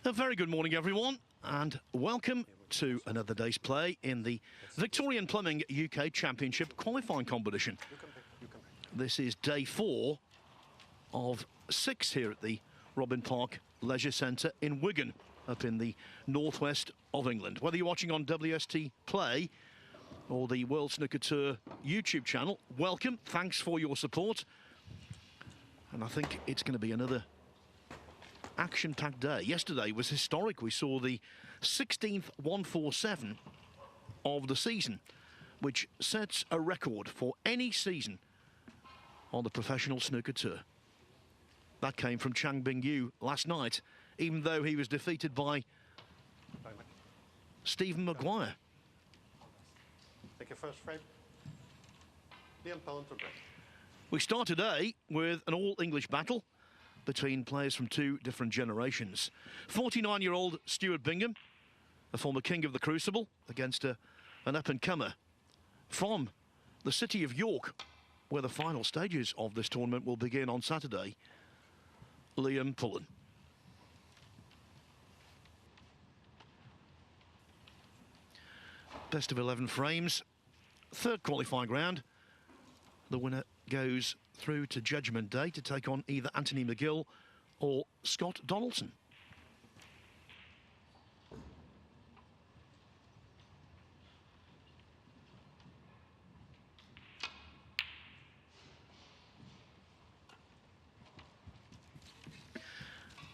A very good morning, everyone, and welcome to another day's play in the Victorian Plumbing UK Championship qualifying competition. This is day 4 of 6 here at the Robin Park Leisure Centre in Wigan, up in the northwest of England. Whether you're watching on WST Play or the World Snooker Tour YouTube channel, welcome, thanks for your support. And I think it's going to be another action-packed day. Yesterday was historic. We saw the 16th 147 of the season, which sets a record for any season on the professional snooker tour. That came from Chang Bing-yu last night, even though he was defeated by Stephen Maguire. Take your first frame. Liam Pullen to break. We start today with an all-English battle between players from two different generations. 49-year-old Stuart Bingham, a former king of the Crucible, against an up-and-comer from the city of York, where the final stages of this tournament will begin on Saturday, Liam Pullen. Best of 11 frames, third qualifying round. The winner goes through to Judgment Day to take on either Anthony McGill or Scott Donaldson.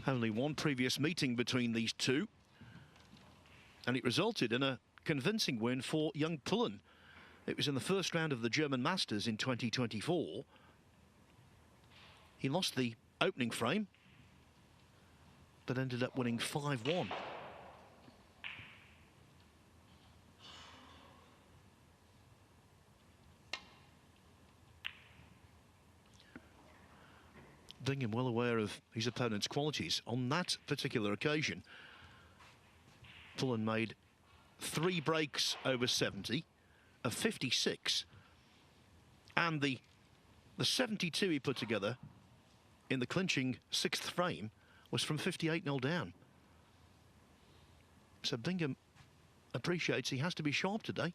Only one previous meeting between these two, and it resulted in a convincing win for young Pullen. It was in the first round of the German Masters in 2024. He lost the opening frame, but ended up winning 5-1. Bingham well aware of his opponent's qualities. On that particular occasion, Pullen made 3 breaks over 70, a 56, and the 72 he put together in the clinching 6th frame was from 58-0 down. So Bingham appreciates he has to be sharp today.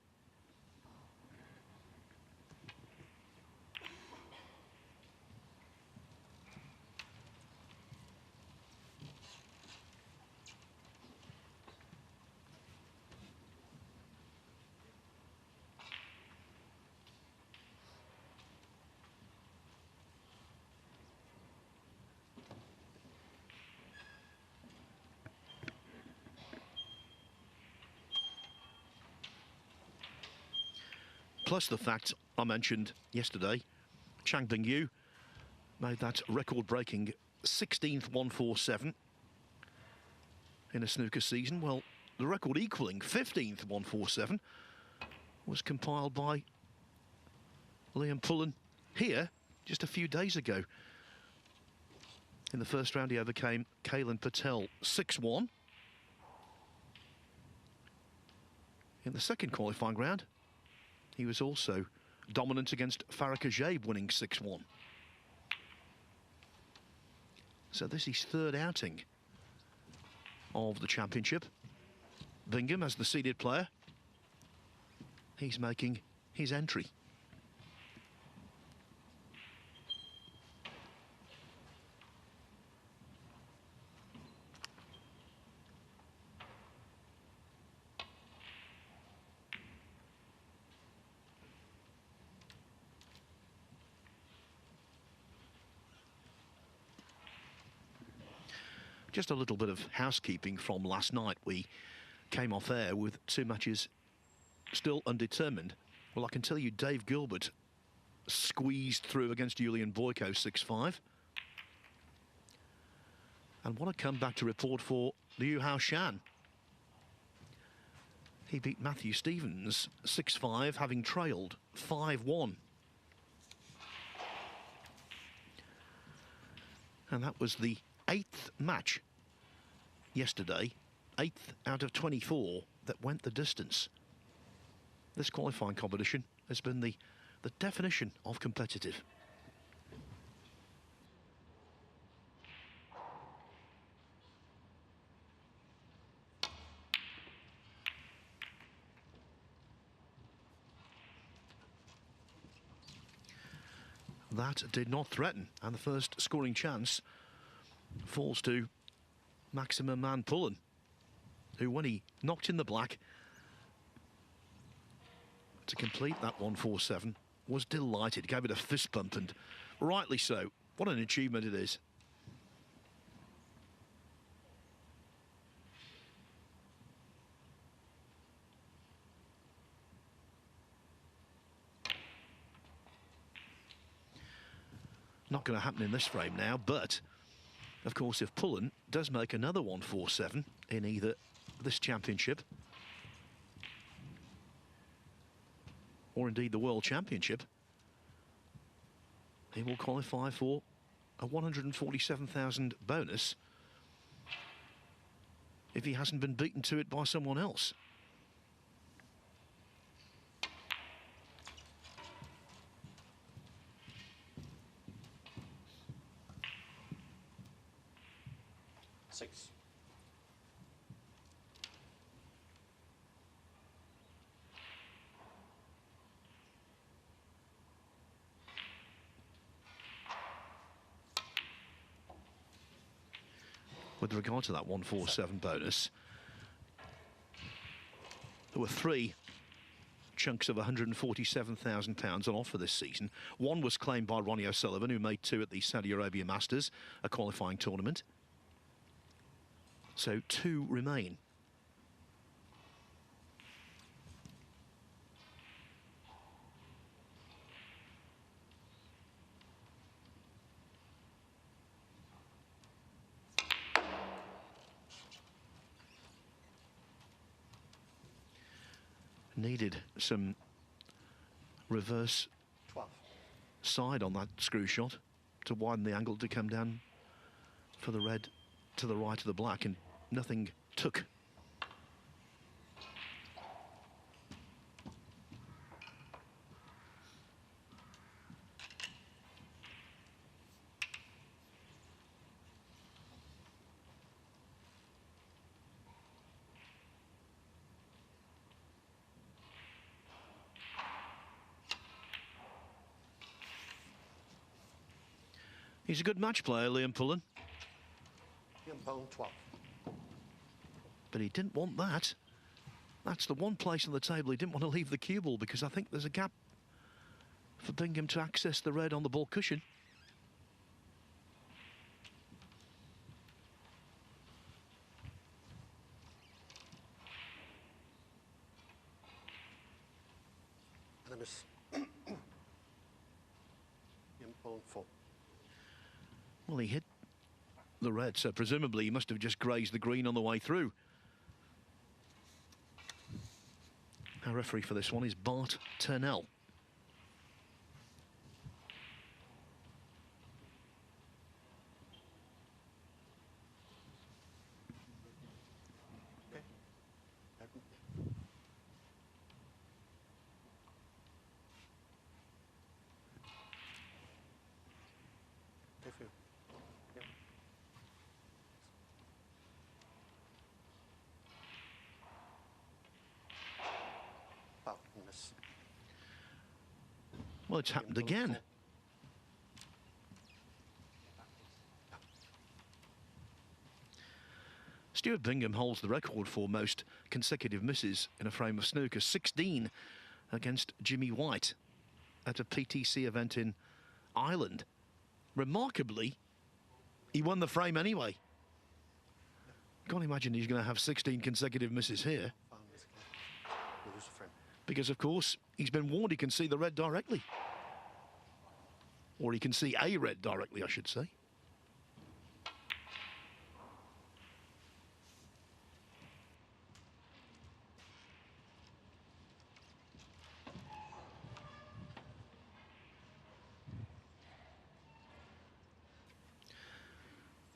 Plus the fact I mentioned yesterday, Chang Bing-yu made that record-breaking 16th 147 in a snooker season. Well, the record equaling 15th 147 was compiled by Liam Pullen here just a few days ago. In the first round, he overcame Kailan Patel 6-1. In the second qualifying round, he was also dominant against Farrokh Ajaib, winning 6-1. So this is his third outing of the championship. Bingham, as the seeded player, he's making his entry. Just a little bit of housekeeping from last night. We came off air with 2 matches still undetermined. Well, I can tell you Dave Gilbert squeezed through against Julian Boyko 6-5. And what a comeback to report for Liu Hao Shan. He beat Matthew Stevens 6-5, having trailed 5-1. And that was the 8th match yesterday, 8th out of 24 that went the distance. This qualifying competition has been the definition of competitive. that did not threaten, and the first scoring chance falls to maximum man Pullen, who, when he knocked in the black to complete that 147, was delighted, gave it a fist bump, and rightly so. What an achievement it is. Not going to happen in this frame now, but of course if Pullen does make another 147 in either this championship or indeed the World Championship, he will qualify for a 147,000 bonus if he hasn't been beaten to it by someone else. Six. With regard to that 147 bonus, there were 3 chunks of £147,000 on offer this season. One was claimed by Ronnie O'Sullivan, who made 2 at the Saudi Arabia Masters, a qualifying tournament. So 2 remain. Needed some reverse 12. side on that screw shot to widen the angle to come down for the red to the right of the black, and nothing took. He's a good match player, Liam Pullen. Liam Pullen, 12. But he didn't want that. That's the one place on the table he didn't want to leave the cue ball, because I think there's a gap for Bingham to access the red on the ball cushion. And I miss. Liam Pullen, 4. Well, he hit the red, so presumably he must have just grazed the green on the way through. Our referee for this one is Bart Turnell. Okay. Okay for you. Yeah. Oh, miss. Well, it's happened again. Stuart Bingham holds the record for most consecutive misses in a frame of snooker, 16 against Jimmy White at a PTC event in Ireland. Remarkably, he won the frame anyway. Can't imagine he's going to have 16 consecutive misses here, We'll lose the frame. because of course he's been warned he can see the red directly, or he can see a red directly, I should say.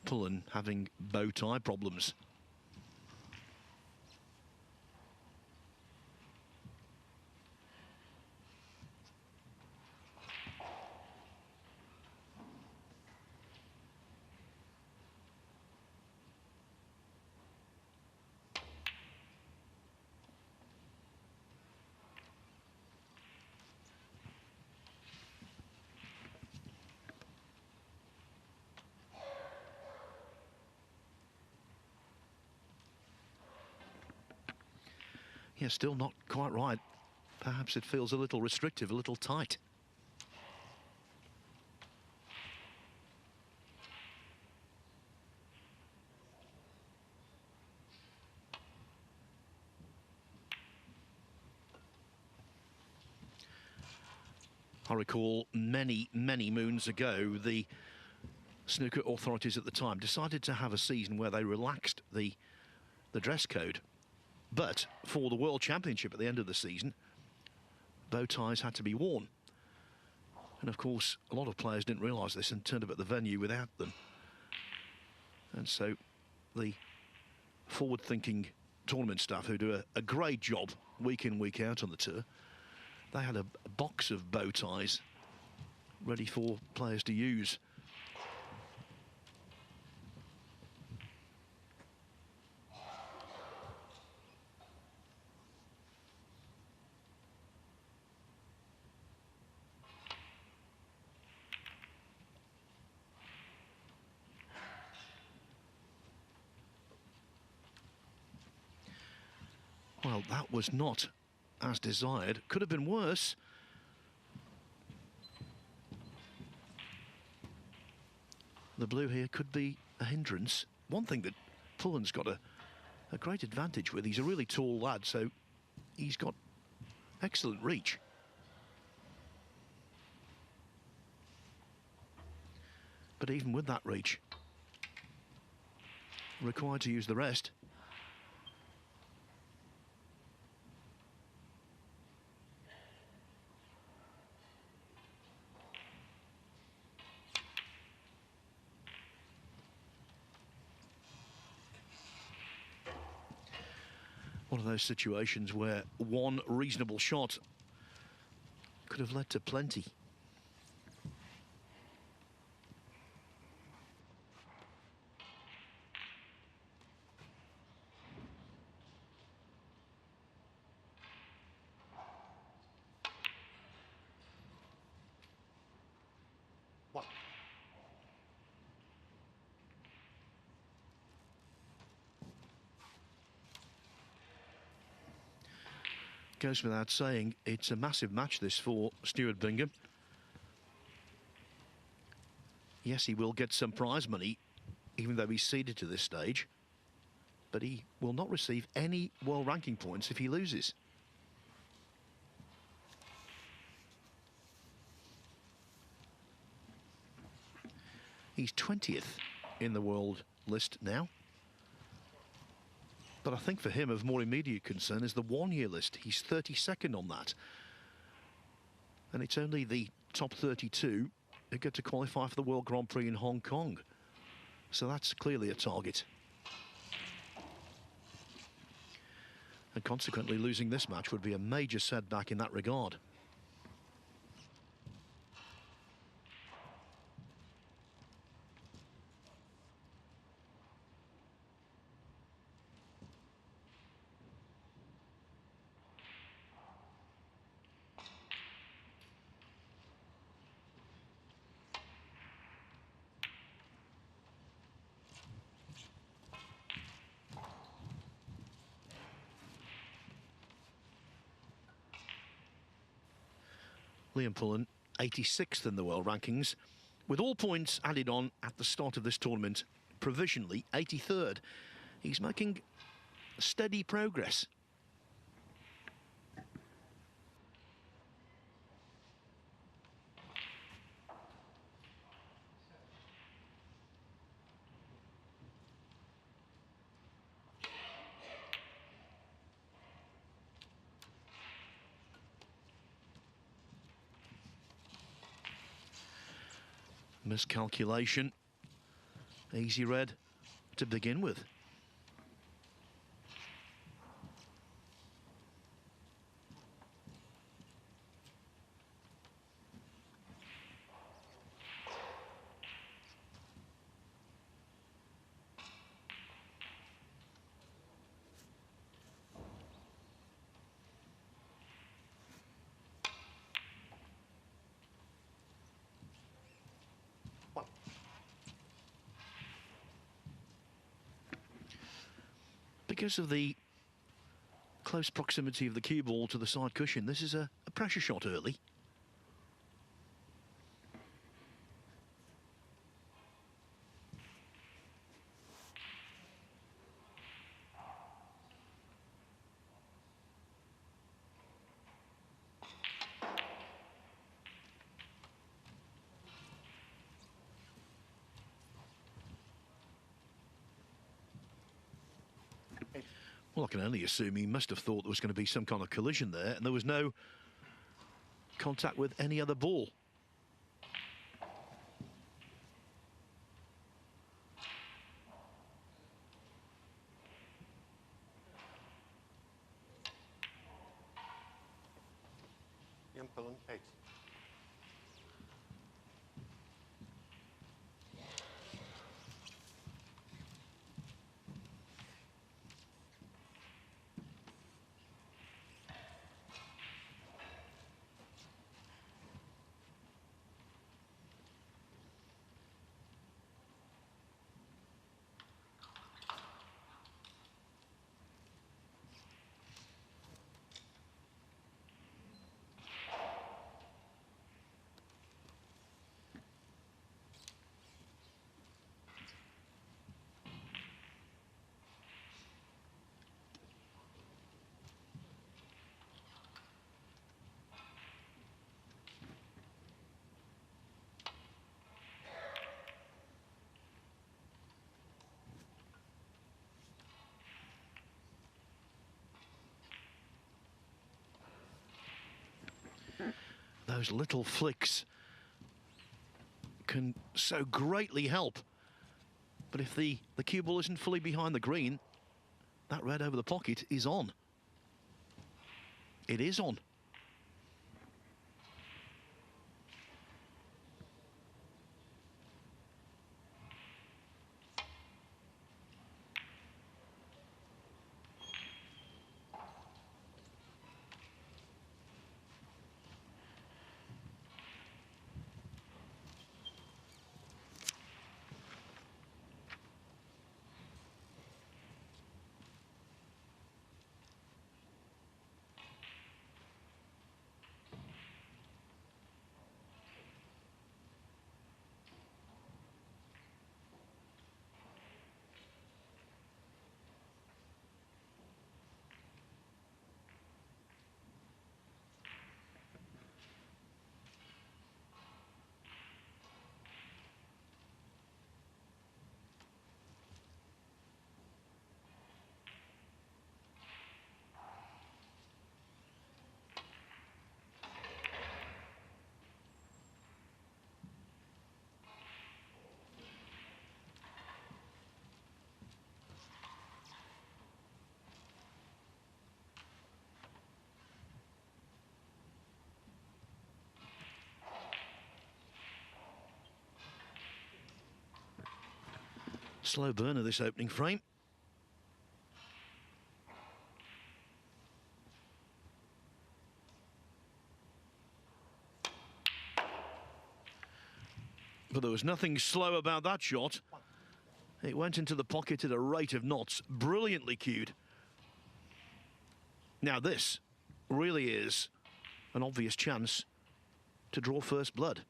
Pullen having bow tie problems. Yeah, still not quite right. Perhaps it feels a little restrictive, a little tight. I recall many, many moons ago, the snooker authorities at the time decided to have a season where they relaxed the dress code. But for the World Championship at the end of the season, bow ties had to be worn. And of course, a lot of players didn't realise this and turned up at the venue without them. And so the forward-thinking tournament staff, who do a great job week in, week out on the tour, they had a box of bow ties ready for players to use. Well, that was not as desired. Could have been worse. The blue here could be a hindrance. One thing that Pullen's got a great advantage with, he's a really tall lad, so he's got excellent reach. But even with that reach, required to use the rest. One of those situations where one reasonable shot could have led to plenty. One. Goes without saying, it's a massive match this for Stuart Bingham. Yes, he will get some prize money, even though he's seeded to this stage, but he will not receive any world ranking points if he loses. He's 20th in the world list now. But I think for him, of more immediate concern is the one-year list. He's 32nd on that. And it's only the top 32 who get to qualify for the World Grand Prix in Hong Kong. So that's clearly a target. And consequently, losing this match would be a major setback in that regard. Liam Pullen, 86th in the world rankings, with all points added on at the start of this tournament, provisionally 83rd. He's making steady progress. Miscalculation. Easy red to begin with. Because of the close proximity of the cue ball to the side cushion. This is a pressure shot early. Well, I can only assume he must have thought there was going to be some kind of collision there, and there was no contact with any other ball. Liam Pullen, 8. Those little flicks can so greatly help. But if the cue ball isn't fully behind the green, that red over the pocket is on. It is on. Slow burner, this opening frame. But there was nothing slow about that shot. It went into the pocket at a rate of knots. Brilliantly cued. Now this really is an obvious chance to draw first blood.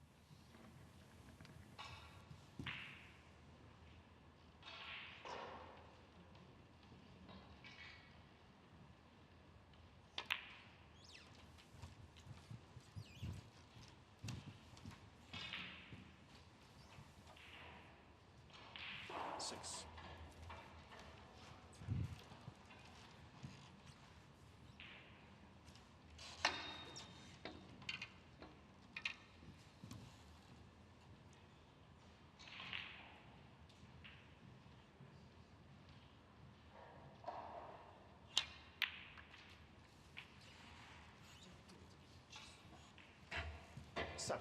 Six. Seven.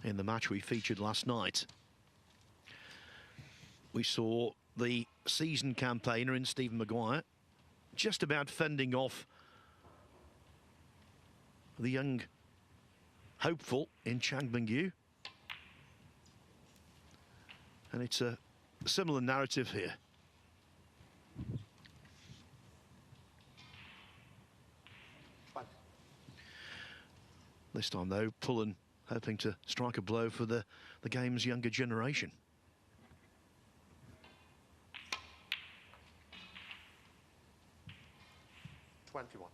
in the match we featured last night. We saw the seasoned campaigner in Stephen Maguire just about fending off the young hopeful in Chang Bingyu. And it's a similar narrative here. This time, though, Pullen hoping to strike a blow for the game's younger generation. Twenty-one.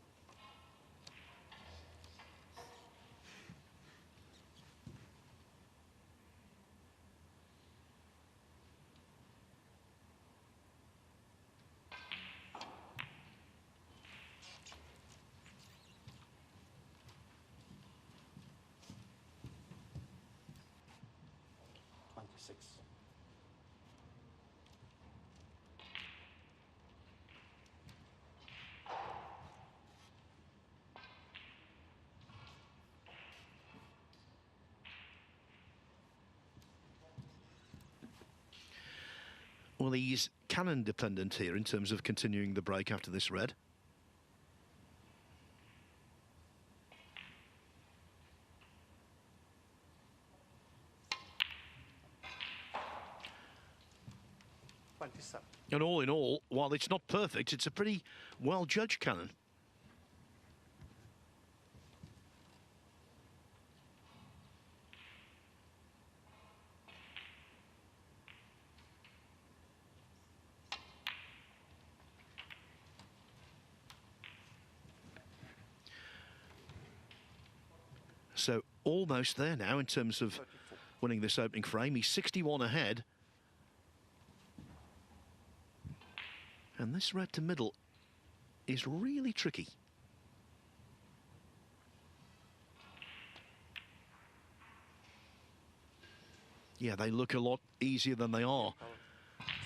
Well, he's cannon dependent here in terms of continuing the break after this red. And all in all, while it's not perfect, it's a pretty well-judged cannon. So almost there now in terms of winning this opening frame. He's 61 ahead. And this red to middle is really tricky. Yeah, they look a lot easier than they are.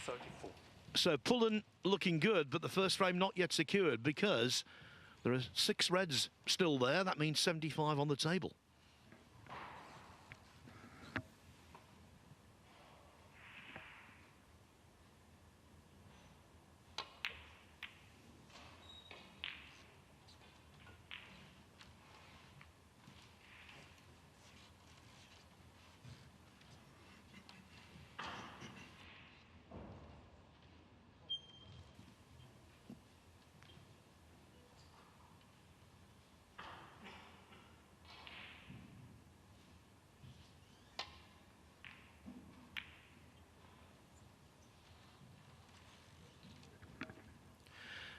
34. So Pullen looking good, but the first frame not yet secured because there are 6 reds still there. That means 75 on the table.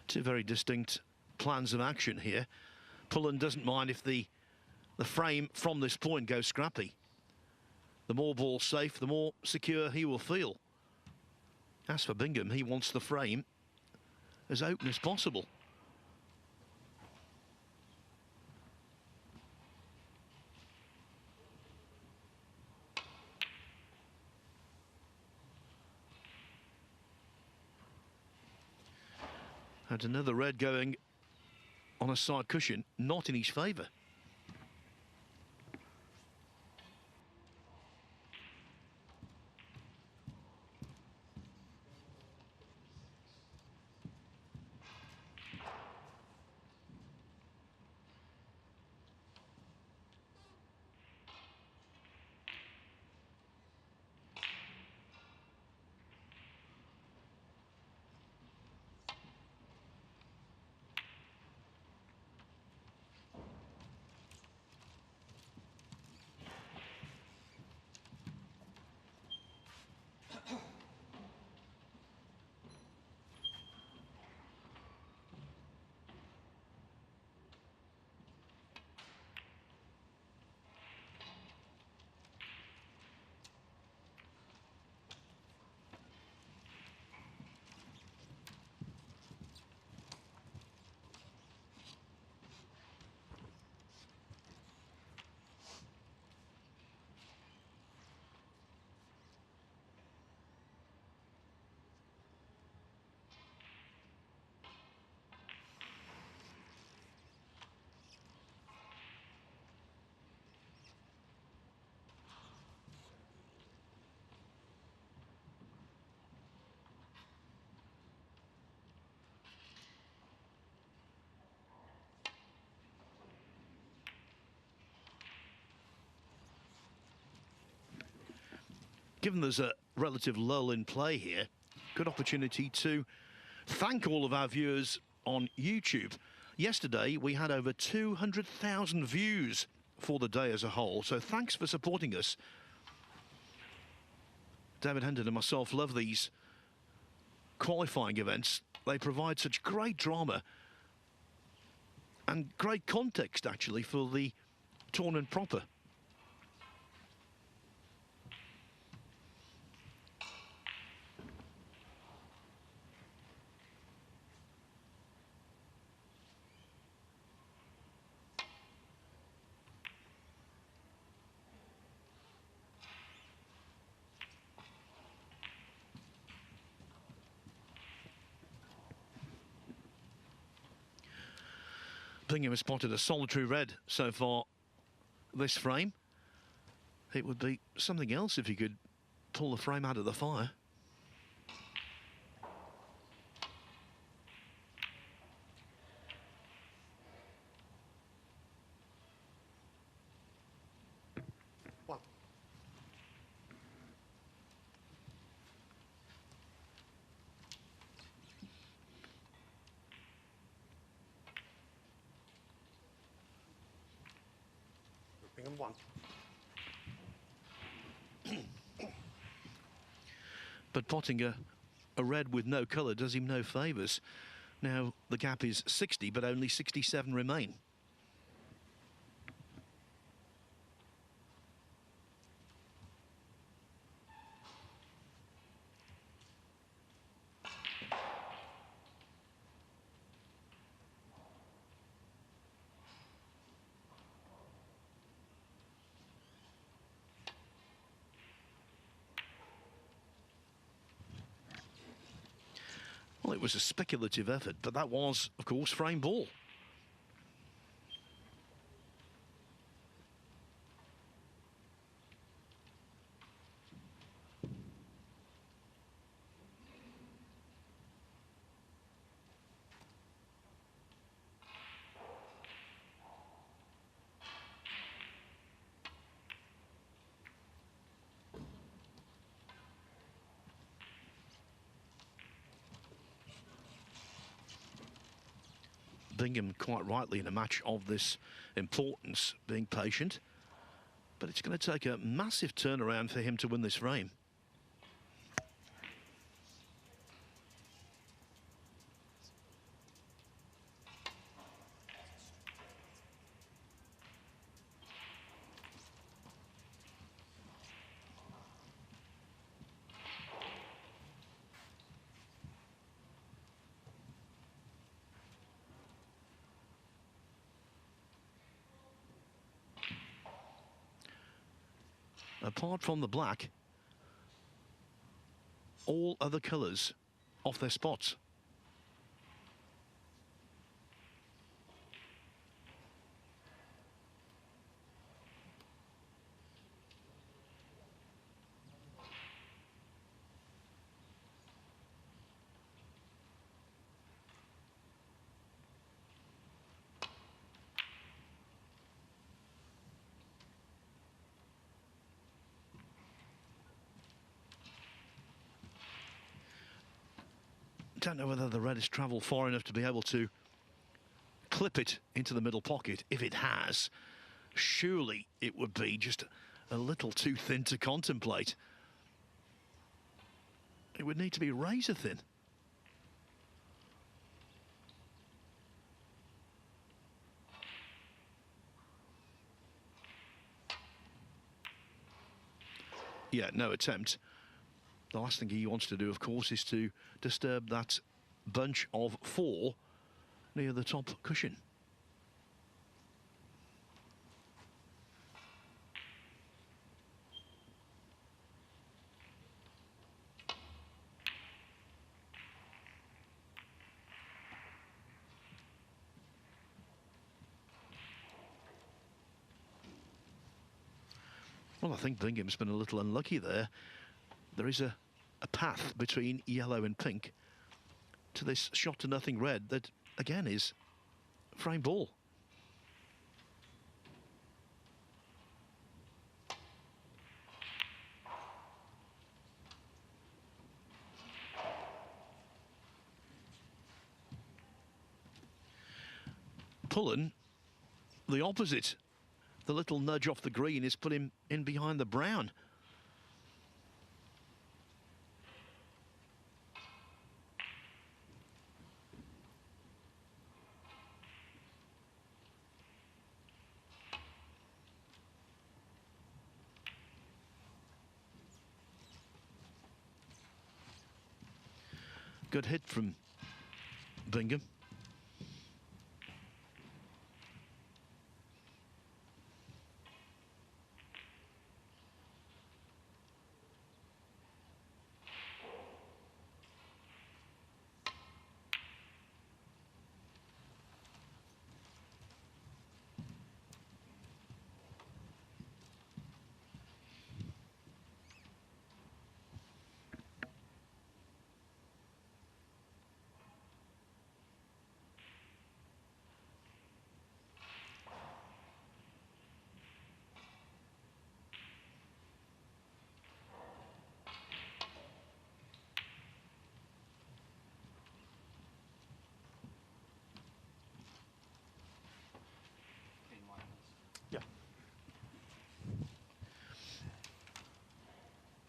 Two very distinct plans of action here. Pullen doesn't mind if the frame from this point goes scrappy. The more ball safe, the more secure he will feel. As for Bingham, he wants the frame as open as possible. And another red going on a side cushion, not in his favour. given there's a relative lull in play here, good opportunity to thank all of our viewers on YouTube. Yesterday, we had over 200,000 views for the day as a whole, so thanks for supporting us. David Hendon and myself love these qualifying events. They provide such great drama and great context, actually, for the tournament proper. Bingham has spotted a solitary red so far this frame. It would be something else if he could pull the frame out of the fire. One. Bingham one. But potting a red with no colour does him no favours. Now the gap is 60, but only 67 remain. Well, it was a speculative effort, but that was, of course, frame ball. Bingham, quite rightly, in a match of this importance, being patient. But it's going to take a massive turnaround for him to win this frame. Apart from the black, all other colours off their spots. Don't know whether the red has travelled far enough to be able to clip it into the middle pocket. If it has, surely it would be just a little too thin to contemplate. It would need to be razor thin. Yeah, no attempt. The last thing he wants to do, of course, is to disturb that bunch of four near the top cushion. Well, I think Bingham's been a little unlucky there. There is a path between yellow and pink to this shot to nothing red that, again, is frame ball. Pullen, the opposite. The little nudge off the green has put him in behind the brown. Good hit from Bingham. Yeah.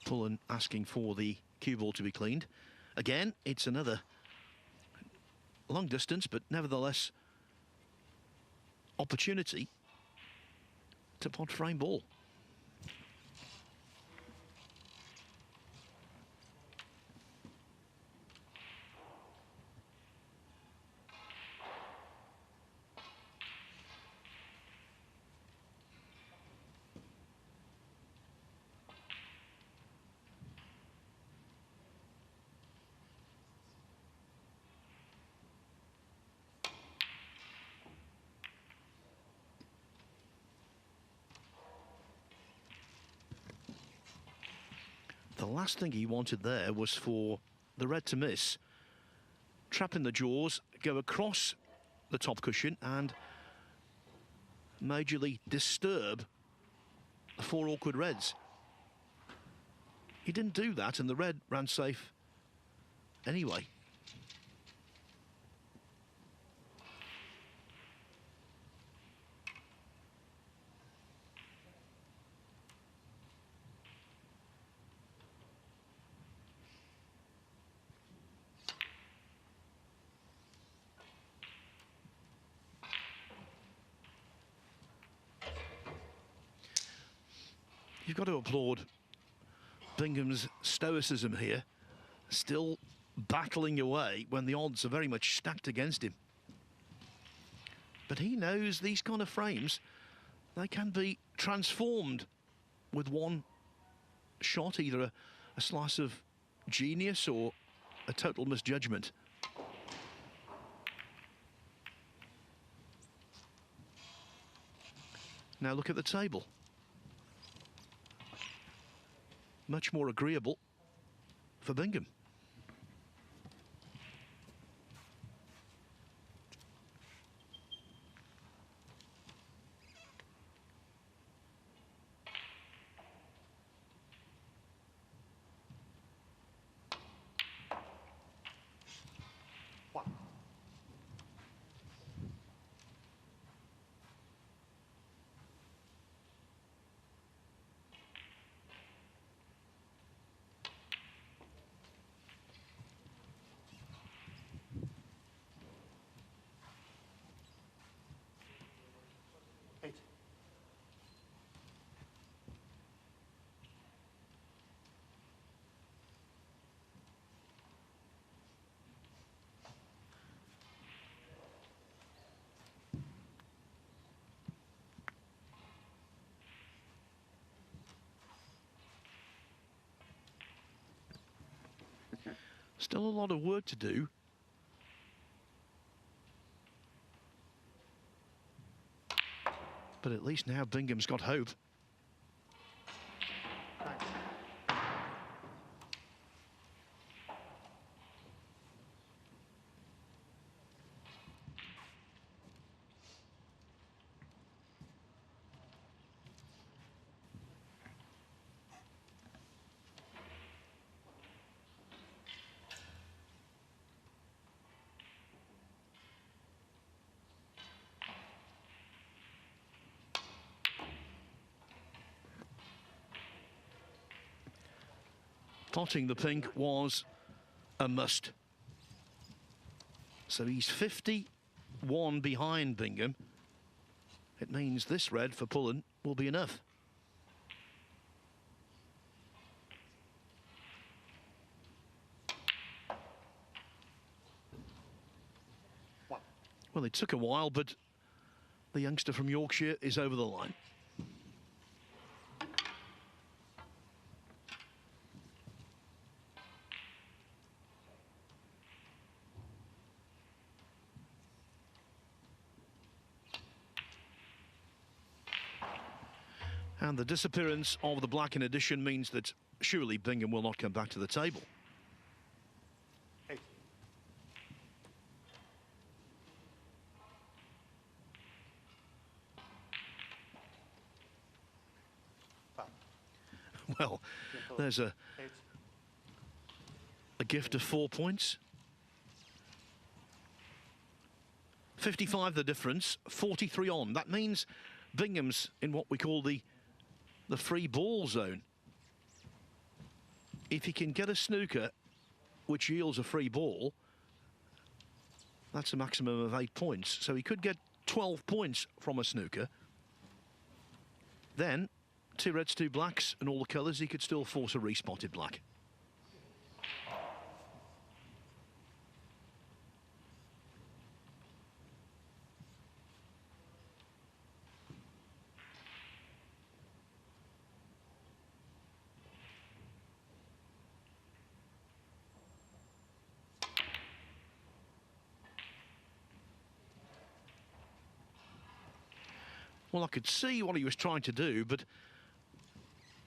Pullen asking for the cue ball to be cleaned. Again, it's another long distance, but nevertheless opportunity to pot frame ball. The last thing he wanted there was for the red to miss, trap in the jaws, go across the top cushion and majorly disturb the four awkward reds. He didn't do that and the red ran safe anyway. You've got to applaud Bingham's stoicism here, still battling away when the odds are very much stacked against him. But he knows these kind of frames, they can be transformed with one shot, either a slice of genius or a total misjudgment. Now look at the table. Much more agreeable for Bingham. One. Eight. Still a lot of work to do. But at least now Bingham's got hope. Nine. Spotting the pink was a must. So he's 51 behind Bingham. It means this red for Pullen will be enough. Well, it took a while, but the youngster from Yorkshire is over the line. And the disappearance of the black in addition means that surely Bingham will not come back to the table. 8. Well, there's a gift of 4 points. 55 the difference, 43 on. That means Bingham's in what we call the free ball zone. If he can get a snooker which yields a free ball, that's a maximum of 8 points. So he could get 12 points from a snooker. Then 2 reds, 2 blacks and all the colours, he could still force a respotted black. Well, I could see what he was trying to do, but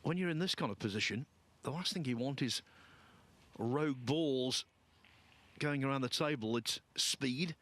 when you're in this kind of position, the last thing you want is rogue balls going around the table. It's speed.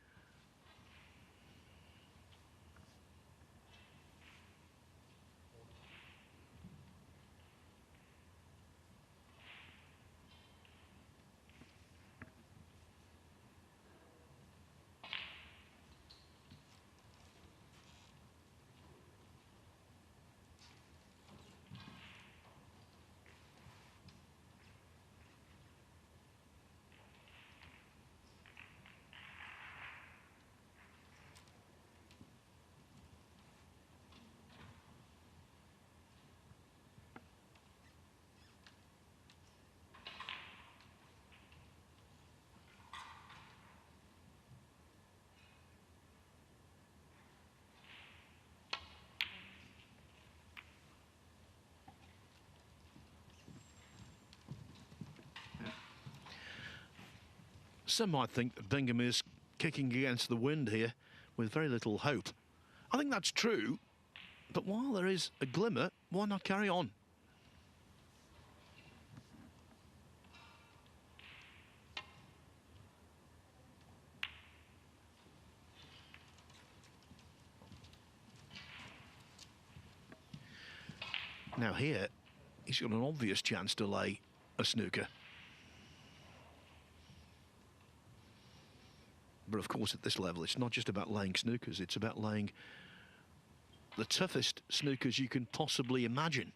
Some might think that Bingham is kicking against the wind here with very little hope. I think that's true, but while there is a glimmer, why not carry on? Now here, he's got an obvious chance to lay a snooker. But of course, at this level, it's not just about laying snookers, it's about laying the toughest snookers you can possibly imagine.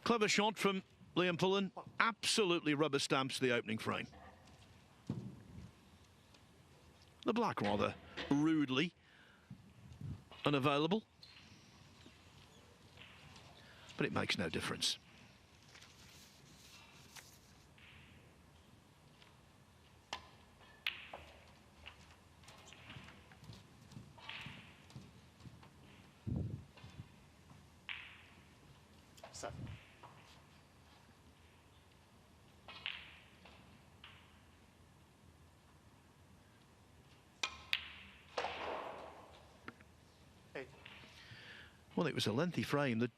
Clever shot from Liam Pullen, absolutely rubber stamps the opening frame. The black rather rudely unavailable, but it makes no difference. Seven. Well, it was a lengthy frame that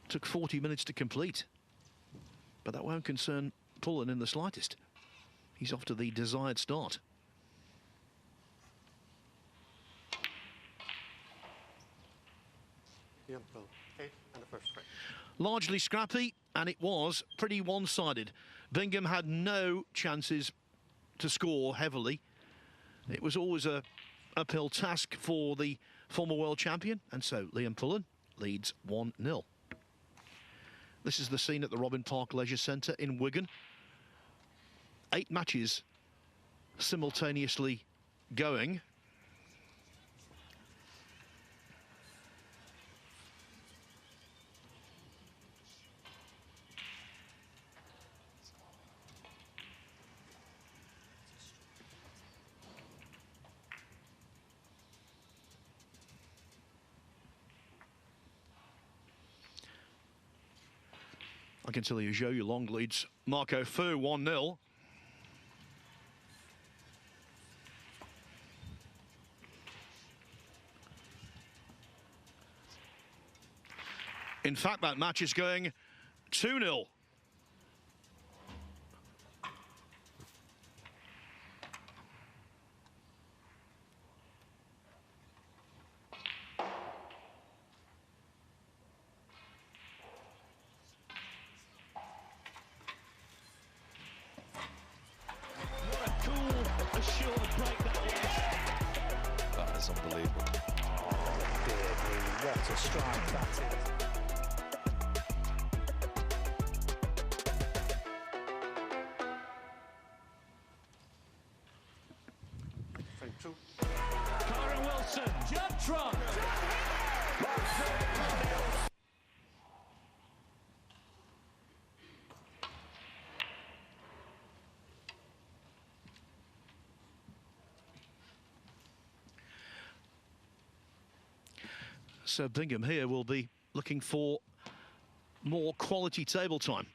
Took 40 minutes to complete. But that won't concern Pullen in the slightest. He's off to the desired start. Liam Pullen, 8 and the first frame. Largely scrappy, and it was pretty one-sided. Bingham had no chances to score heavily. It was always a uphill task for the former world champion, and so Liam Pullen leads 1-0. This is the scene at the Robin Park Leisure Centre in Wigan. 8 matches simultaneously going. I can tell you, Zhou Yulong leads Marco Fu 1-0. In fact, that match is going 2-0. That is unbelievable. What a strike that is. Frame 2. Karen Wilson, jump trot. So Bingham here will be looking for more quality table time.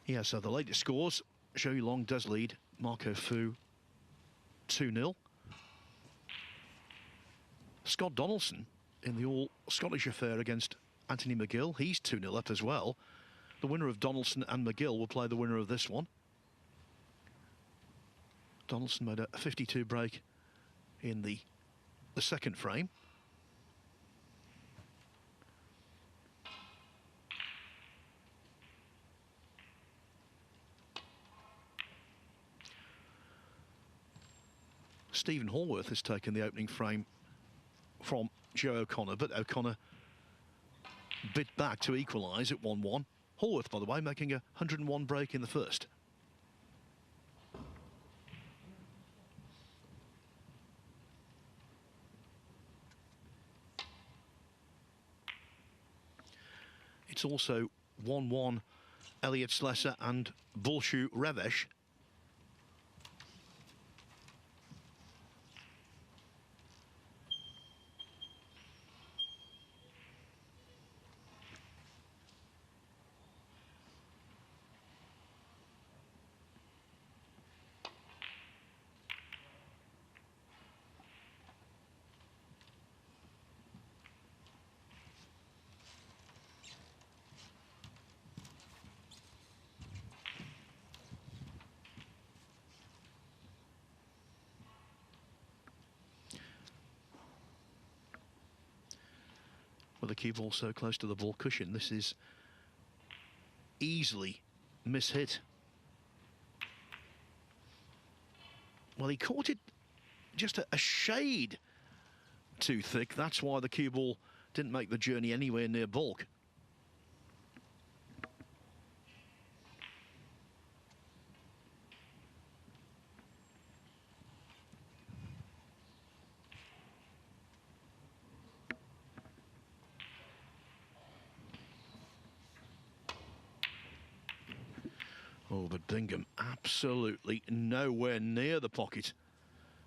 Yeah, so the latest scores, Zhou Yulong does lead Marco Fu 2-0. Scott Donaldson in the all-Scottish affair against Anthony McGill, he's 2-0 up as well. The winner of Donaldson and McGill will play the winner of this one. Donaldson made a 52 break in the second frame. Stephen Hallworth has taken the opening frame from Joe O'Connor, but O'Connor bit back to equalise at 1-1. Hallworth, by the way, making a 101 break in the first. It's also 1-1 Elliot Slesser and Bulshu Revesh. the cue ball so close to the ball cushion. This is easily mishit. Well, he caught it just a shade too thick. That's why the cue ball didn't make the journey anywhere near baulk. Oh, but Bingham absolutely nowhere near the pocket.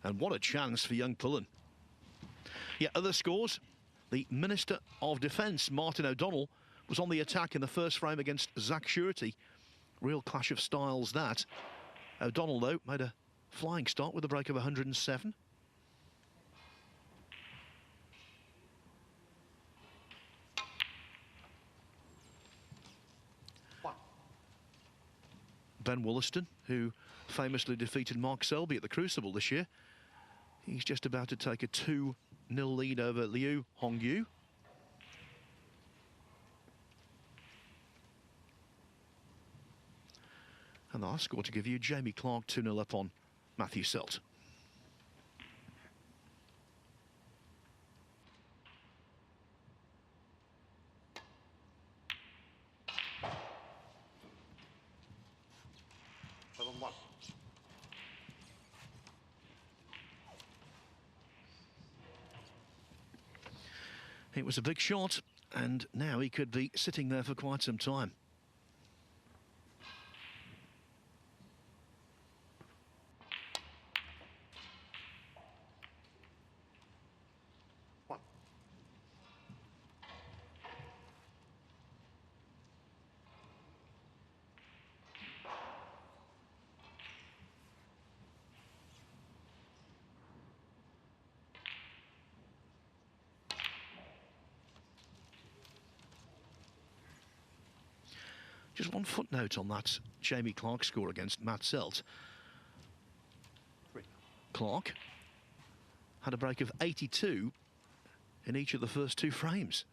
And what a chance for young Pullen. Yeah, other scores. The Minister of Defence, Martin O'Donnell, was on the attack in the first frame against Zach Surety. Real clash of styles, that. O'Donnell, though, made a flying start with a break of 107. Ben Wollaston, who famously defeated Mark Selby at the Crucible this year. He's just about to take a 2-0 lead over Liu Hongyu. And the last score to give you, Jamie Clark 2-0 up on Matthew Selt. It was a big shot, and now he could be sitting there for quite some time. Just one footnote on that Jamie Clark score against Matt Selt. Clark had a break of 82 in each of the first 2 frames.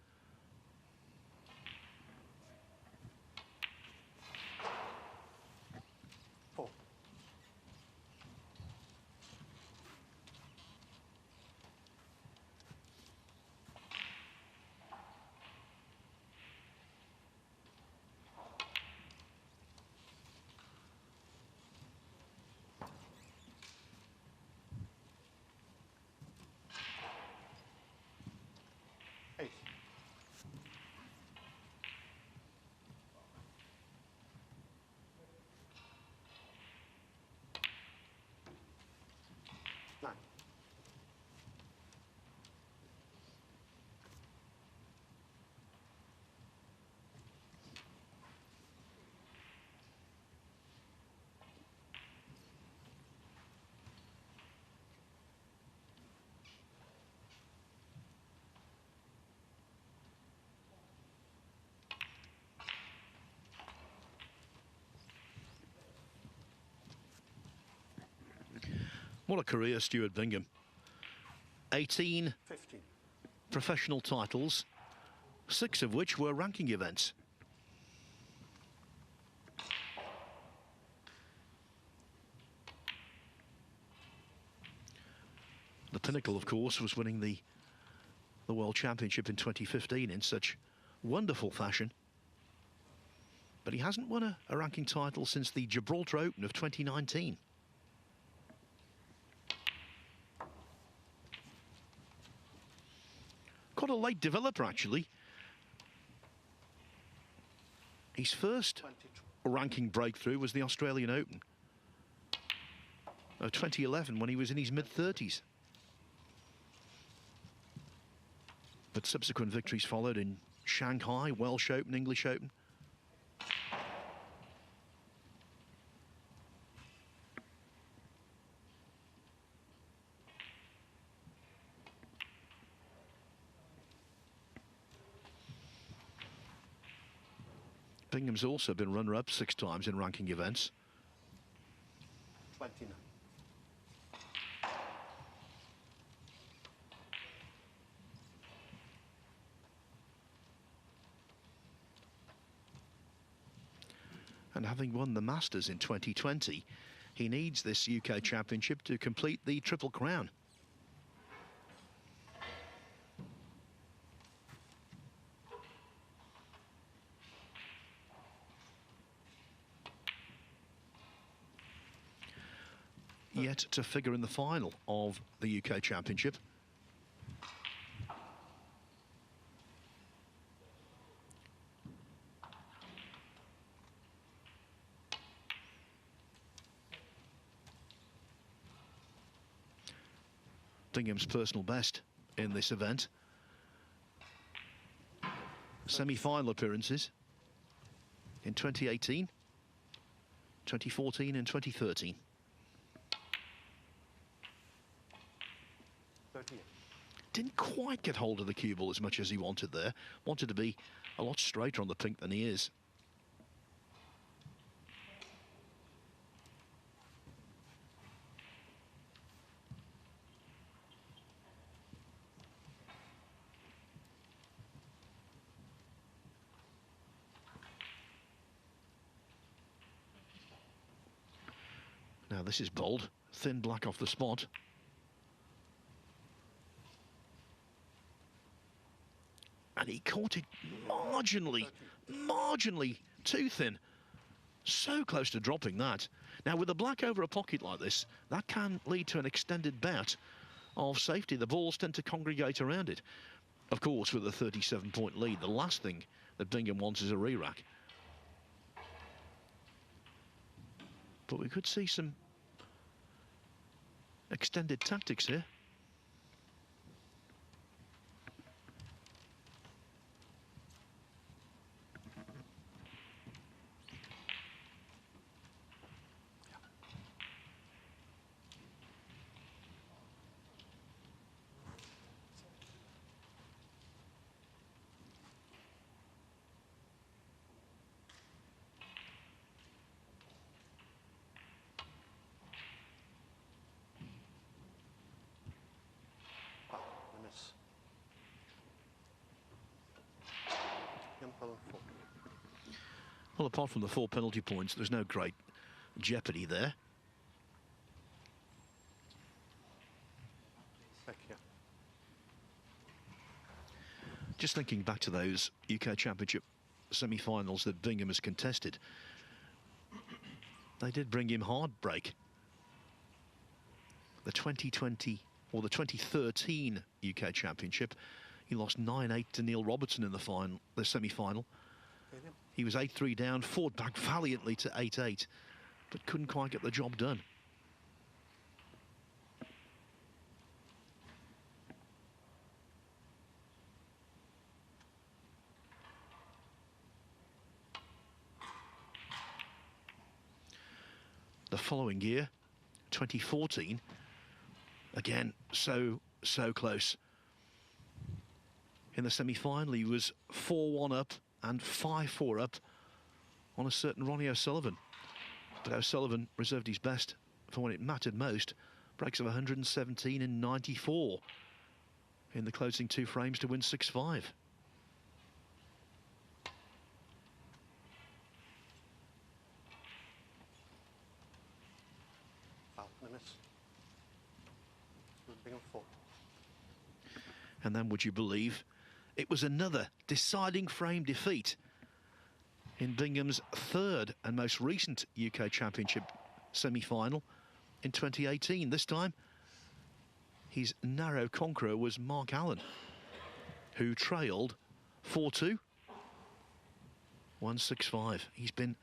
What a career, Stuart Bingham. 15 professional titles, 6 of which were ranking events. The pinnacle, of course, was winning the World Championship in 2015 in such wonderful fashion. But he hasn't won a ranking title since the Gibraltar Open of 2019. Quite a late developer, actually. His first ranking breakthrough was the Australian Open of 2011, when he was in his mid-30s. But subsequent victories followed in Shanghai, Welsh Open, English Open. Bingham's also been runner-up 6 times in ranking events. 29. And having won the Masters in 2020, he needs this UK Championship to complete the Triple Crown. Yet to figure in the final of the UK Championship. Bingham's personal best in this event. Semi-final appearances in 2018, 2014 and 2013. 38. Didn't quite get hold of the cue ball as much as he wanted there. Wanted to be a lot straighter on the pink than he is. Now this is bold, thin black off the spot. And he caught it marginally too thin. So close to dropping that. Now with the black over a pocket like this, that can lead to an extended bout of safety. The balls tend to congregate around it. Of course, with a 37-point lead, the last thing that Bingham wants is a re-rack. But we could see some extended tactics here. Liam Pullen, 4. Well, apart from the 4 penalty points, there's no great jeopardy there. Back here. Just thinking back to those UK Championship semi-finals that Bingham has contested, they did bring him heartbreak. The 2020 or the 2013 UK Championship, he lost 9-8 to Neil Robertson in the semi-final. He was 8-3 down, fought back valiantly to 8-8, but couldn't quite get the job done. The following year, 2014, again, so close. In the semi-final, he was 4-1 up and 5-4 up on a certain Ronnie O'Sullivan. But O'Sullivan reserved his best for when it mattered most. Breaks of 117 and 94 in the closing 2 frames to win 6-5. Bingham, 4. And then, would you believe, it was another deciding frame defeat in Bingham's 3rd and most recent UK Championship semi-final in 2018. This time, his narrow conqueror was Mark Allen, who trailed 4-2, 1-6-5. He's been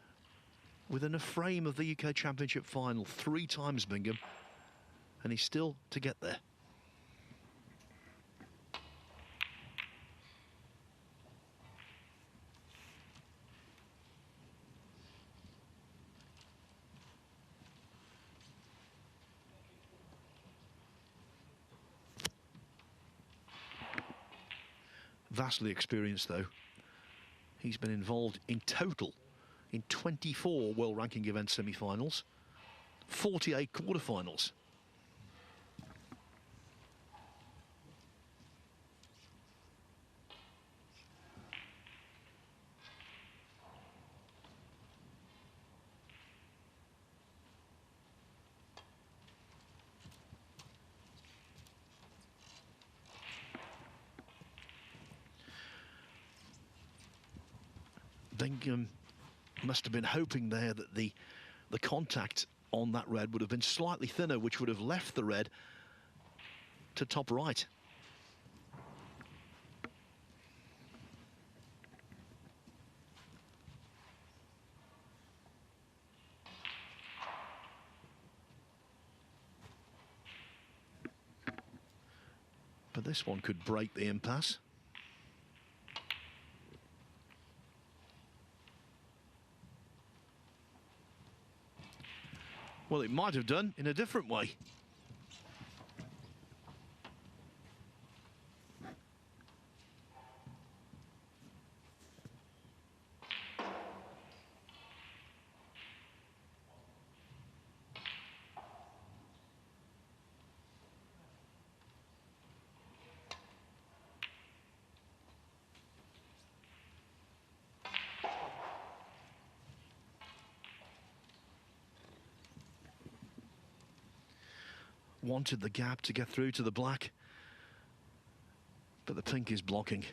within a frame of the UK Championship final 3 times, Bingham, and he's still to get there. Vastly experienced, though. He's been involved in total in 24 world ranking event semi-finals, 48 quarterfinals. Bingham must have been hoping there that the contact on that red would have been slightly thinner, which would have left the red to top right. But this one could break the impasse. Well, it might have done in a different way. Wanted the gap to get through to the black, but the pink is blocking.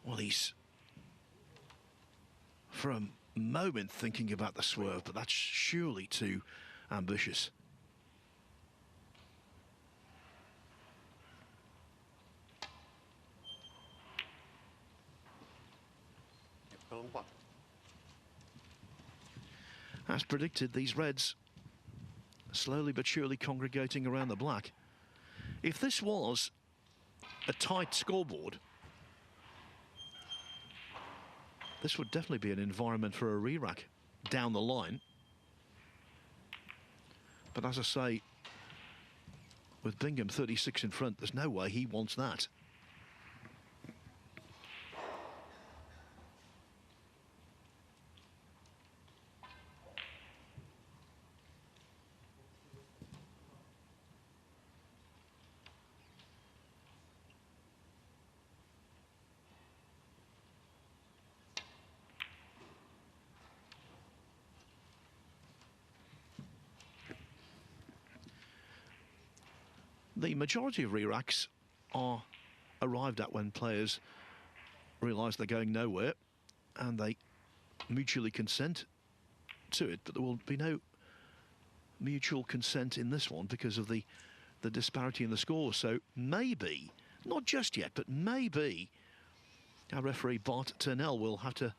Well, he's for a moment thinking about the swerve, but that's surely too ambitious. As predicted, these reds slowly but surely congregating around the black. If this was a tight scoreboard, this would definitely be an environment for a re-rack down the line. But as I say, with Bingham 36 in front, there's no way he wants that. The majority of re-racks are arrived at when players realise they're going nowhere and they mutually consent to it, but there will be no mutual consent in this one because of the disparity in the scores. So maybe, not just yet, but maybe our referee Bart Turnell will have to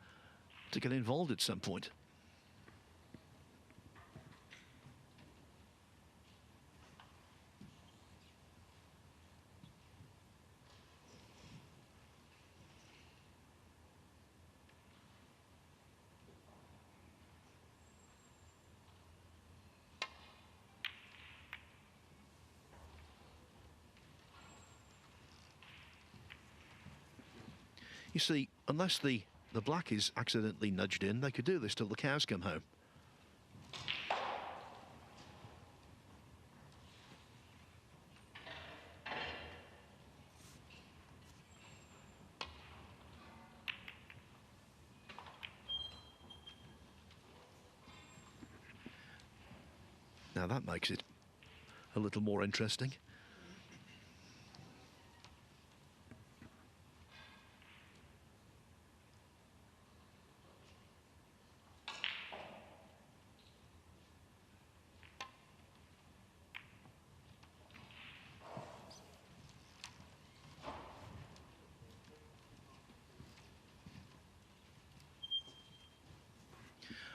get involved at some point. You see, unless the black is accidentally nudged in, they could do this till the cows come home. Now that makes it a little more interesting.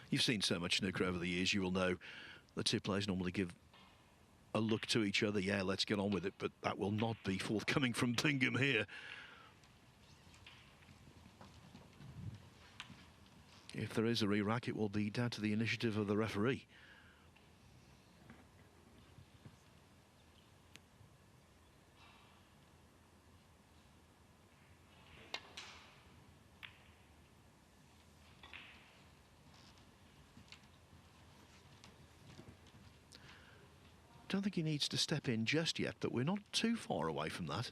You've seen so much snooker over the years, you will know the two players normally give a look to each other. Yeah, let's get on with it, but that will not be forthcoming from Bingham here. If there is a re-rack, it will be down to the initiative of the referee. Don't think he needs to step in just yet, but we're not too far away from that.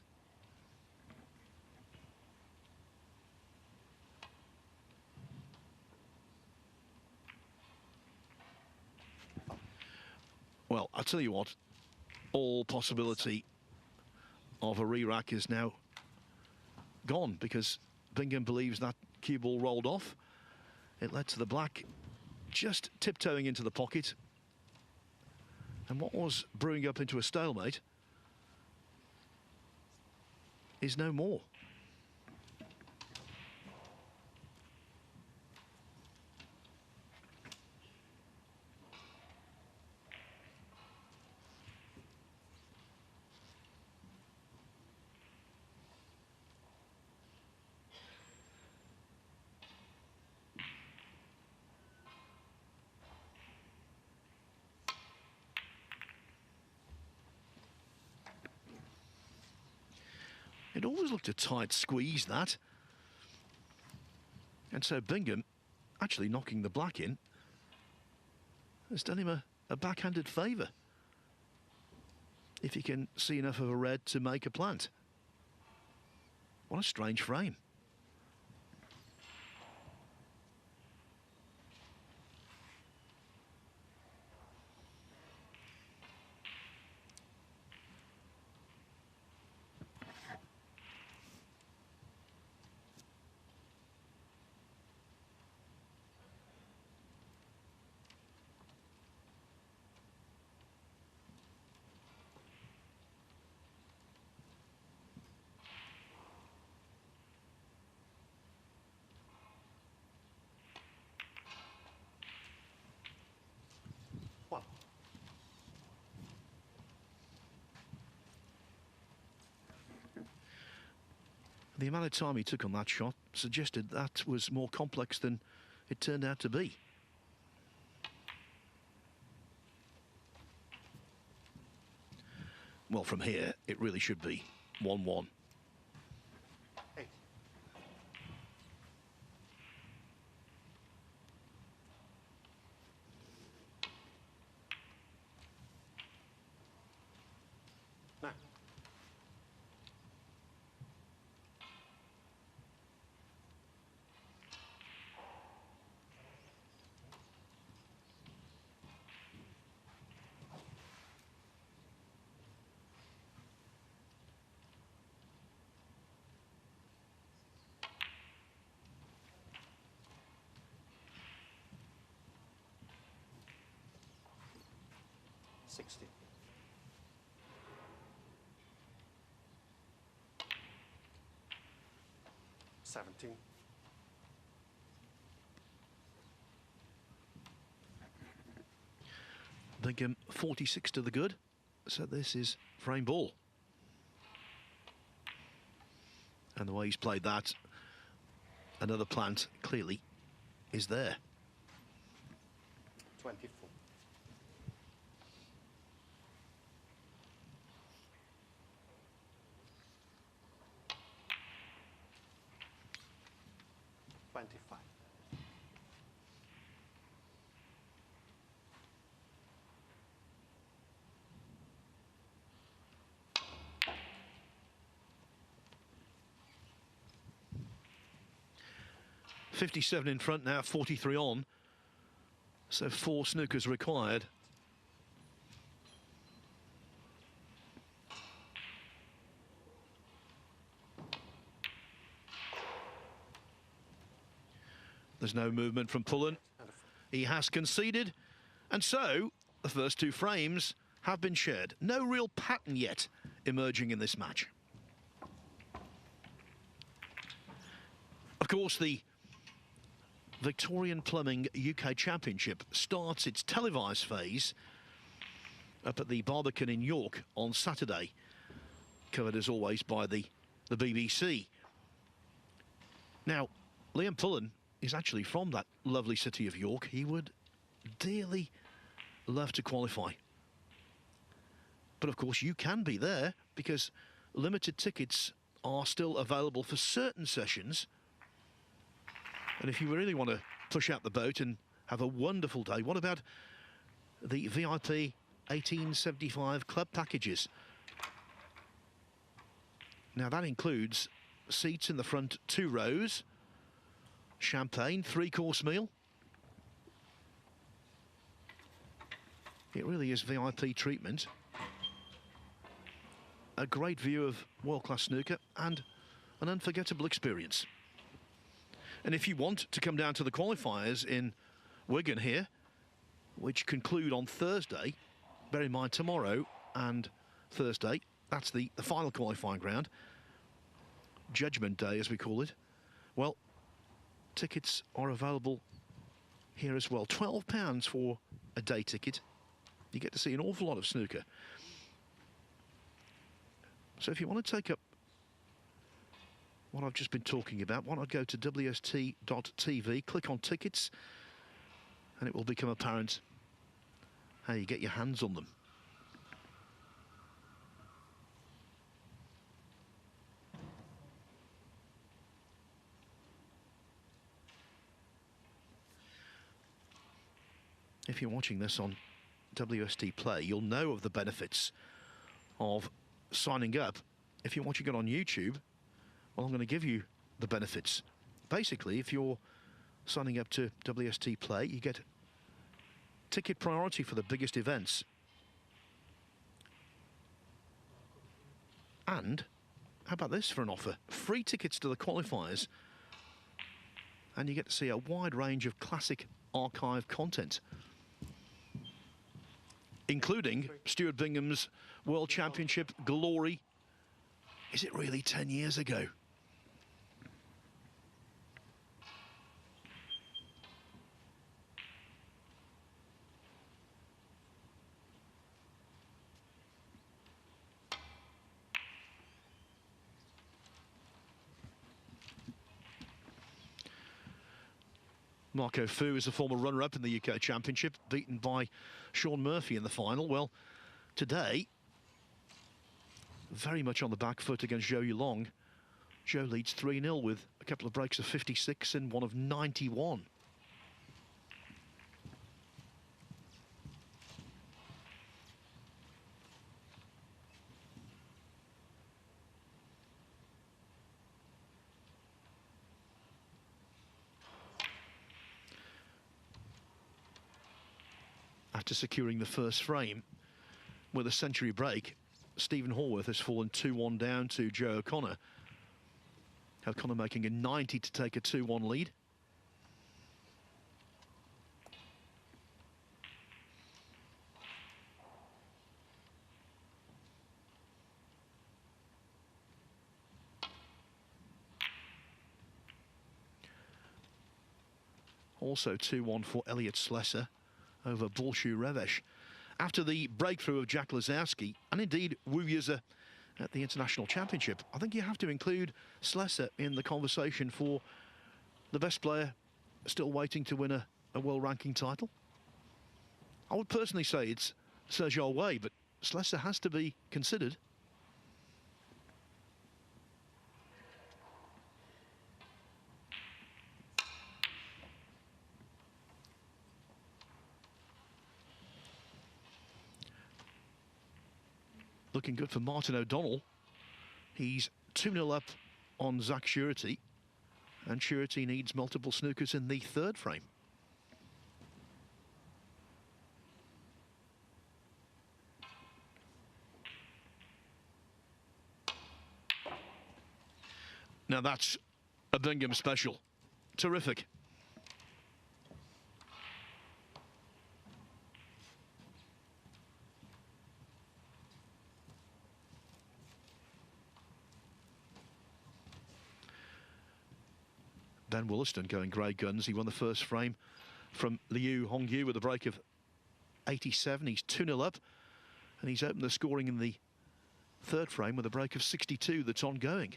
Well, I'll tell you what, all possibility of a re-rack is now gone because Bingham believes that cue ball rolled off. It led to the black just tiptoeing into the pocket. And what was brewing up into a stalemate is no more. It always looked a tight squeeze, that. And so Bingham, actually knocking the black in, has done him a backhanded favour. If he can see enough of a red to make a plant. What a strange frame. The amount of time he took on that shot suggested that was more complex than it turned out to be. Well, from here, it really should be 1-1. Hey. Nah. $60. $17. Bingham 46 to the good. So this is frame ball. And the way he's played that, another plant clearly is there. 24. $25. $57 in front now, 43 on. So 4 snookers required. There's no movement from Pullen. He has conceded. And so the first 2 frames have been shared. No real pattern yet emerging in this match. Of course, the Victorian Plumbing UK Championship starts its televised phase up at the Barbican in York on Saturday, covered as always by the BBC. Now, Liam Pullen is actually from that lovely city of York. He would dearly love to qualify. But of course, you can be there because limited tickets are still available for certain sessions. And if you really want to push out the boat and have a wonderful day, what about the VIP 1875 club packages? Now that includes seats in the front 2 rows, champagne, 3-course meal, It really is VIP treatment. A great view of world-class snooker and an unforgettable experience. And if you want to come down to the qualifiers in Wigan here, which conclude on Thursday, bear in mind tomorrow and Thursday, that's the final qualifying round, Judgment Day as we call it, well, tickets are available here as well. £12 for a day ticket. You get to see an awful lot of snooker. So if you want to take up what I've just been talking about, why not go to WST.tv, click on tickets, and it will become apparent how you get your hands on them. If you're watching this on WST Play, you'll know of the benefits of signing up. If you're watching it on YouTube, well, I'm going to give you the benefits. Basically, if you're signing up to WST Play, you get ticket priority for the biggest events. And how about this for an offer? Free tickets to the qualifiers. And you get to see a wide range of classic archive content, including Stuart Bingham's World Championship glory. Is it really 10 years ago? Marco Fu is a former runner-up in the UK Championship, beaten by Sean Murphy in the final. Well, today, very much on the back foot against Zhou Yulong. Zhou leads 3-0 with a couple of breaks of 56 and one of 91. After securing the first frame with a century break, Stephen Horworth has fallen 2-1 down to Joe O'Connor. O'Connor making a 90 to take a 2-1 lead. Also 2-1 for Elliot Slesser over Bolshu Revesh. After the breakthrough of Jack Lazowski, and indeed Wu Yuza at the International Championship, I think you have to include Slesser in the conversation for the best player still waiting to win a world ranking title. I would personally say it's Sergio Wei, but Slesser has to be considered. Looking good for Martin O'Donnell. He's 2-0 up on Zach Surety, and Surety needs multiple snookers in the third frame. Now that's a Bingham special. Terrific. Ben Wollaston going great guns. He won the first frame from Liu Hongyu with a break of 87. He's 2-0 up, and he's opened the scoring in the third frame with a break of 62 that's ongoing.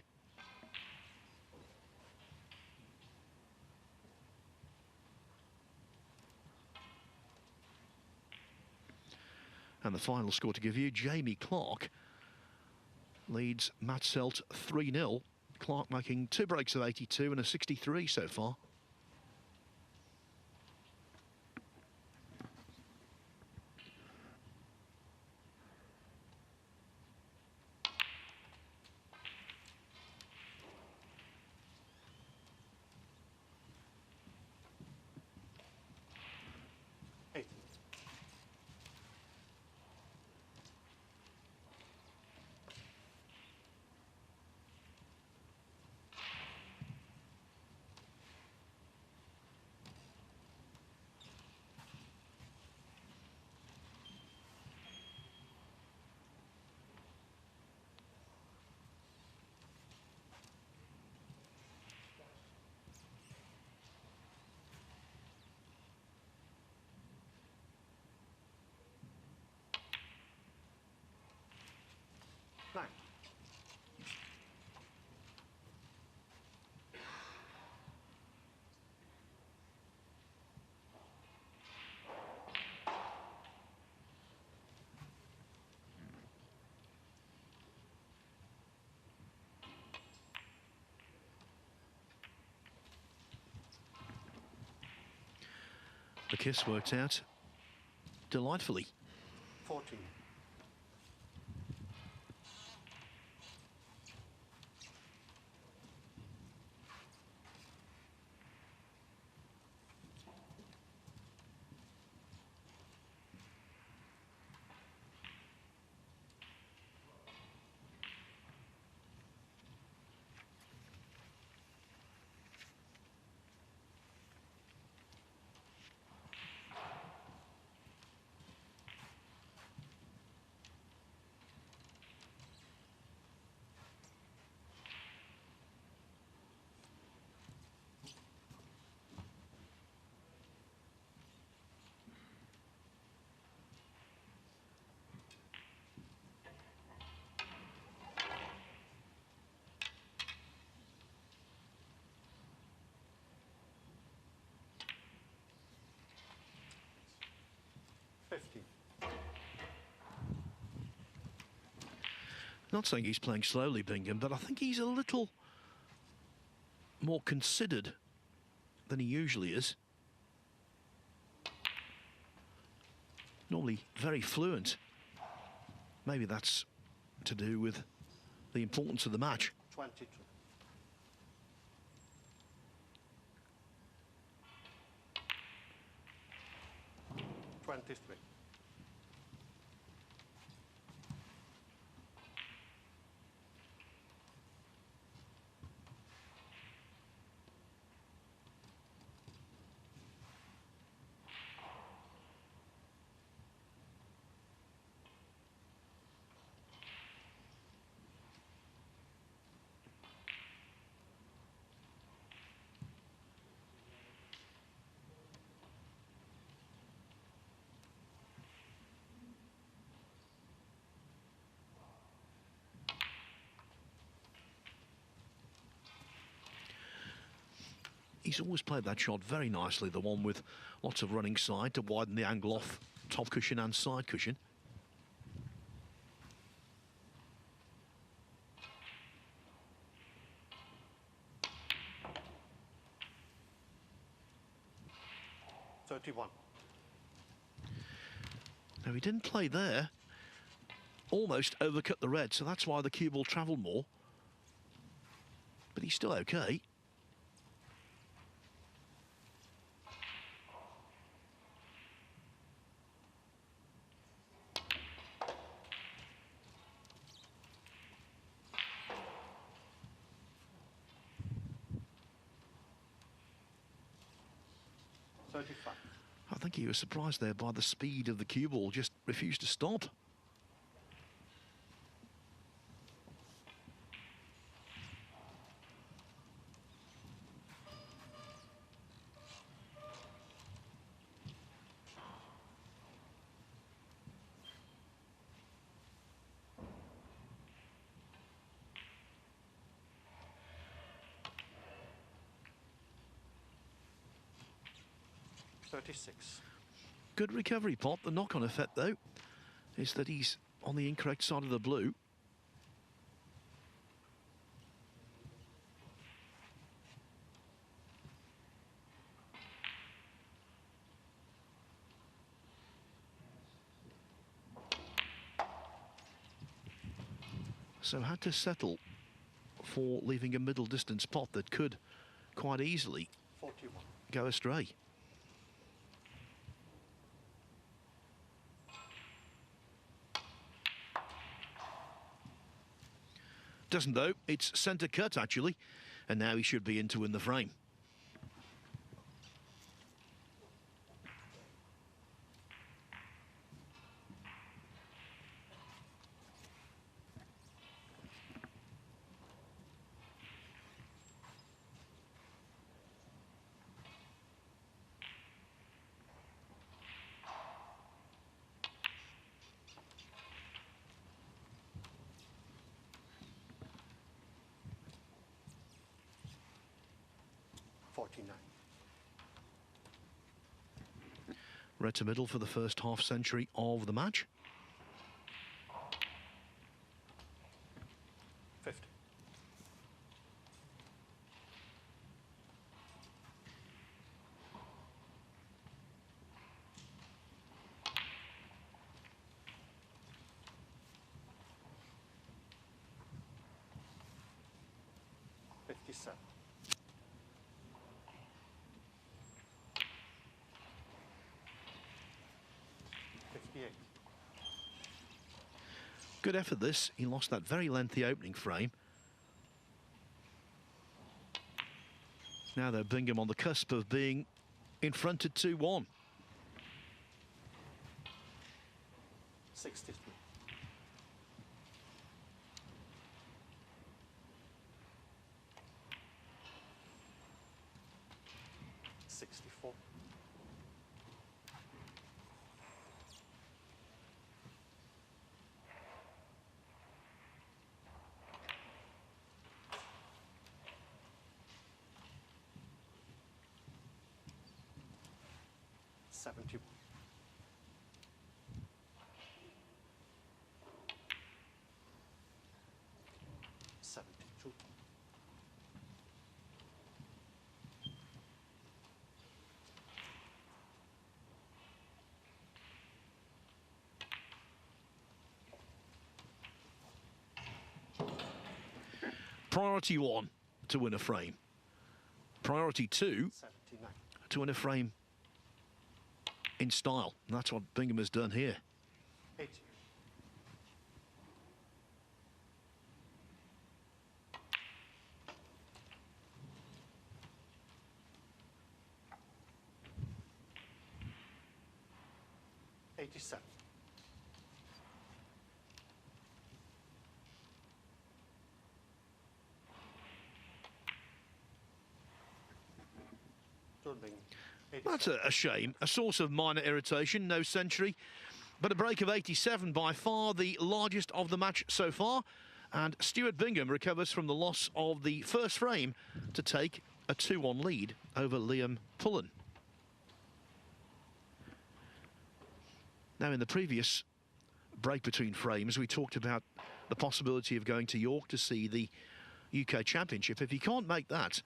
And the final score to give you, Jamie Clark leads Matt Selt 3-0. Clark making 2 breaks of 82 and a 63 so far. The kiss worked out delightfully. 14. Not saying he's playing slowly, Bingham, but I think he's a little more considered than he usually is. Normally very fluent. Maybe that's to do with the importance of the match. 22. 23. He's always played that shot very nicely, the one with lots of running side to widen the angle off top cushion and side cushion. Now, he didn't play there. Almost overcut the red, so that's why the cue ball travelled more. But he's still okay. I think he was surprised there by the speed of the cue ball, just refused to stop. Good recovery pot. The knock-on effect, though, is that he's on the incorrect side of the blue. So had to settle for leaving a middle distance pot that could quite easily 41. Go astray. Doesn't though, it's centre cut actually, and now he should be in to win the frame. Red to middle for the first half century of the match. 50. 57. Good effort this. He lost that very lengthy opening frame. Now though, Bingham on the cusp of being in front at 2-1. 63. 64. 70. 72. 1 to win a frame. Priority 2 79. to win a frame in style. And that's what Bingham has done here. 80. 87. 87. That's a shame. A source of minor irritation, no century. But a break of 87, by far the largest of the match so far. And Stuart Bingham recovers from the loss of the first frame to take a 2-1 lead over Liam Pullen. Now, in the previous break between frames, we talked about the possibility of going to York to see the UK Championship. If you can't make that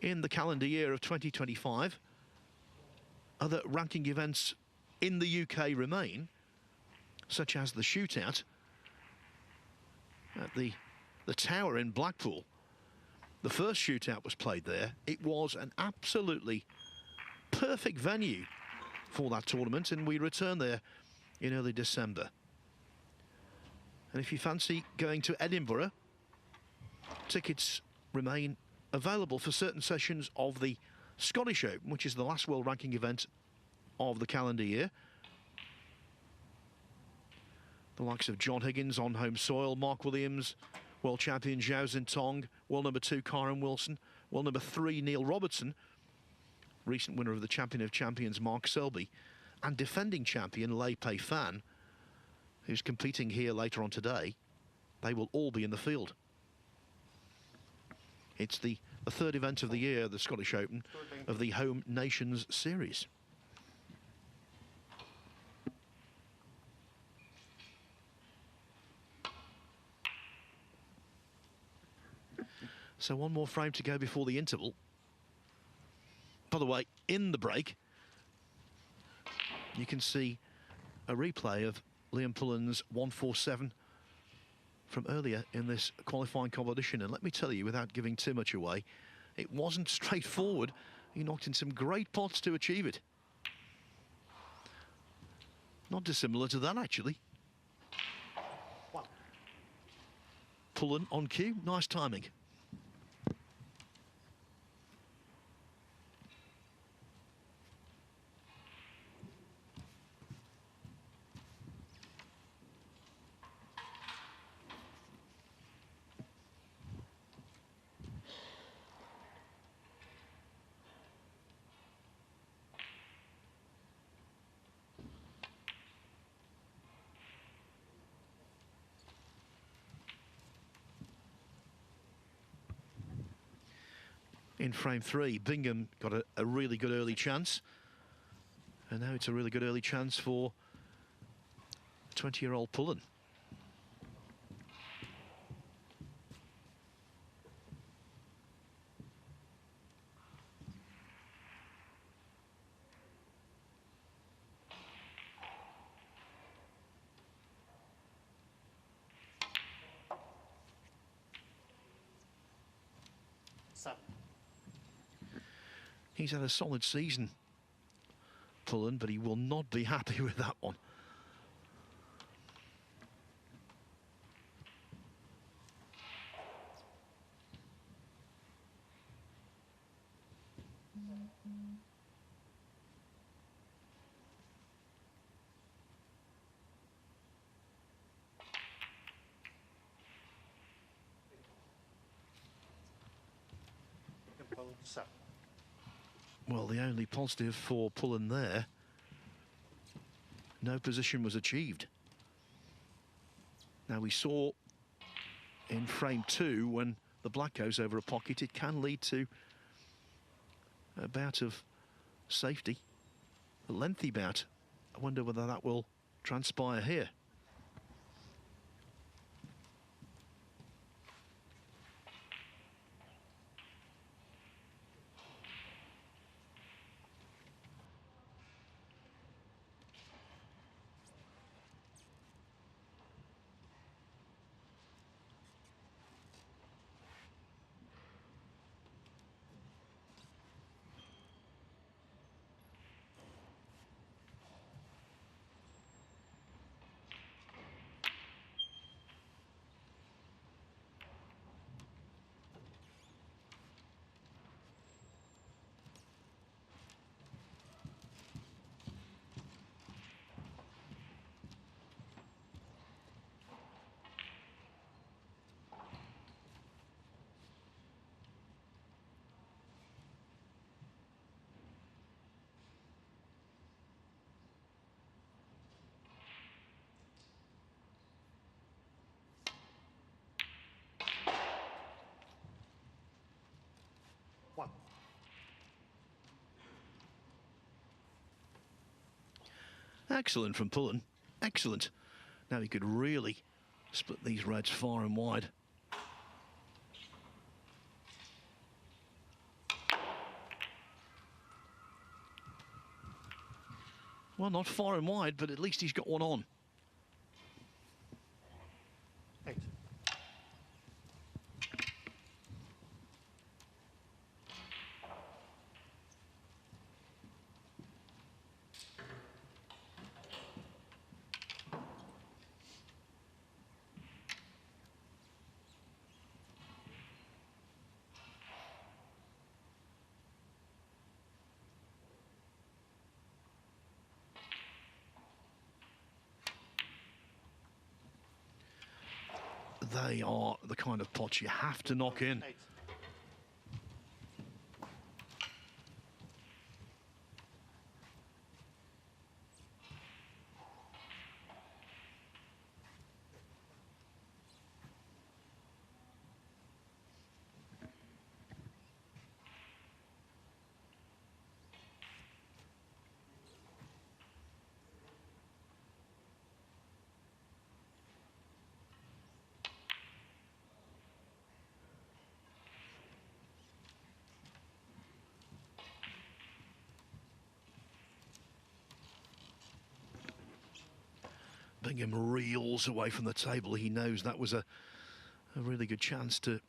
in the calendar year of 2025, other ranking events in the UK remain, such as the shootout at the Tower in Blackpool. The first shootout was played there. It was an absolutely perfect venue for that tournament, and we return there in early December. And if you fancy going to Edinburgh, tickets remain available for certain sessions of the Scottish Open, which is the last world ranking event of the calendar year. The likes of John Higgins on home soil, Mark Williams, world champion Zhao Zintong, world number 2 Kyron Wilson, world number 3 Neil Robertson, recent winner of the Champion of Champions Mark Selby, and defending champion Lei Pei Fan, who's competing here later on today. They will all be in the field. It's the third event of the year, the Scottish Open, of the Home Nations Series. So one more frame to go before the interval. By the way, in the break, you can see a replay of Liam Pullen's 147 from earlier in this qualifying competition. And let me tell you, without giving too much away, it wasn't straightforward. He knocked in some great pots to achieve it. Not dissimilar to that, actually. Pullen on cue, nice timing. In frame 3, Bingham got a really good early chance. And now it's a really good early chance for 20-year-old Pullen. 7. He's had a solid season, Pullen, but he will not be happy with that one. Liam Pullen, 7. Well, the only positive for Pullen there, no position was achieved. Now, we saw in frame 2, when the black goes over a pocket, it can lead to a bout of safety, a lengthy bout. I wonder whether that will transpire here. Excellent from Pullen. Excellent. Now he could really split these reds far and wide. Well, not far and wide, but at least he's got one on. 8. They are the kind of pots you have to knock in. 8. Bingham reels away from the table. He knows that was a really good chance to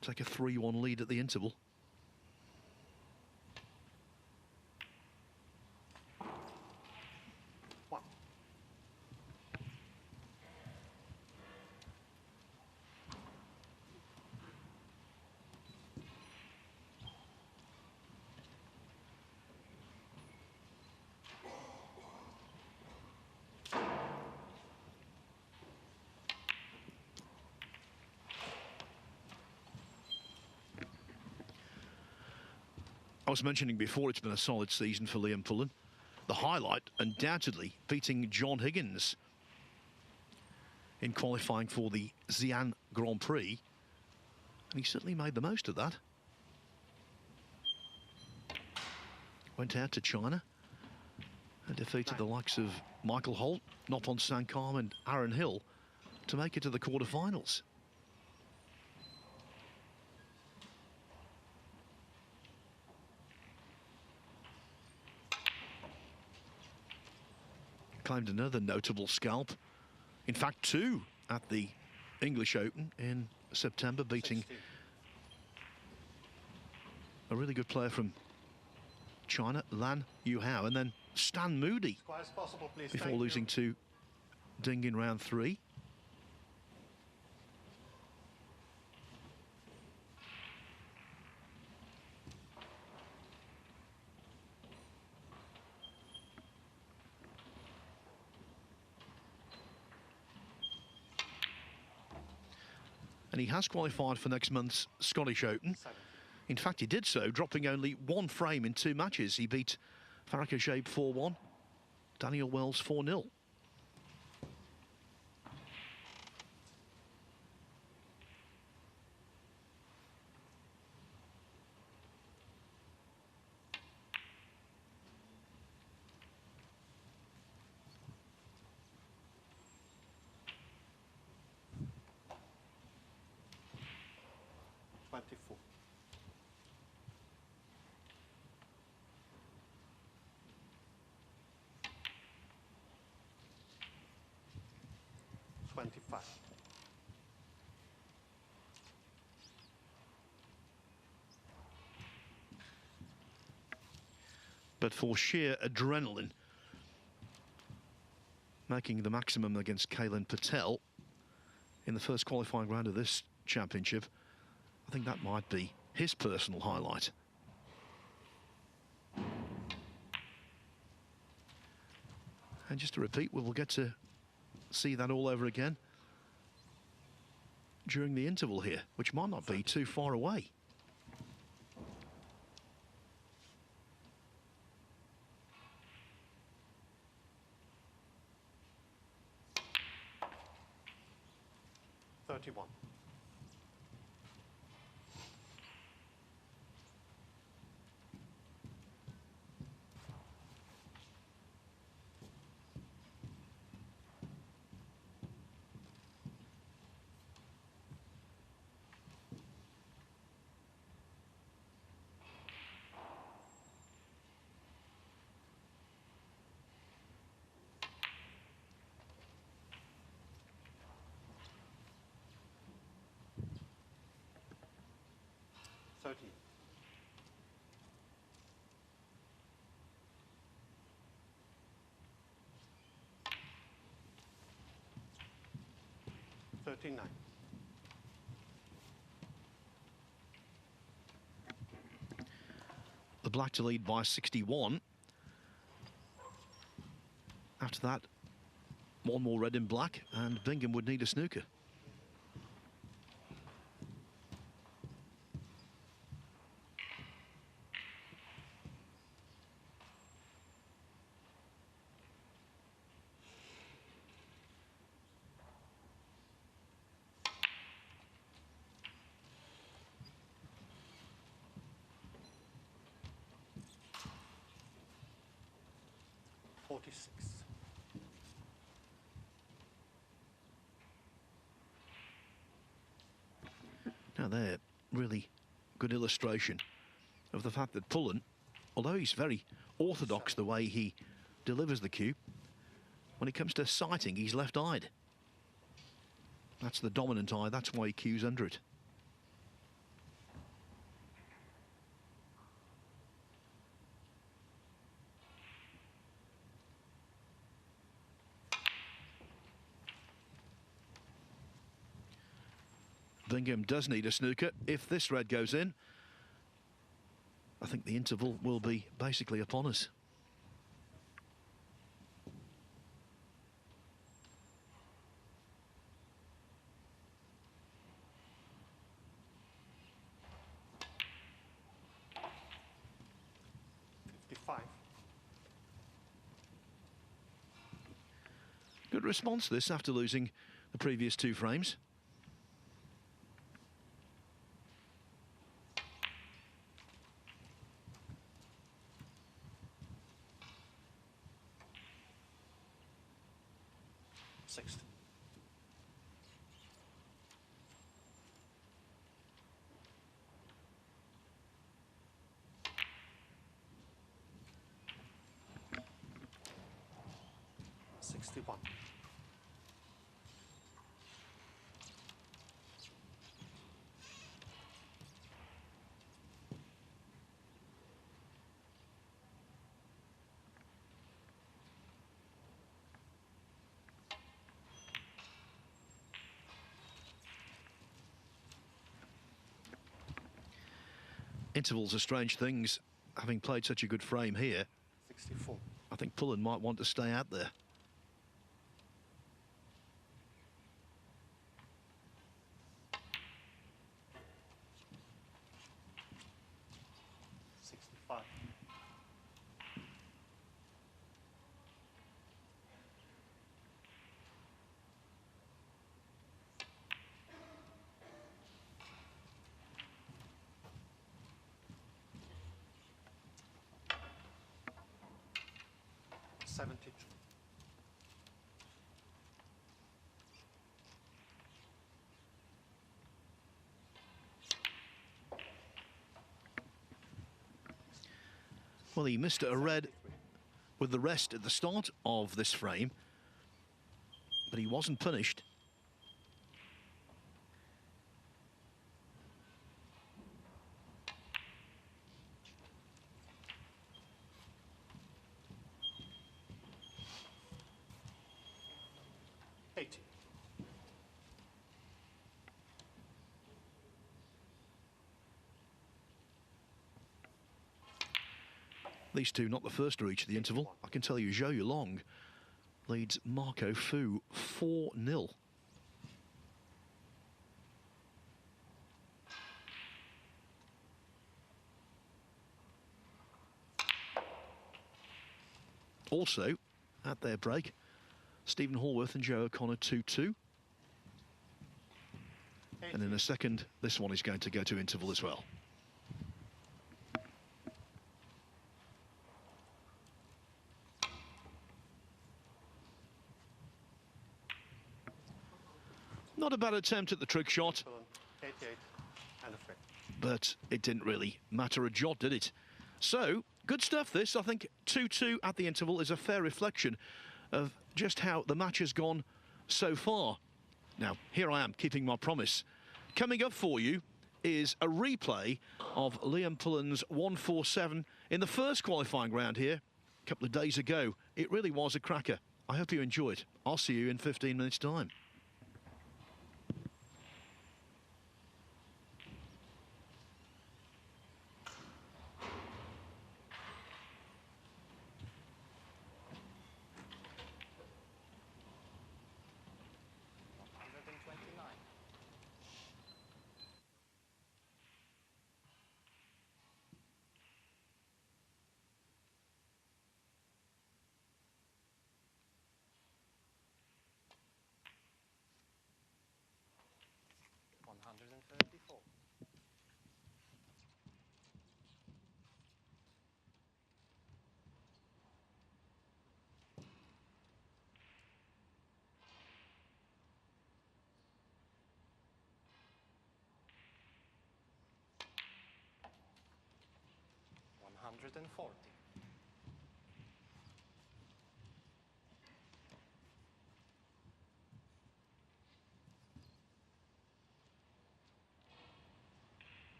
take a 3-1 lead at the interval. I was mentioning before, it's been a solid season for Liam Pullen. The highlight, undoubtedly, beating John Higgins in qualifying for the Xi'an Grand Prix. And he certainly made the most of that. Went out to China and defeated the likes of Michael Holt, Nopon Sankam and Aaron Hill to make it to the quarterfinals. Claimed another notable scalp. In fact, 2 at the English Open in September, beating a really good player from China, Lan Yuhao, and then Stan Moody As quiet as possible, please. before Thank losing you. to Ding in round 3. And he has qualified for next month's Scottish Open. 70. In fact, he did so, dropping only 1 frame in 2 matches. He beat Farrakh Shaib 4-1, Daniel Wells 4-0. But for sheer adrenaline, making the maximum against Kailan Patel in the first qualifying round of this championship, I think that might be his personal highlight. And just to repeat, we will get to see that all over again during the interval here, which might not be too far away. One. The black to lead by 61. After that, 1 more red and black, and Bingham would need a snooker. Now there, really good illustration of the fact that Pullen, although he's very orthodox the way he delivers the cue, when it comes to sighting, he's left-eyed. That's the dominant eye, that's why he cues under it. Bingham does need a snooker. If this red goes in, I think the interval will be basically upon us. Good response this after losing the previous 2 frames. Intervals are strange things, having played such a good frame here. 64. I think Pullen might want to stay out there. Well, he missed a red with the rest at the start of this frame, but he wasn't punished. These two not the first to reach the interval. I can tell you Zhou Yulong leads Marco Fu 4-0. Also, at their break, Stephen Hallworth and Joe O'Connor 2-2. And in a second, this one is going to go to interval as well. Not a bad attempt at the trick shot, 88 and a free. but it didn't really matter a jot, did it? So, good stuff this. I think 2-2 at the interval is a fair reflection of just how the match has gone so far. Now, here I am, keeping my promise. Coming up for you is a replay of Liam Pullen's 147 in the first qualifying round here a couple of days ago. It really was a cracker. I hope you enjoy it. I'll see you in 15 minutes' time.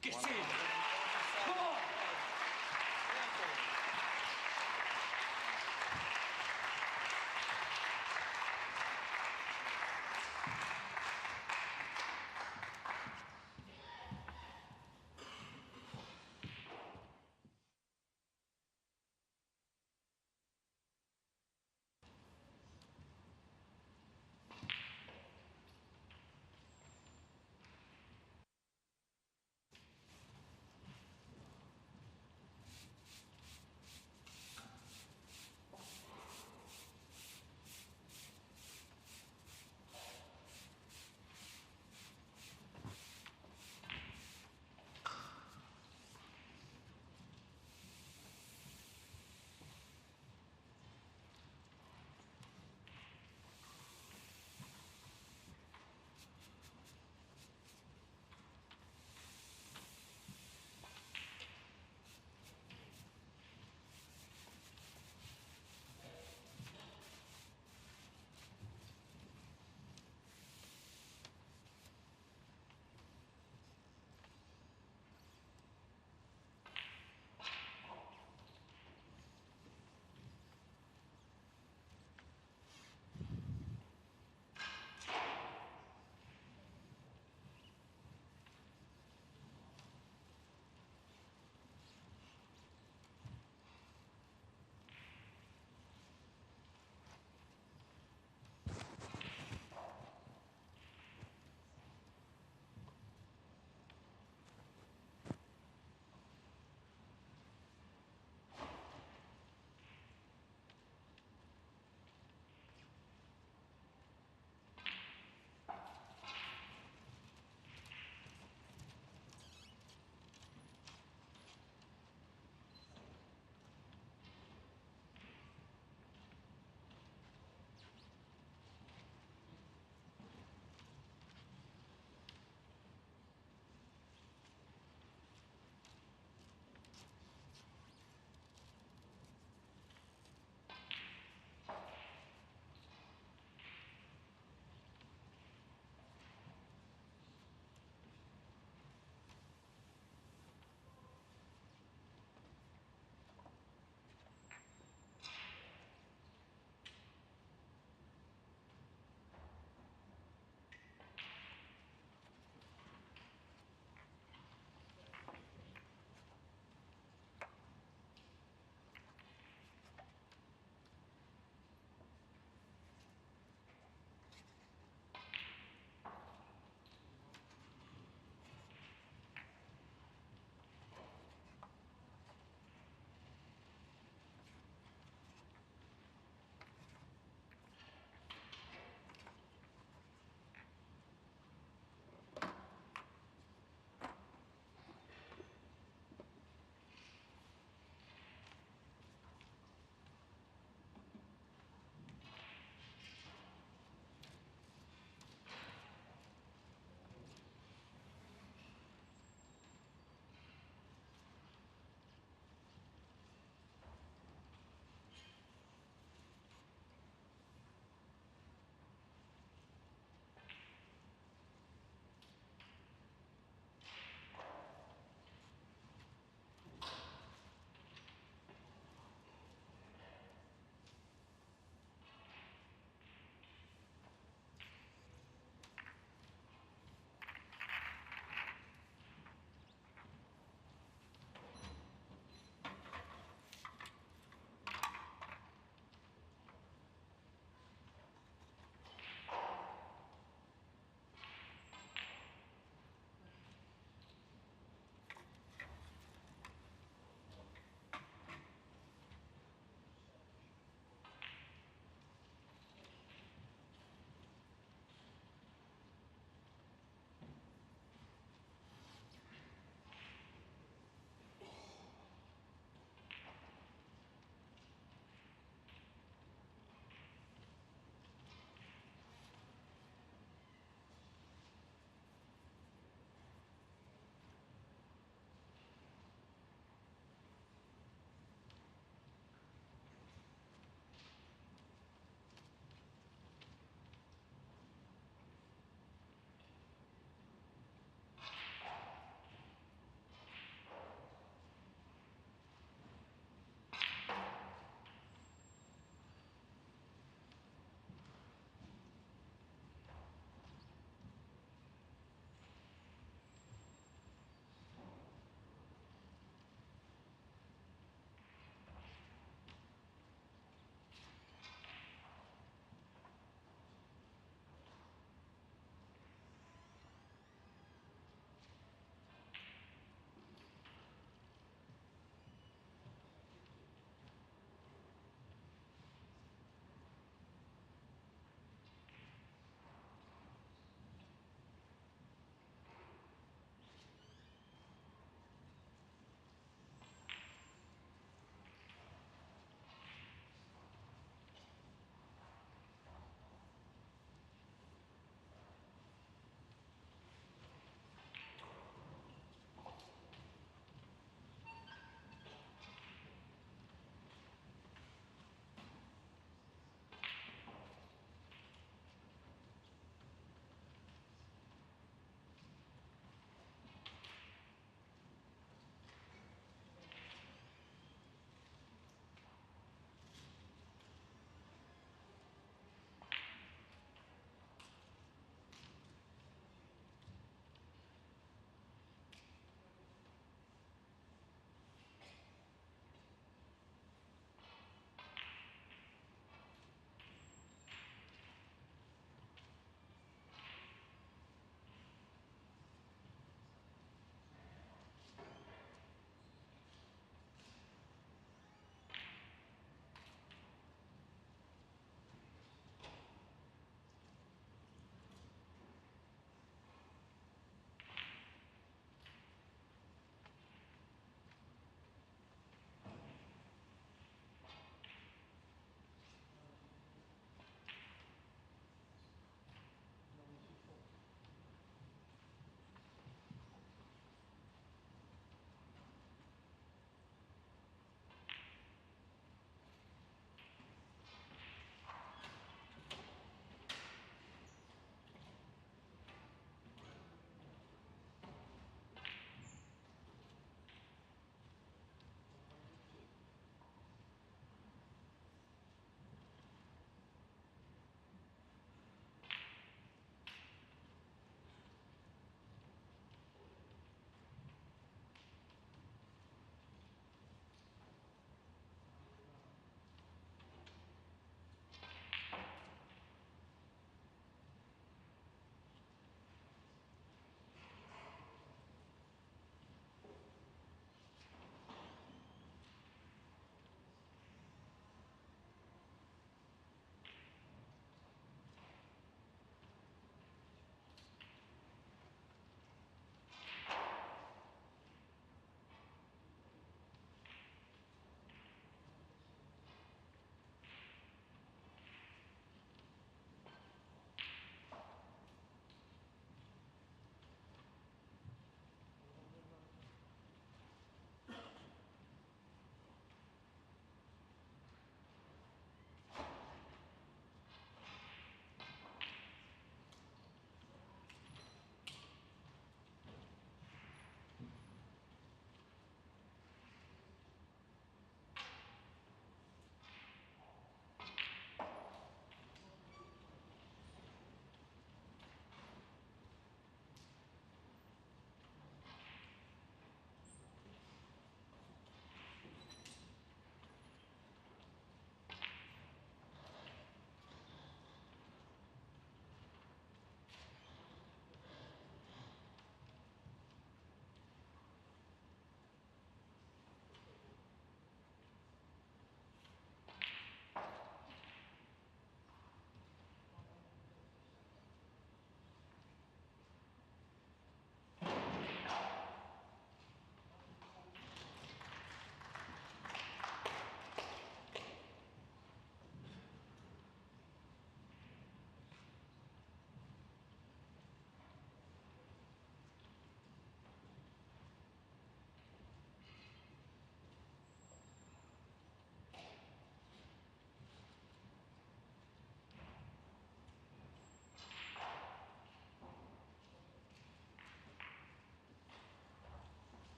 Get in! Come on!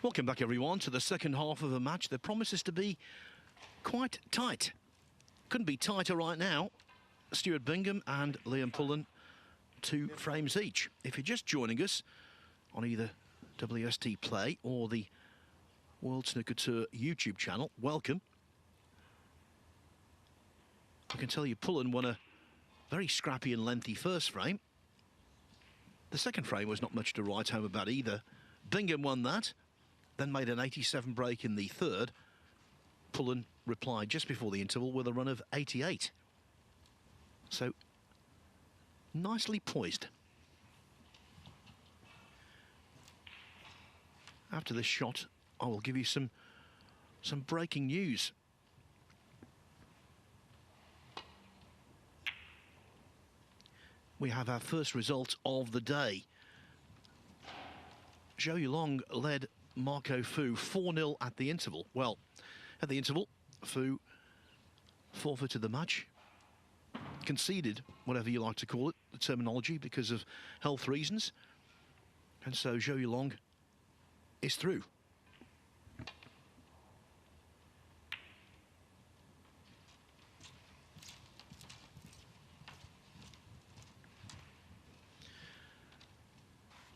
Welcome back, everyone, to the second half of a match that promises to be quite tight. Couldn't be tighter right now. Stuart Bingham and Liam Pullen, 2 frames each. If you're just joining us on either WST Play or the World Snooker Tour YouTube channel, welcome. I can tell you Pullen won a very scrappy and lengthy first frame. The second frame was not much to write home about either. Bingham won that, then made an 87 break in the third. Pullen replied just before the interval with a run of 88. So, nicely poised. After this shot, I will give you some breaking news. We have our first result of the day. Zhou Yulong led Marco Fu 4-0 at the interval. Well, at the interval, Fu forfeited the match, conceded, whatever you like to call it, the terminology, because of health reasons. And so Zhou Yulong is through.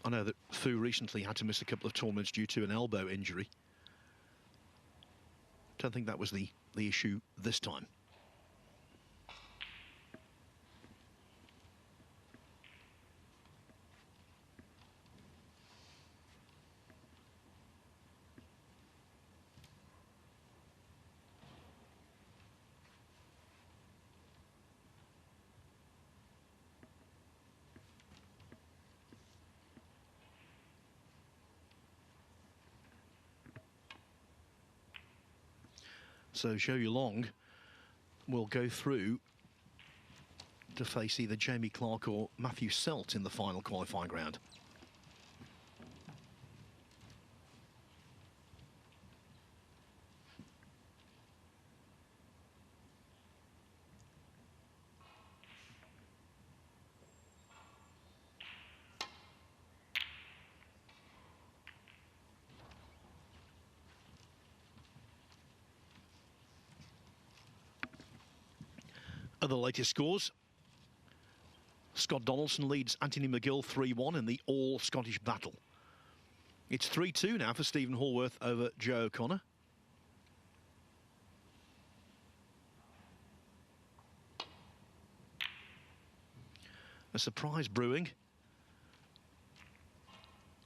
I know that Fu recently had to miss a couple of tournaments due to an elbow injury. Don't think that was the issue this time. So Zhou Yulong will go through to face either Jamie Clark or Matthew Selt in the final qualifying round. Other latest scores. Scott Donaldson leads Anthony McGill 3-1 in the all-Scottish battle. It's 3-2 now for Stephen Hallworth over Joe O'Connor. A surprise brewing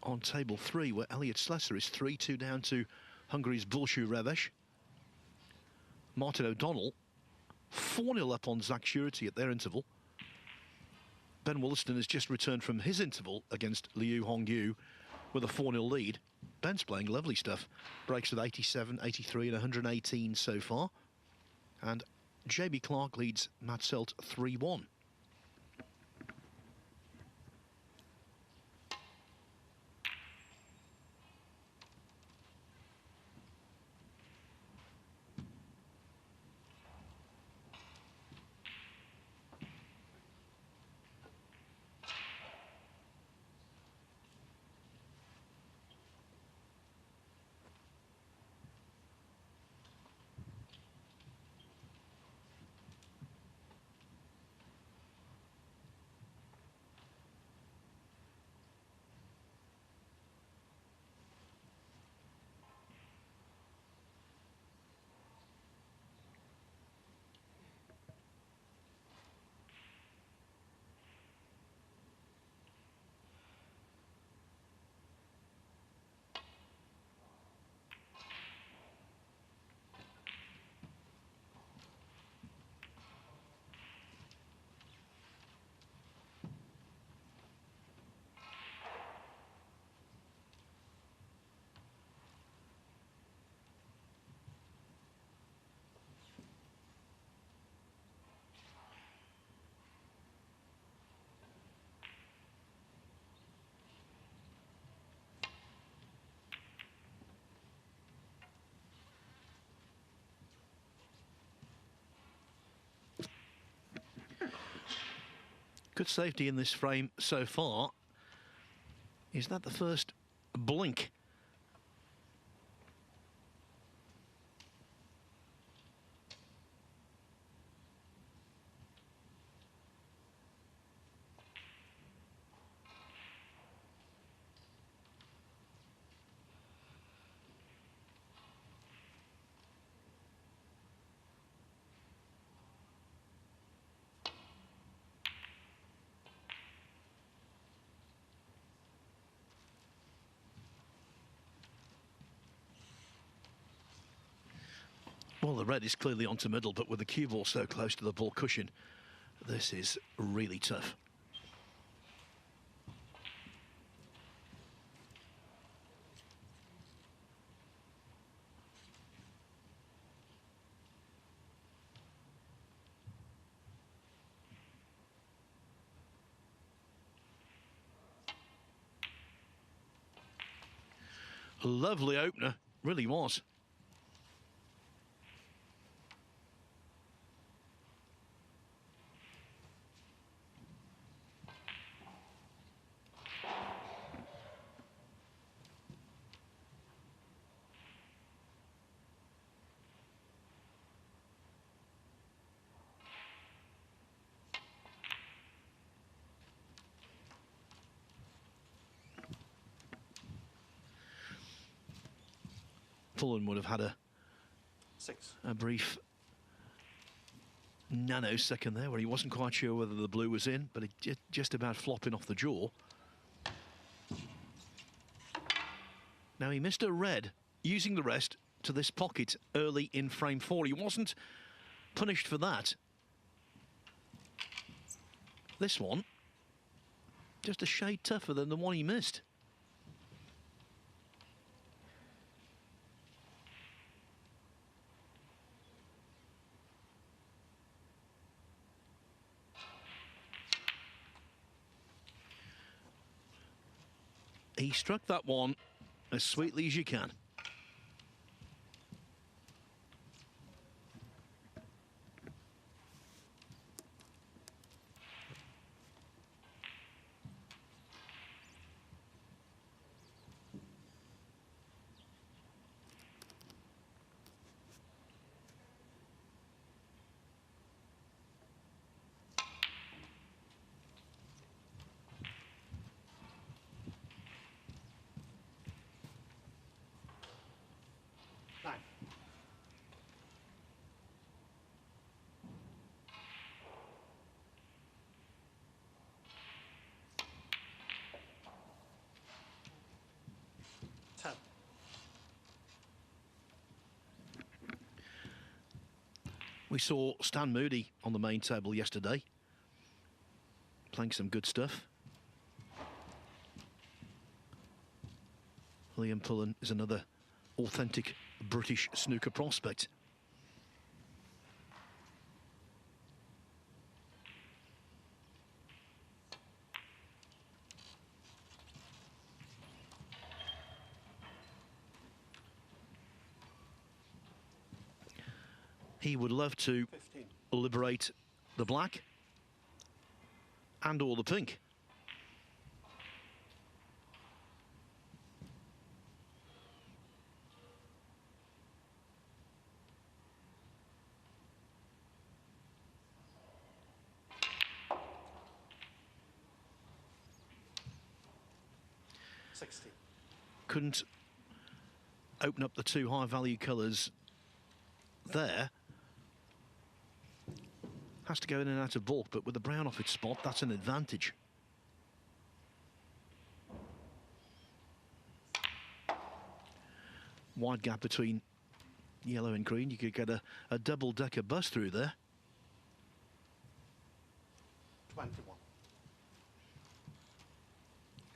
on table 3, where Elliot Slessor is 3-2 down to Hungary's Bulshu Reves. Martin O'Donnell 4-0 up on Zach Surety at their interval. Ben Wollaston has just returned from his interval against Liu Hongyu with a 4-0 lead. Ben's playing lovely stuff. Breaks with 87, 83 and 118 so far. And Jamie Clark leads Matt Selt 3-1. Good safety in this frame so far. Is that the first blink Well, the red is clearly onto middle, but with the cue ball so close to the ball cushion, this is really tough. A lovely opener, really was. Pullen would have had a brief nanosecond there where he wasn't quite sure whether the blue was in, but it just about flopping off the jaw. Now he missed a red, using the rest to this pocket early in frame 4. He wasn't punished for that. This one, just a shade tougher than the one he missed. He struck that one as sweetly as you can. We saw Stan Moody on the main table yesterday, playing some good stuff. Liam Pullen is another authentic British snooker prospect. He would love to 15. Liberate the black and or the pink. Couldn't open up the two high value colours there. Has to go in and out of bulk, but with the brown off its spot, that's an advantage. Wide gap between yellow and green. You could get a double-decker bus through there. 21.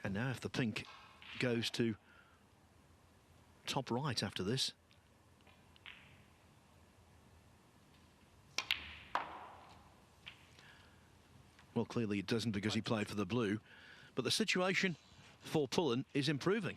And now if the pink goes to top right after this. Well, clearly it doesn't because he played for the blue. But the situation for Pullen is improving.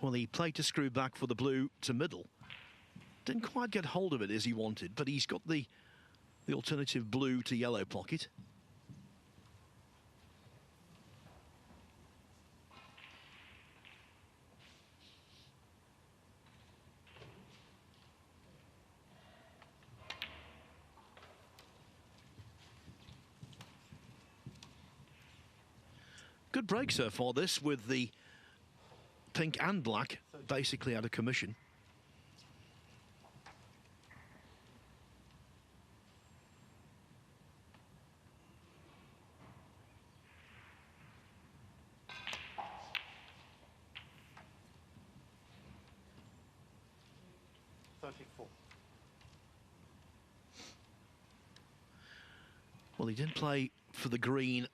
Well, he played to screw back for the blue to middle. Didn't quite get hold of it as he wanted, but he's got the alternative blue to yellow pocket. Good break so far, this, with the pink and black basically out of commission. Well, he didn't play for the green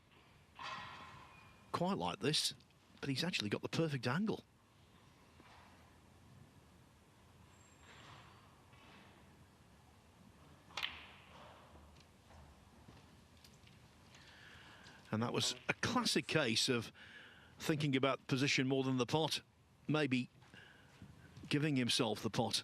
quite like this, but he's actually got the perfect angle. And that was a classic case of thinking about position more than the pot, maybe giving himself the pot.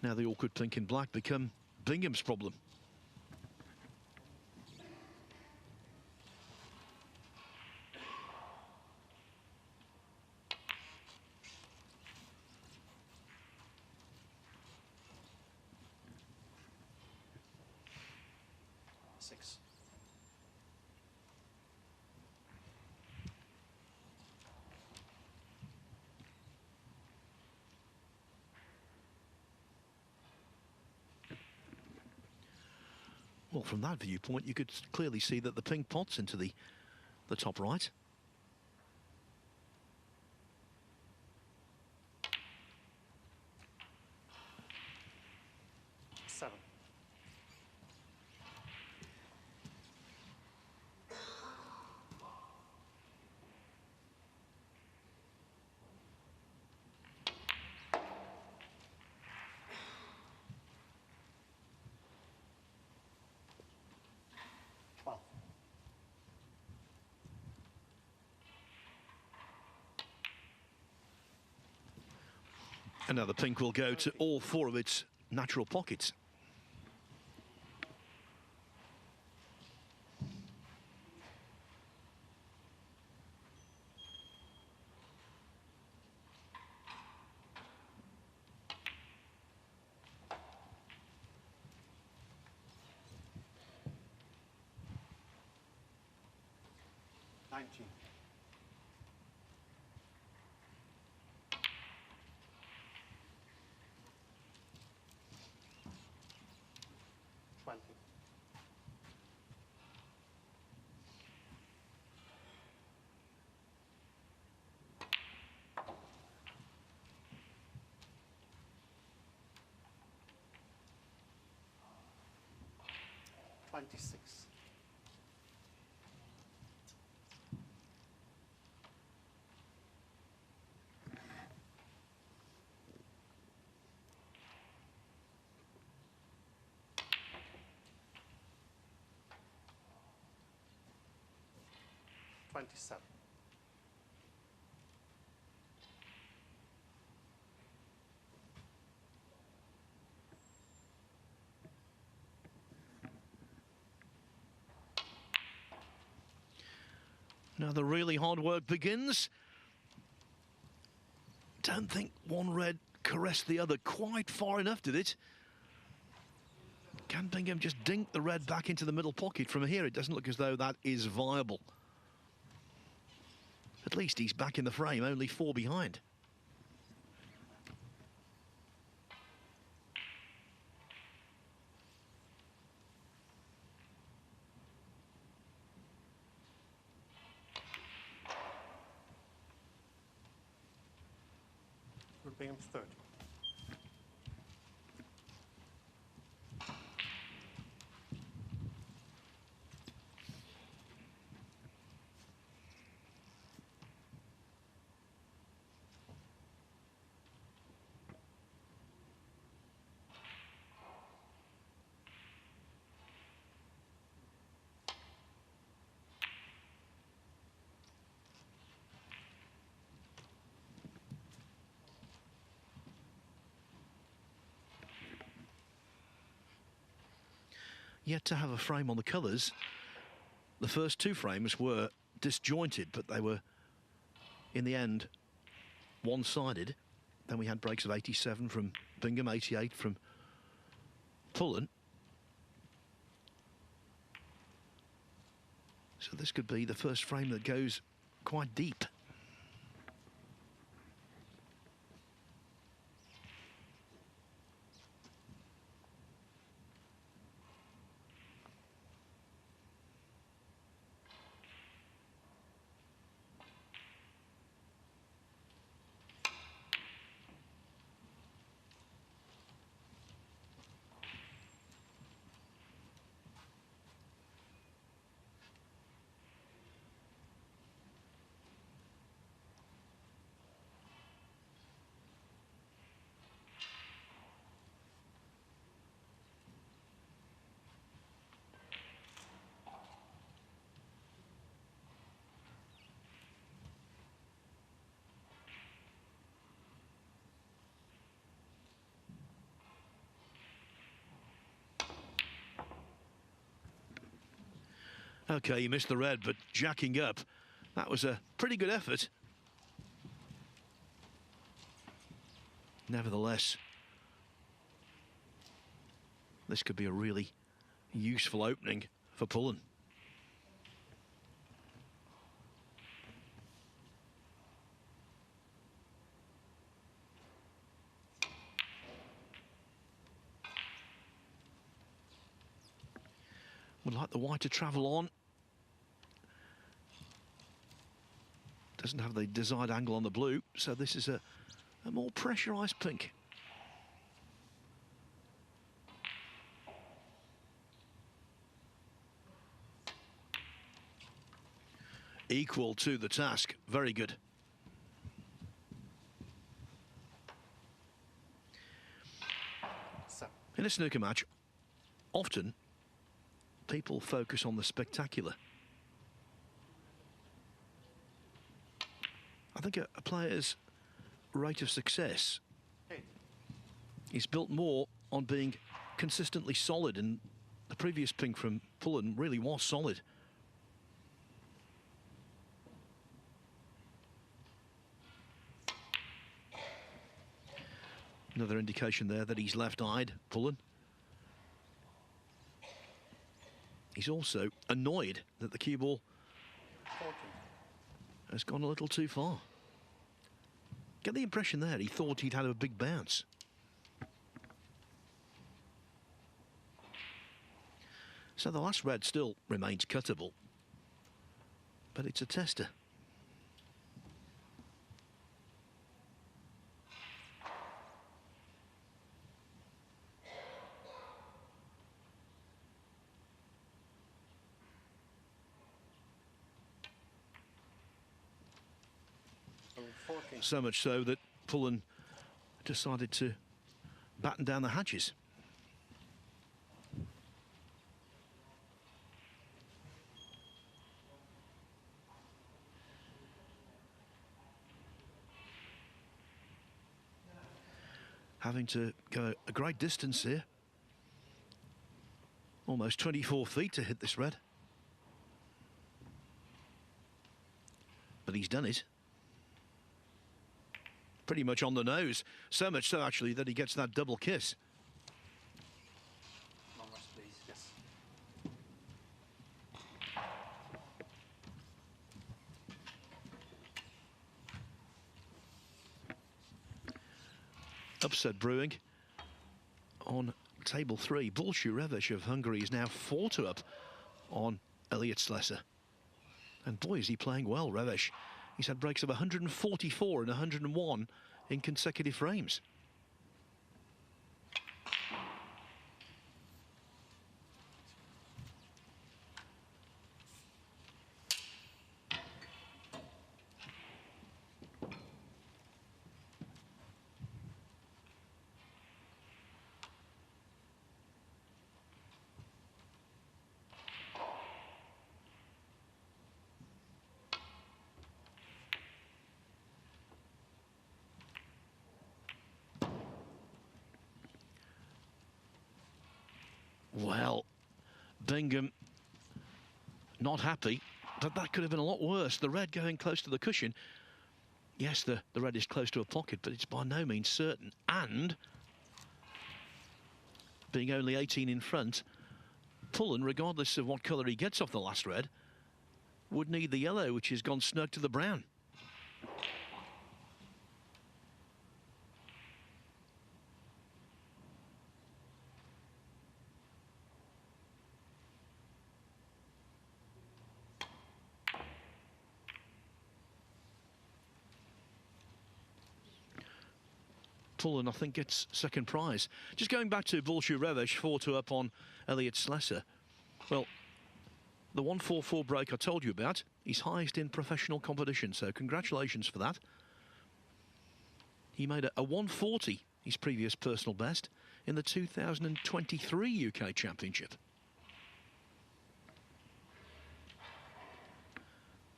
Now the awkward pink and black become Bingham's problem. Six. Well, from that viewpoint, you could clearly see that the pink pot's into the top right. Seven. And now the pink will go to all four of its natural pockets. $26. $27. Now the really hard work begins. Don't think one red caressed the other quite far enough, did it? Can Bingham just dink the red back into the middle pocket? From here, it doesn't look as though that is viable. At least he's back in the frame, only four behind. Bingham's third. yet to have a frame on the colours. The first two frames were disjointed, but they were, in the end, one-sided. Then we had breaks of 87 from Bingham, 88 from Pullen. So this could be the first frame that goes quite deep. Okay, you missed the red, but jacking up, that was a pretty good effort. Nevertheless, this could be a really useful opening for Pullen. Would like the white to travel on. Doesn't have the desired angle on the blue, so this is a more pressurised pink. Equal to the task. Very good. In a snooker match, often people focus on the spectacular. I think a player's rate of success is built more on being consistently solid, and the previous ping from Pullen really was solid. Another indication there that he's left-eyed, Pullen. He's also annoyed that the cue ball has gone a little too far. Get the impression there he thought he'd had a big bounce. So the last red still remains cuttable, but it's a tester. So much so that Pullen decided to batten down the hatches. Having to go a great distance here. Almost 24 feet to hit this red. But he's done it. Pretty much on the nose. So much so, actually, that he gets that double kiss. Long rest, please. Yes. Upset brewing on table 3. Bulshu of Hungary is now 4-up on Elliot Slesser. And boy, is he playing well, Revesh. He's had breaks of 144 and 101 in consecutive frames. Well, Bingham not happy. That could have been a lot worse. The red going close to the cushion. Yes, the red is close to a pocket, but it's by no means certain. And being only 18 in front, Pullen, regardless of what colour he gets off the last red, would need the yellow, which has gone snug to the brown. Pullen, I think, gets second prize. Just going back to Bolshu Revesh, 4-2 up on Elliot Slesser. Well, the 144 break I told you about, he's highest in professional competition, so congratulations for that. He made a 140, his previous personal best, in the 2023 UK Championship.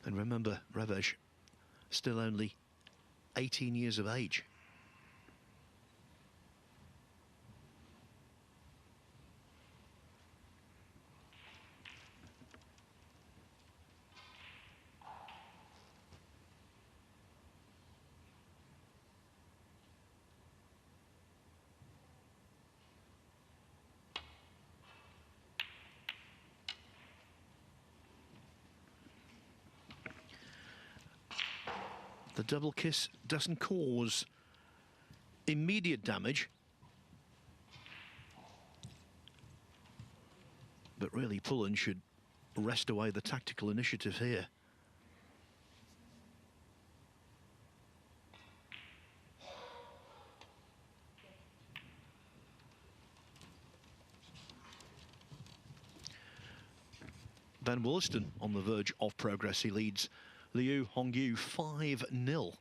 And remember, Revesh, still only 18 years of age. The double kiss doesn't cause immediate damage, but really Pullen should wrest away the tactical initiative here. Ben Williston on the verge of progress. He leads Liu Hongyu 5-0.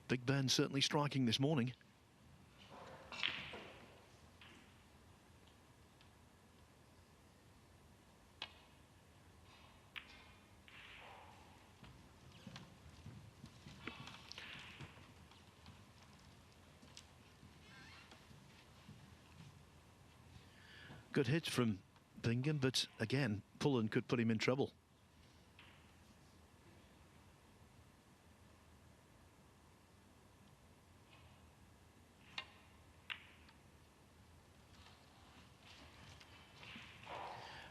Big Ben certainly striking this morning. Good hit from Bingham, but again, Pullen could put him in trouble.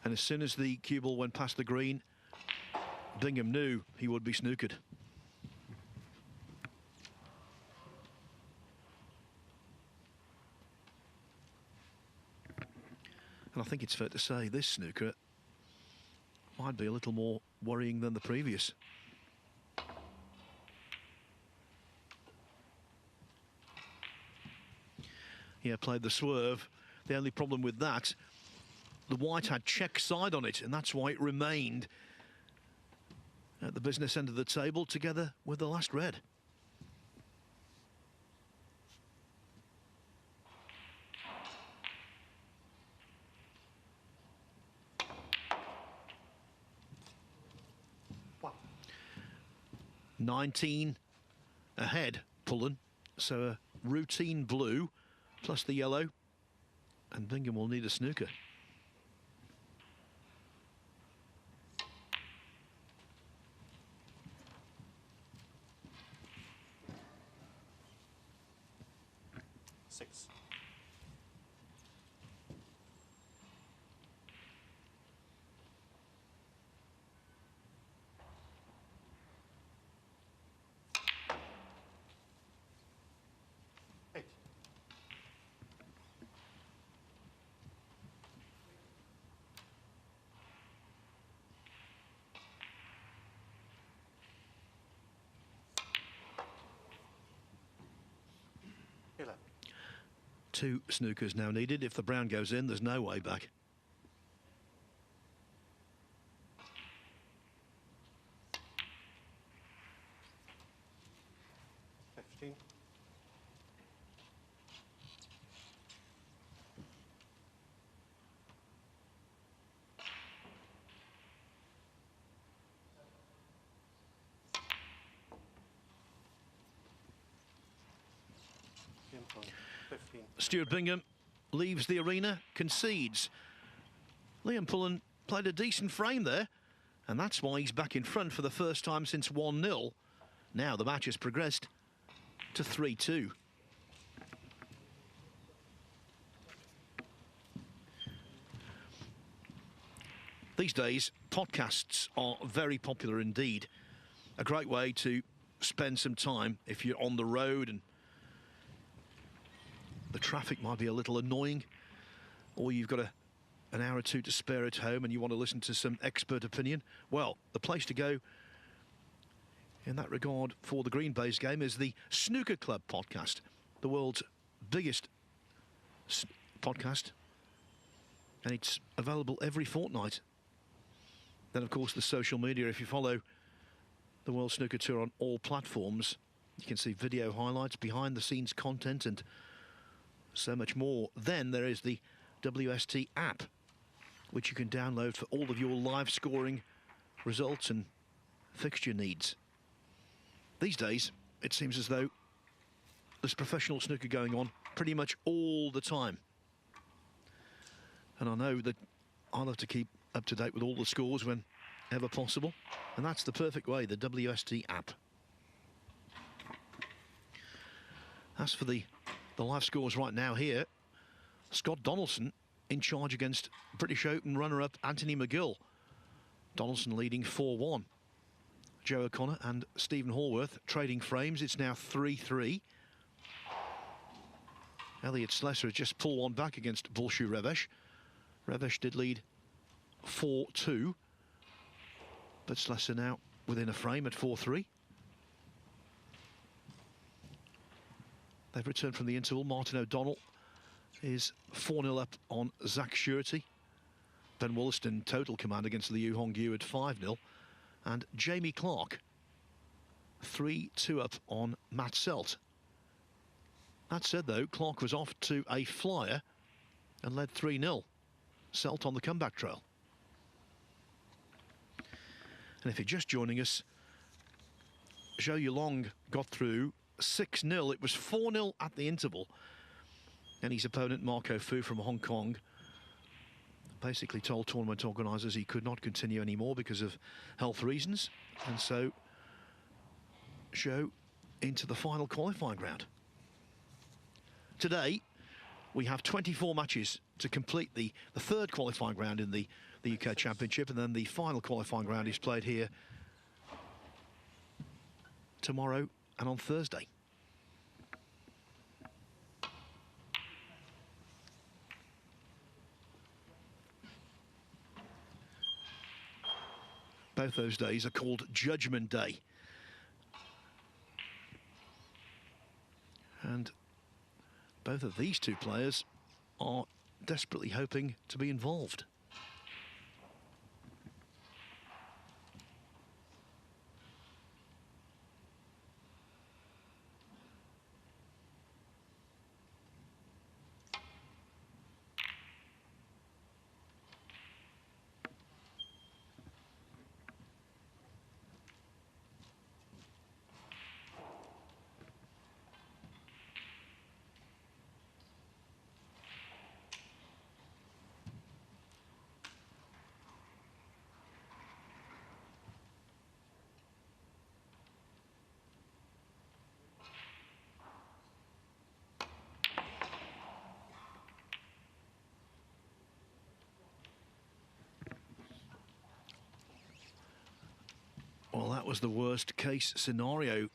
And as soon as the cue ball went past the green, Bingham knew he would be snookered. And I think it's fair to say this snooker might be a little more worrying than the previous. Yeah, played the swerve. The only problem with that, the white had check side on it, and that's why it remained at the business end of the table together with the last red. Wow. 19 ahead, Pullen. So a routine blue plus the yellow, and Bingham will need a snooker. Six. Eight. Two snookers now needed. If the brown goes in, there's no way back. Liam Pullen, 15. Stuart Bingham leaves the arena, concedes. Liam Pullen played a decent frame there, and that's why he's back in front for the first time since 1-0. Now the match has progressed to 3-2. These days, podcasts are very popular indeed. A great way to spend some time if you're on the road and the traffic might be a little annoying, or you've got an hour or two to spare at home and you want to listen to some expert opinion. Well, the place to go in that regard for the Green Bay's game is the Snooker Club podcast, the world's biggest podcast, and it's available every fortnight. Then, of course, the social media. If you follow the World Snooker Tour on all platforms, you can see video highlights, behind-the-scenes content, and so much more. Then there is the WST app, which you can download for all of your live scoring results and fixture needs. These days, it seems as though there's professional snooker going on pretty much all the time. And I know that I'll have to keep up to date with all the scores whenever possible. And that's the perfect way, the WST app. As for the live scores right now here, Scott Donaldson in charge against British Open runner-up Anthony McGill. Donaldson leading 4-1. Joe O'Connor and Stephen Hallworth trading frames. It's now 3-3. Elliot Slessor has just pulled one back against Bulshu Revesh. Revesh did lead 4-2, but Slessor now within a frame at 4-3. They've returned from the interval. Martin O'Donnell is 4-0 up on Zach Shurty. Ben Wollaston total command against the Yu Hongyu at 5-0. And Jamie Clark 3-2 up on Matt Selt. That said, though, Clark was off to a flyer and led 3-0. Selt on the comeback trail. And if you're just joining us, Zhou Yulong got through 6-0. It was 4-0 at the interval. And his opponent, Marco Fu from Hong Kong, basically told tournament organisers he could not continue anymore because of health reasons. And so, Zhou into the final qualifying round. Today, we have 24 matches to complete the third qualifying round in the UK Championship, and then the final qualifying round is played here tomorrow and on Thursday. Both those days are called Judgment Day. And both of these two players are desperately hoping to be involved. Well, that was the worst case scenario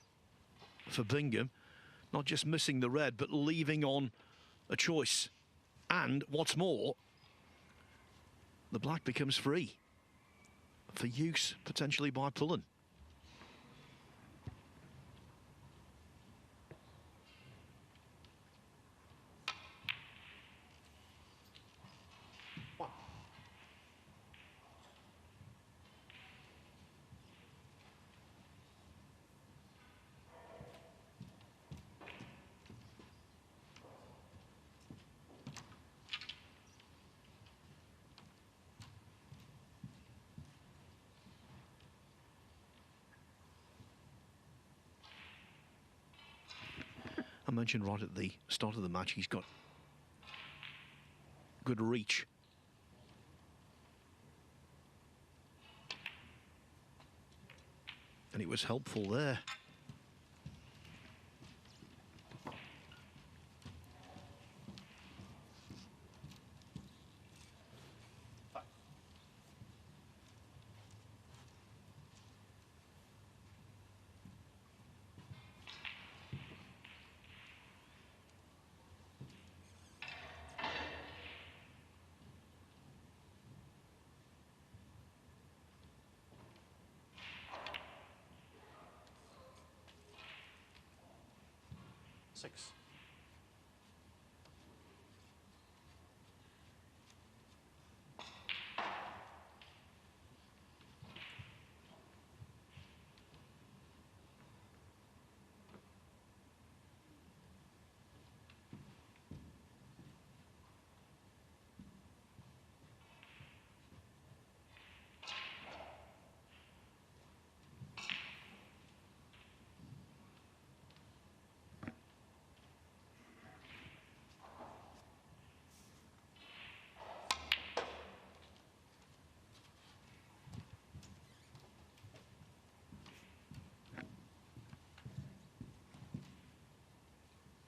for Bingham. Not just missing the red, but leaving on a choice. And what's more, the black becomes free for use potentially by Pullen. I mentioned right at the start of the match, he's got good reach. And it was helpful there. Six.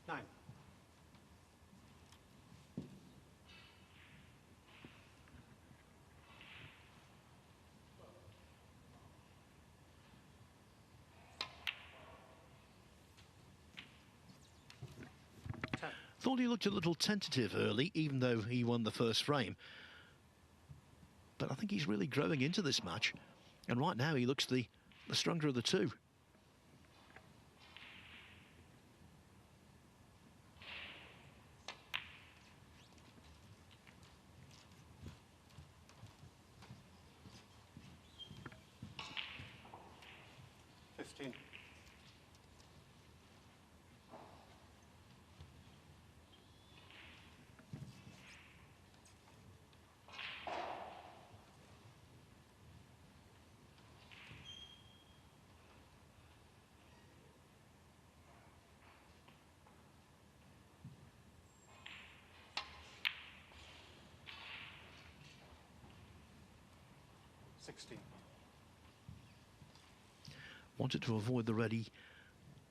Nine. Thought he looked a little tentative early, even though he won the first frame. But I think he's really growing into this match. And right now he looks the stronger of the two. Wanted to avoid the red. He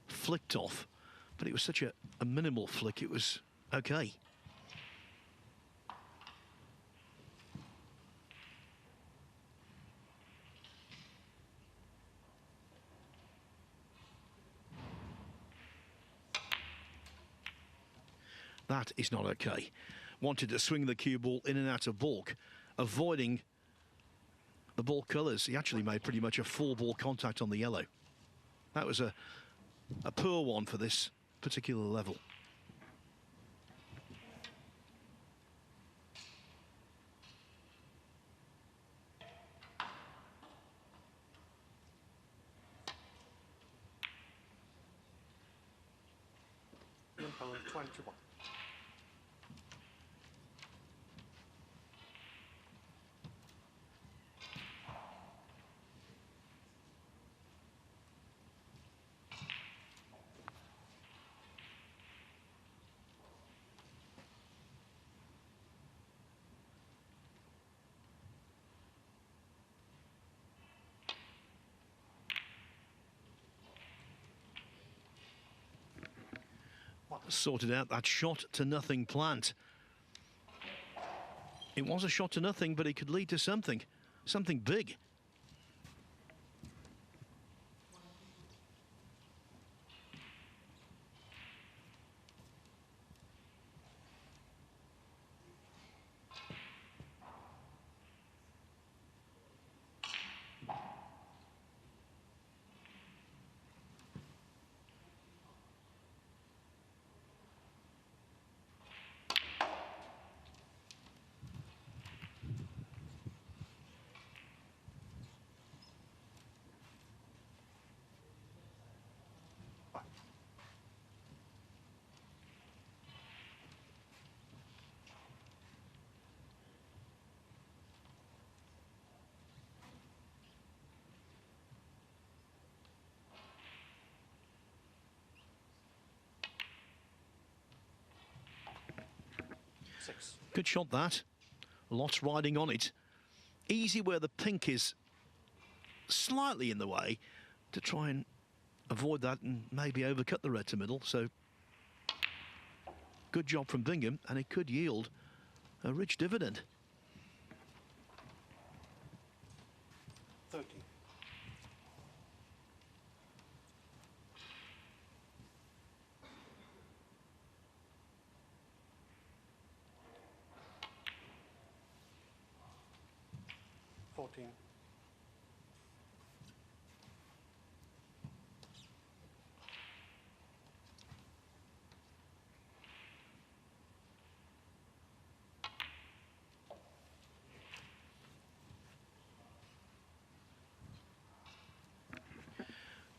flicked off, but it was such a minimal flick, it was okay. That is not okay. Wanted to swing the cue ball in and out of baulk, avoiding the ball colours. He actually made pretty much a full ball contact on the yellow. That was a poor one for this particular level. Liam Pullen, 21. Sorted out that shot to nothing plant. It was a shot to nothing, but it could lead to something big. Six. Good shot, that. Lots riding on it. Easy where the pink is slightly in the way to try and avoid that and maybe overcut the red to middle. So good job from Bingham, and it could yield a rich dividend. 30.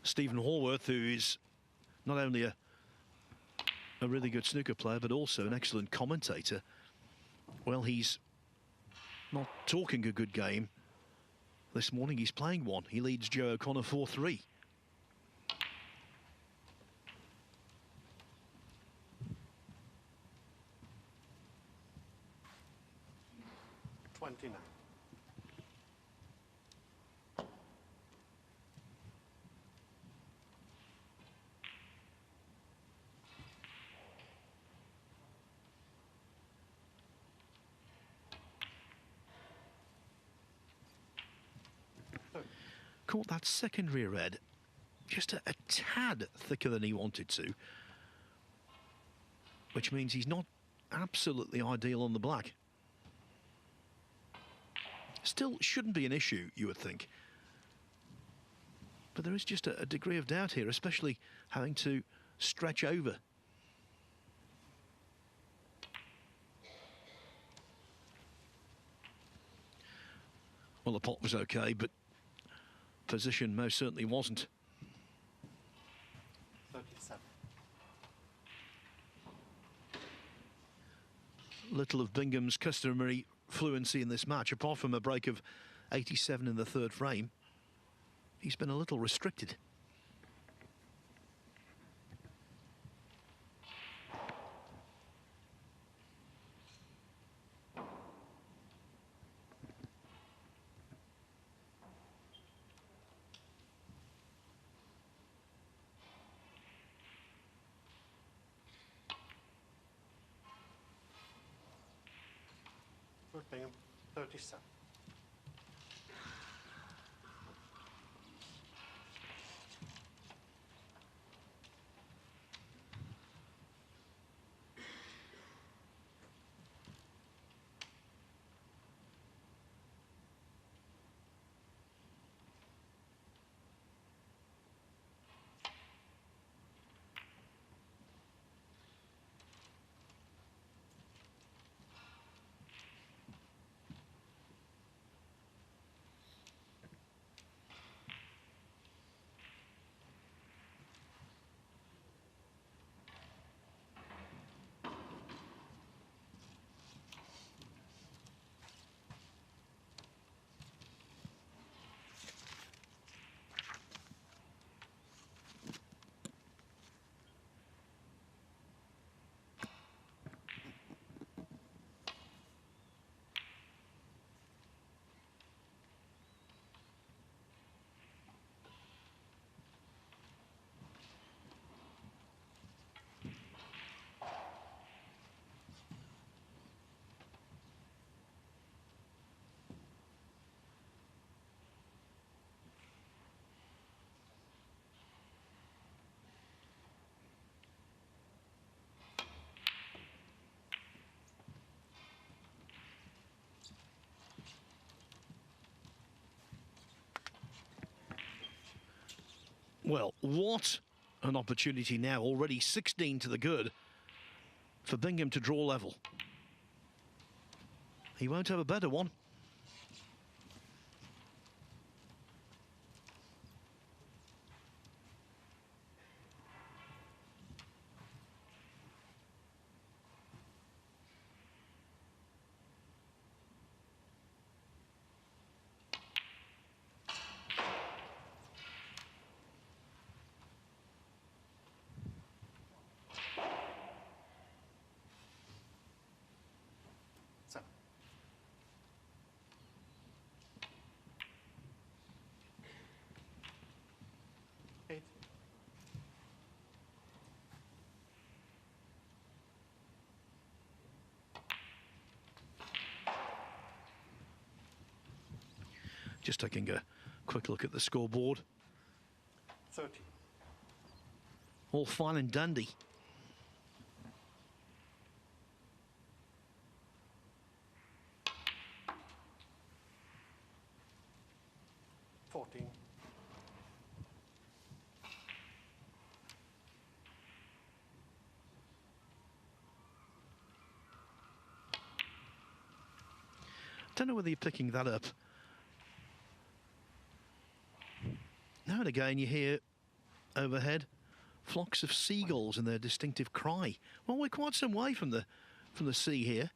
Stephen Hallworth, who is not only a really good snooker player, but also an excellent commentator. Well, he's not talking a good game this morning. He's playing one. He leads Joe O'Connor 4-3. Caught that secondary red just a tad thicker than he wanted to, which means he's not absolutely ideal on the black. Still shouldn't be an issue, you would think, but there is just a degree of doubt here, especially having to stretch over. Well, the pot was okay, but position most certainly wasn't. 37. Little of Bingham's customary fluency in this match, apart from a break of 87 in the third frame. He's been a little restricted. Bingham, 37. Well, what an opportunity now. Already 16 to the good for Bingham to draw level. He won't have a better one. Just taking a quick look at the scoreboard. 30. All fine and dandy. 14. Don't know whether you're picking that up. Now and again you hear overhead flocks of seagulls and their distinctive cry. Well, we're quite some way from the sea here.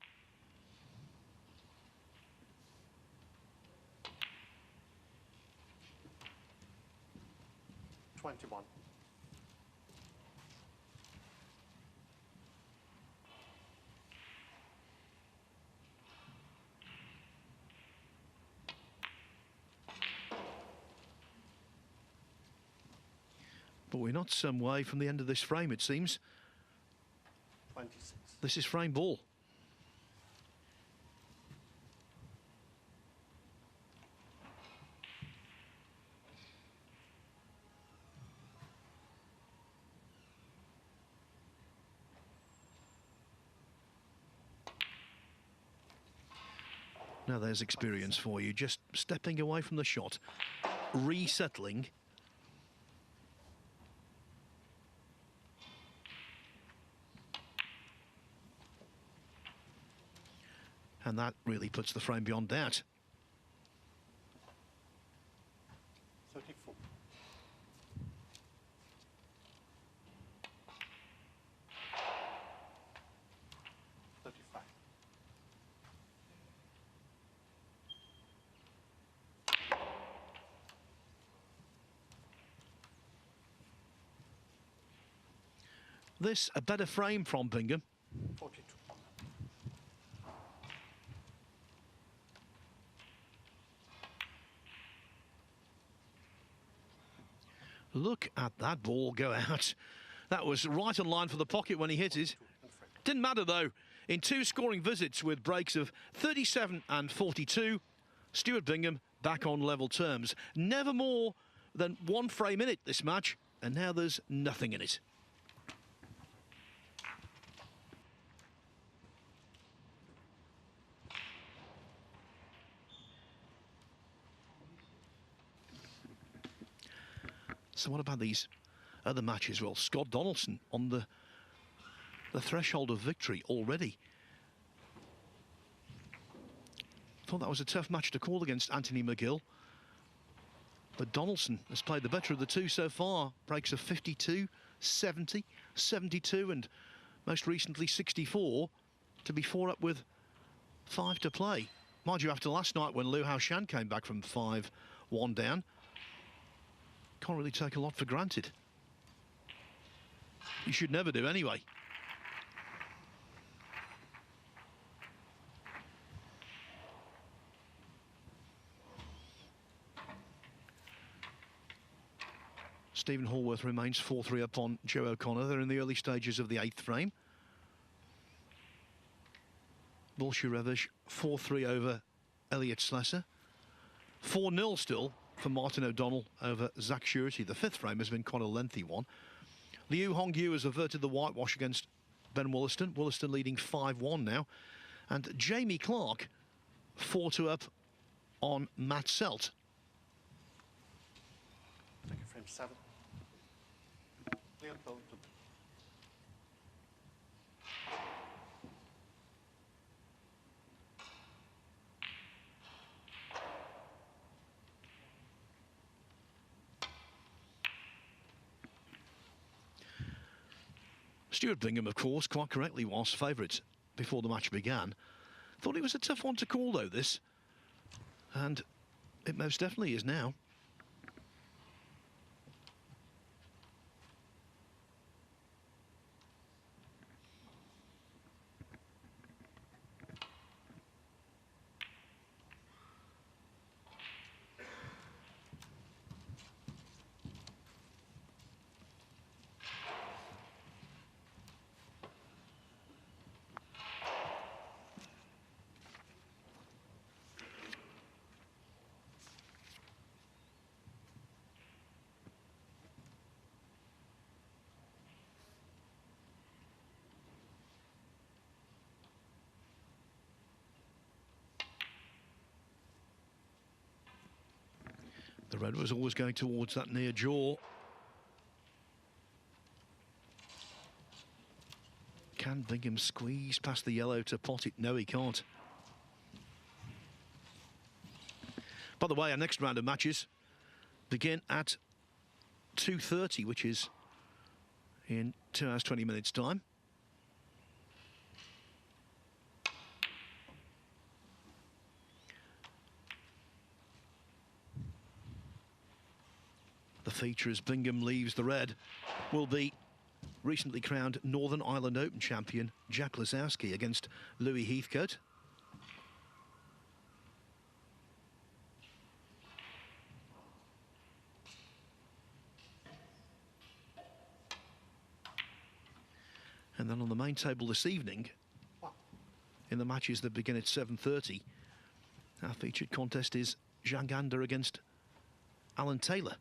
Twenty-one. But we're not some way from the end of this frame, it seems. 26. This is frame ball. Now there's experience for you, just stepping away from the shot, resettling. And that really puts the frame beyond doubt. 34. This a better frame from Bingham. 42. Look at that ball go out. That was right on line for the pocket when he hit it. Didn't matter though. In two scoring visits with breaks of 37 and 42, Stuart Bingham back on level terms. Never more than one frame in it this match, and now there's nothing in it. So what about these other matches? Well, Scott Donaldson on the threshold of victory already. Thought that was a tough match to call against Anthony McGill. But Donaldson has played the better of the two so far. Breaks of 52, 70, 72 and most recently 64 to be 4 up with 5 to play. Mind you, after last night when Liu Hao Shan came back from 5-1 down, can't really take a lot for granted. You should never do anyway. Stephen Hallworth remains 4-3 up on Joe O'Connor. They're in the early stages of the 8th frame. Bolshevich 4-3 over Elliot Slesser. 4-0 still for Martin O'Donnell over Zach Surety. The 5th frame has been quite a lengthy one. Liu Hongyu has averted the whitewash against Ben Wollaston. Wollaston leading 5-1 now. And Jamie Clark 4-2 up on Matt Selt. Take it frame 7. Liam Pullen. Stuart Bingham, of course, quite correctly was favourite before the match began. Thought it was a tough one to call, though, this. And it most definitely is now. The red was always going towards that near jaw. Can Bingham squeeze past the yellow to pot it? No, he can't. By the way, our next round of matches begin at 2:30, which is in 2 hours, 20 minutes time. The feature as Bingham leaves the red will be recently crowned Northern Ireland Open champion Jack Lisowski against Louis Heathcote. And then on the main table this evening, in the matches that begin at 7:30, our featured contest is Zhang Anda against Alan Taylor.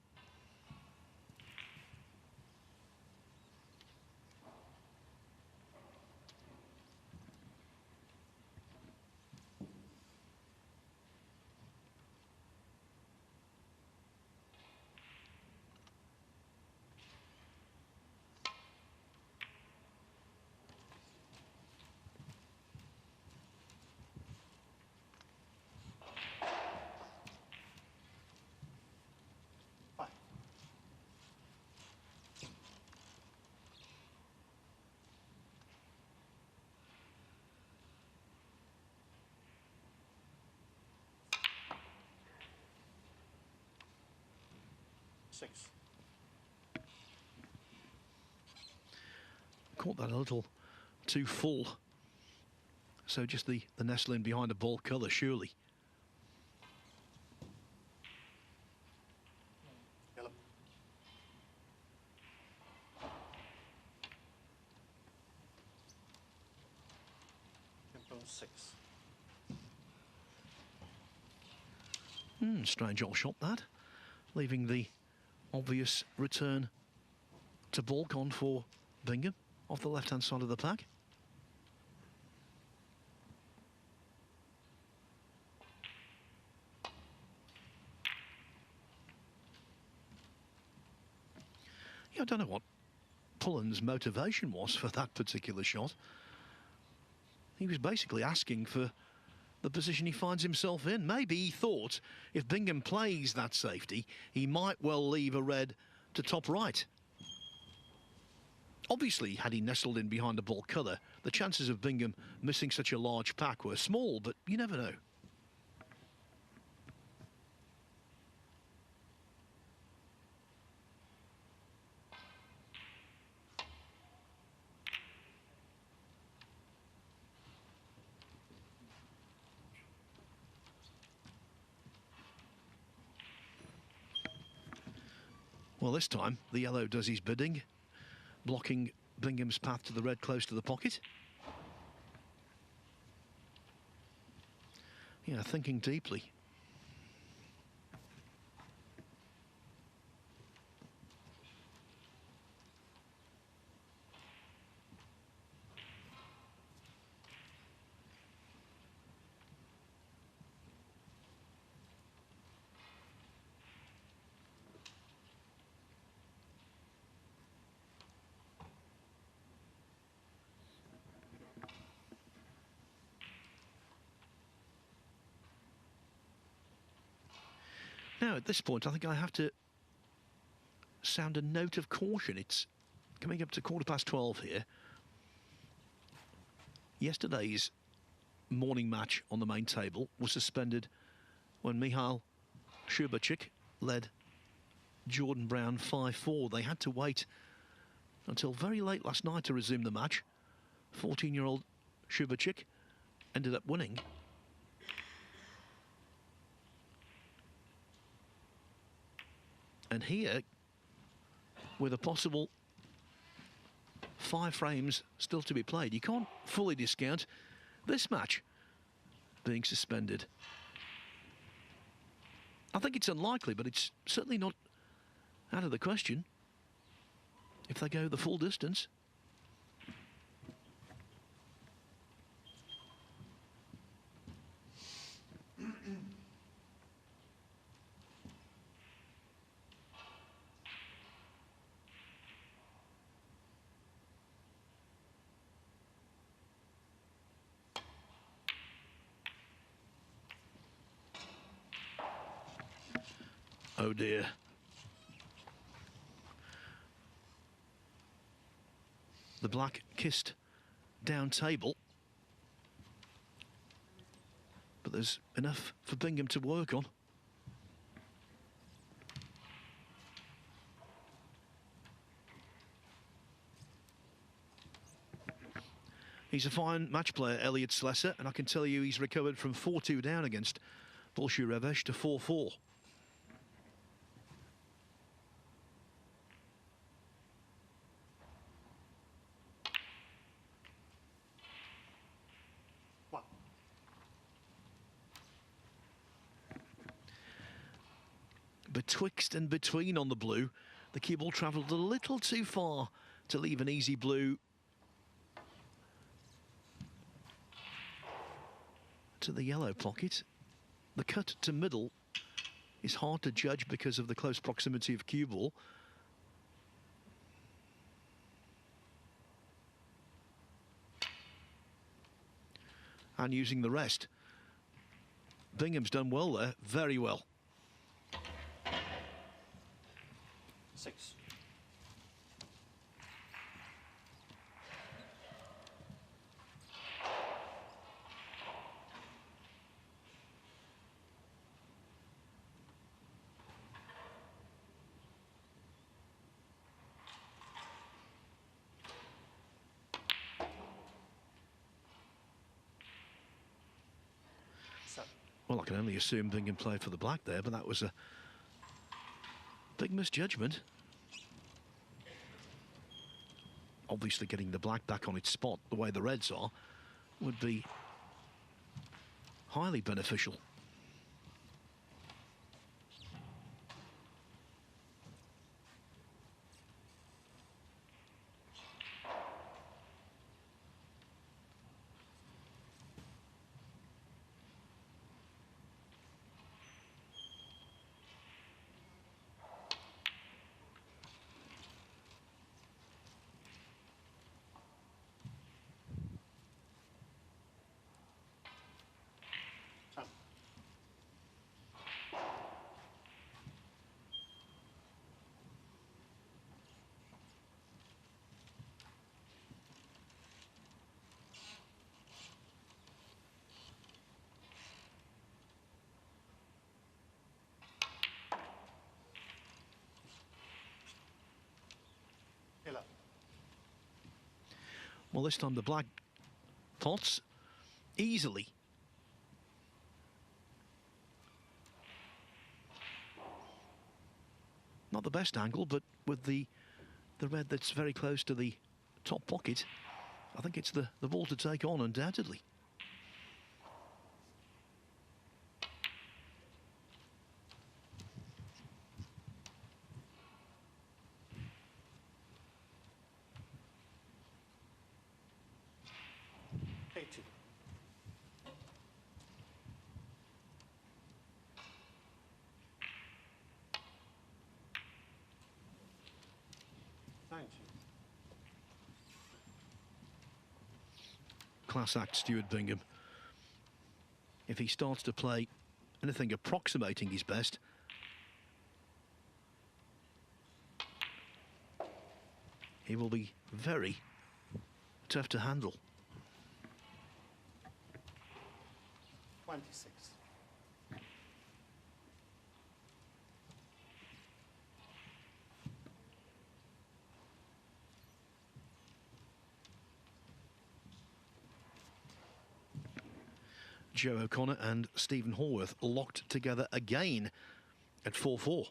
Six. Caught that a little too full. So just the nestling behind the ball colour, surely. Yellow. Simple 6. Strange old shot that. Leaving the obvious return to balk on for Bingham off the left-hand side of the pack. Yeah, I don't know what Pullen's motivation was for that particular shot. He was basically asking for the position he finds himself in. Maybe he thought if Bingham plays that safety, he might well leave a red to top right. Obviously, had he nestled in behind the ball colour, the chances of Bingham missing such a large pack were small, but you never know. Well, this time, the yellow does his bidding, blocking Bingham's path to the red close to the pocket. Yeah, thinking deeply. Now, at this point, I think I have to sound a note of caution. It's coming up to 12:15 here. Yesterday's morning match on the main table was suspended when Michal Shubacik led Jordan Brown 5-4. They had to wait until very late last night to resume the match. 14-year-old Shubacik ended up winning. And here, with a possible 5 frames still to be played, you can't fully discount this match being suspended. I think it's unlikely, but it's certainly not out of the question if they go the full distance. Oh dear. The black kissed down table. But there's enough for Bingham to work on. He's a fine match player, Elliot Slesser, and I can tell you he's recovered from 4-2 down against Bolshurevesh to 4-4. Betwixt and between on the blue, the cue ball travelled a little too far to leave an easy blue to the yellow pocket. The cut to middle is hard to judge because of the close proximity of cue ball. And using the rest. Bingham's done well there, very well. 6. Well, I can only assume Bingham played for the black there, but that was a big misjudgment. Obviously getting the black back on its spot, the way the reds are, would be highly beneficial. Well, this time the black pots easily. Not the best angle, but with the red that's very close to the top pocket, I think it's the ball to take on, undoubtedly. Class act, Stuart Bingham. If he starts to play anything approximating his best, he will be very tough to handle. 26. Joe O'Connor and Stephen Horworth locked together again at 4-4.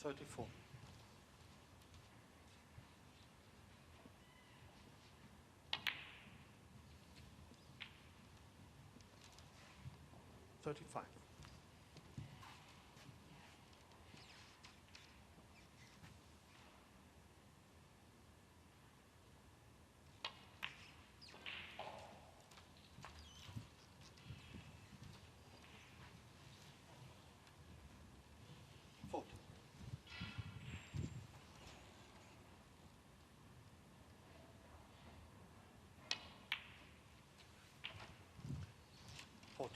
$34. $35.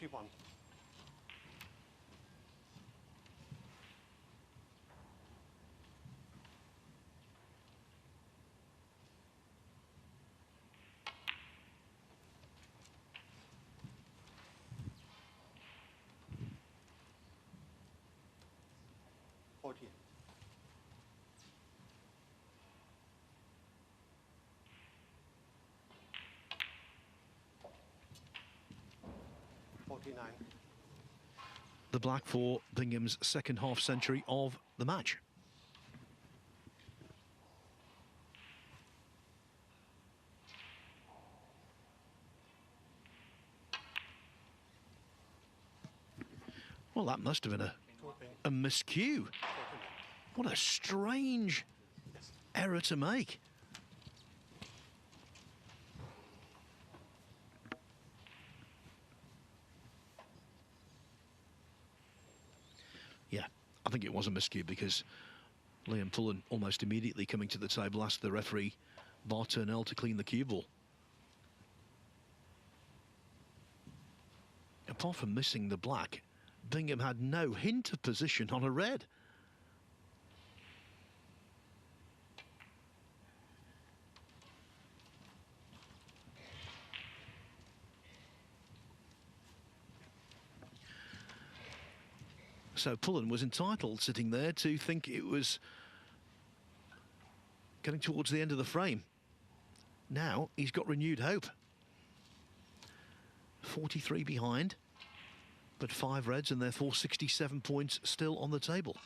41. Forty. 49. The black for Bingham's second half century of the match. Well, that must have been a miscue. What a strange error to make. Yeah, I think it was a miscue because Liam Pullen almost immediately coming to the table asked the referee, Bar Turnell, to clean the cue ball. Apart from missing the black, Bingham had no hint of position on a red. So Pullen was entitled, sitting there, to think it was getting towards the end of the frame. Now he's got renewed hope. 43 behind, but 5 reds and therefore 67 points still on the table.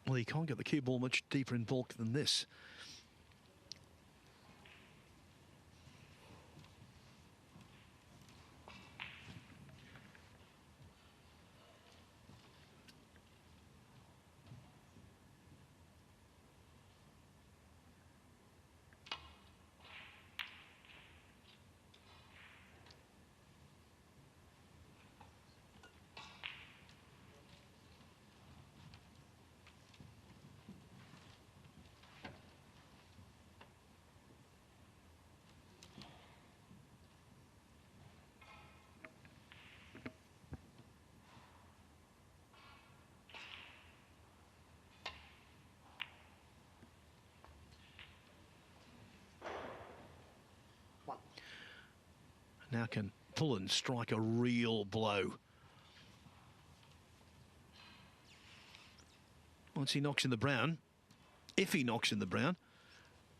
Well, you can't get the cue ball much deeper in bulk than this. Now can Pullen strike a real blow? Once he knocks in the brown, if he knocks in the brown,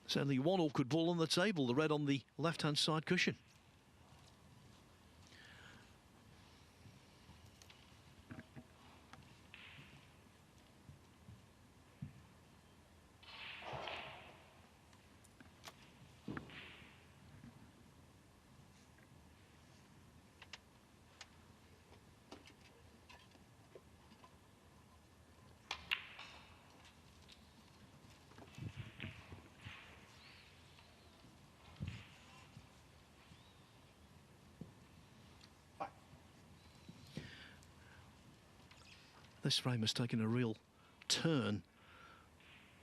there's only one awkward ball on the table, the red on the left-hand side cushion. This frame has taken a real turn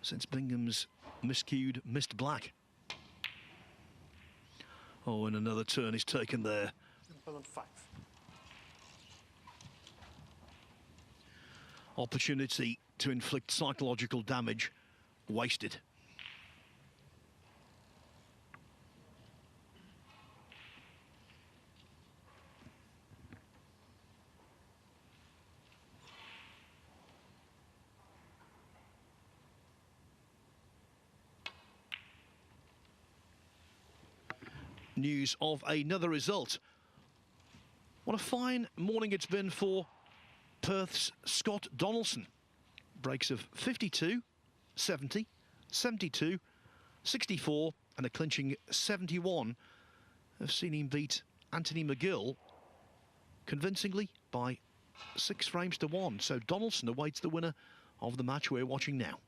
since Bingham's miscued missed black. Oh, and another turn is taken there. Liam Pullen 5. Opportunity to inflict psychological damage wasted. News of another result. What a fine morning it's been for Perth's Scott Donaldson. Breaks of 52, 70, 72, 64 and a clinching 71 have seen him beat Anthony McGill convincingly by 6 frames to 1. So Donaldson awaits the winner of the match we're watching now.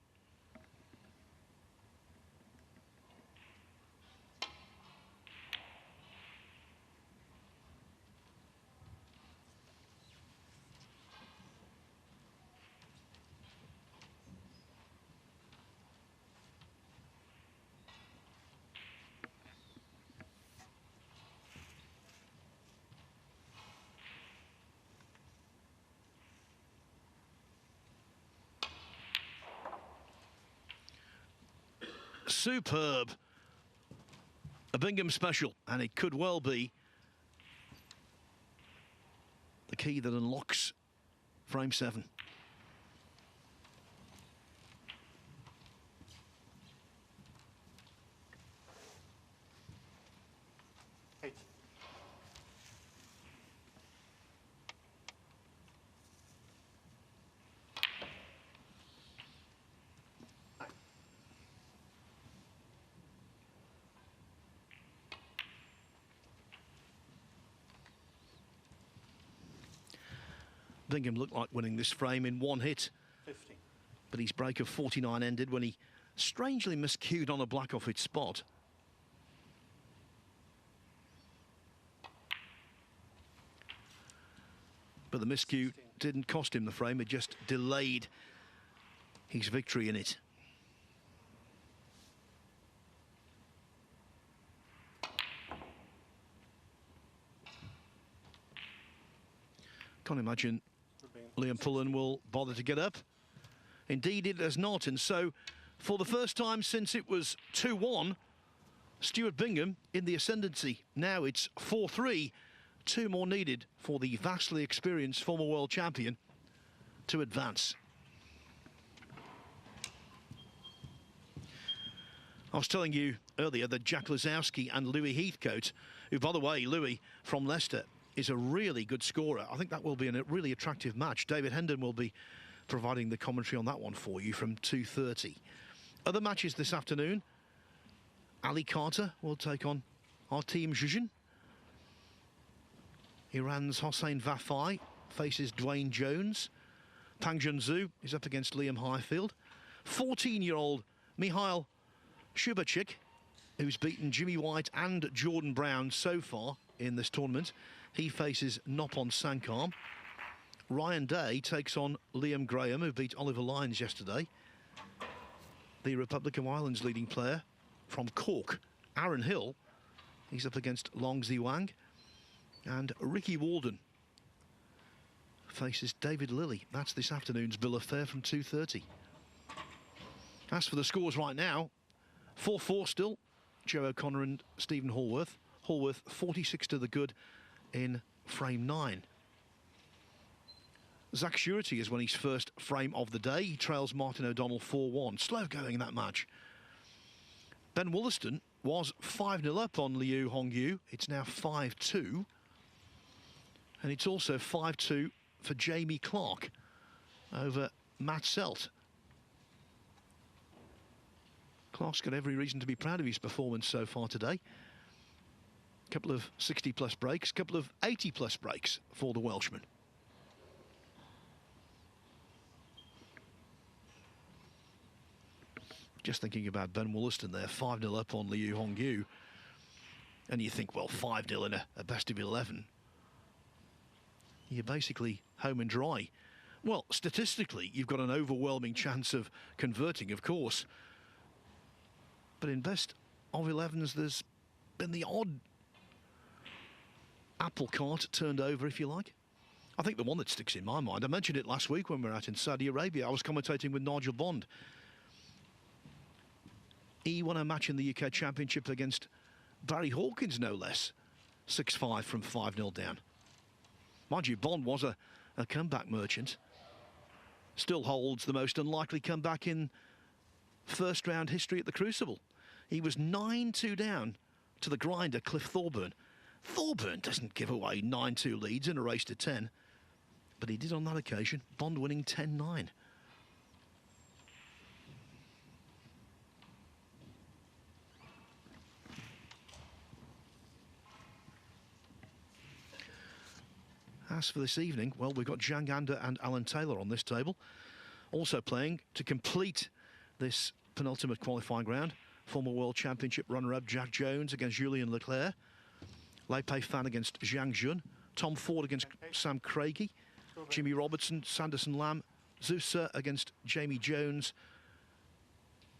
Superb. A Bingham special, and it could well be the key that unlocks frame 7. Bingham looked like winning this frame in one hit. 50. But his break of 49 ended when he strangely miscued on a black off its spot. But the miscue didn't cost him the frame, it just delayed his victory in it. Can't imagine Liam Pullen will bother to get up. Indeed, it has not. And so, for the first time since it was 2-1, Stuart Bingham in the ascendancy. Now it's 4-3. 2 more needed for the vastly experienced former world champion to advance. I was telling you earlier that Jack Lazowski and Louis Heathcote, who, by the way, Louis from Leicester, is a really good scorer. I think that will be a really attractive match. David Hendon will be providing the commentary on that one for you from 2:30. Other matches this afternoon. Ali Carter will take on our team Zhuzhen. Iran's Hossein Vafai faces Dwayne Jones. Pang Junzhu is up against Liam Highfield. 14-year-old Mihail Shubachik, who's beaten Jimmy White and Jordan Brown so far in this tournament. He faces Nopon Sankar. Ryan Day takes on Liam Graham, who beat Oliver Lyons yesterday. The Republic of Ireland's leading player from Cork, Aaron Hill, he's up against Long Ziwang. And Ricky Walden faces David Lilly. That's this afternoon's bill of fare from 2:30. As for the scores right now, 4-4 still. Joe O'Connor and Stephen Hallworth. Hallworth 46 to the good in frame 9. Zach Surety has won his first frame of the day. He trails Martin O'Donnell 4-1. Slow going in that match. Ben Wollaston was 5-0 up on Liu Hongyu. It's now 5-2. And it's also 5-2 for Jamie Clark over Matt Selt. Clark's got every reason to be proud of his performance so far today. Couple of 60-plus breaks, couple of 80-plus breaks for the Welshman. Just thinking about Ben Wollaston there, 5-0 up on Liu Hongyu. And you think, well, 5-0 in a best of 11. You're basically home and dry. Well, statistically, you've got an overwhelming chance of converting, of course. But in best of 11s, there's been the odd apple cart turned over, if you like. I think the one that sticks in my mind, I mentioned it last week when we were out in Saudi Arabia. I was commentating with Nigel Bond. He won a match in the UK Championship against Barry Hawkins, no less. 6-5 from 5-0 down. Mind you, Bond was a comeback merchant. Still holds the most unlikely comeback in first round history at the Crucible. He was 9-2 down to the grinder, Cliff Thorburn. Thorburn doesn't give away 9-2 leads in a race to 10, but he did on that occasion, Bond winning 10-9. As for this evening, well, we've got Zhang Anda and Alan Taylor on this table. Also playing to complete this penultimate qualifying round, former World Championship runner-up Jack Jones against Julien Leclerc, Lei Pei Fan against Zhang Jun, Tom Ford against Sam Craigie, Jimmy Robertson, Sanderson Lam, Zusa against Jamie Jones,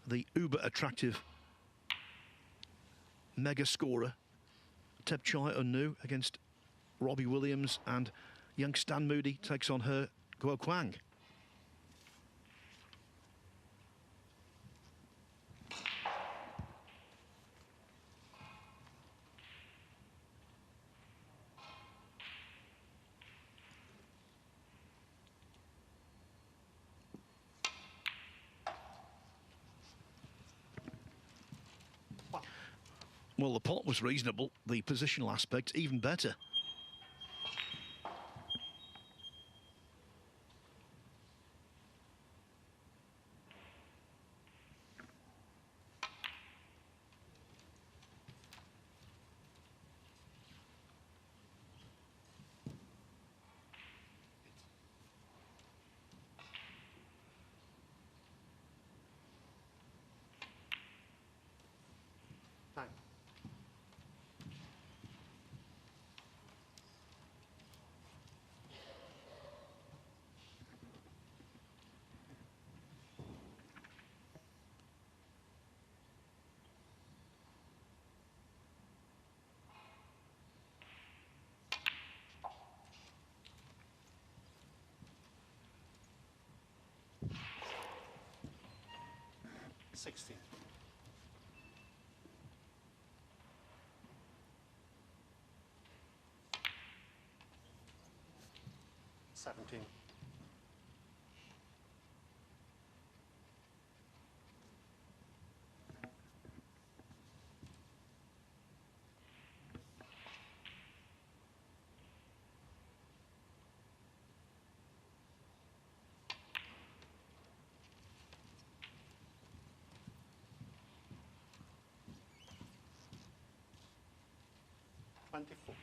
the uber-attractive mega scorer Tepchai Unu against Robbie Williams, and young Stan Moody takes on her Guo Kwang. Well, the pot was reasonable, the positional aspect even better. Nine. Sixteen. 17. 24.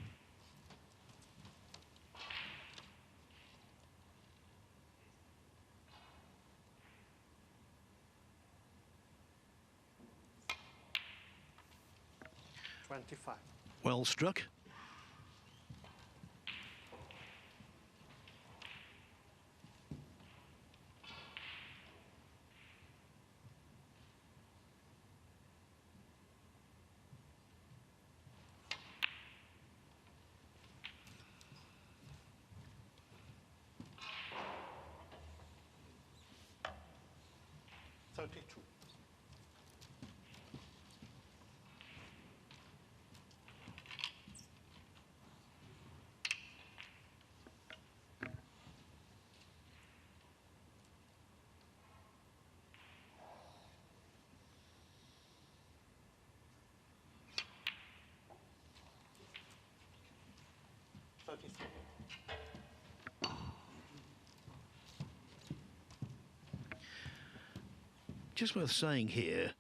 25. Well struck. Thirty-two. 33. Just worth saying here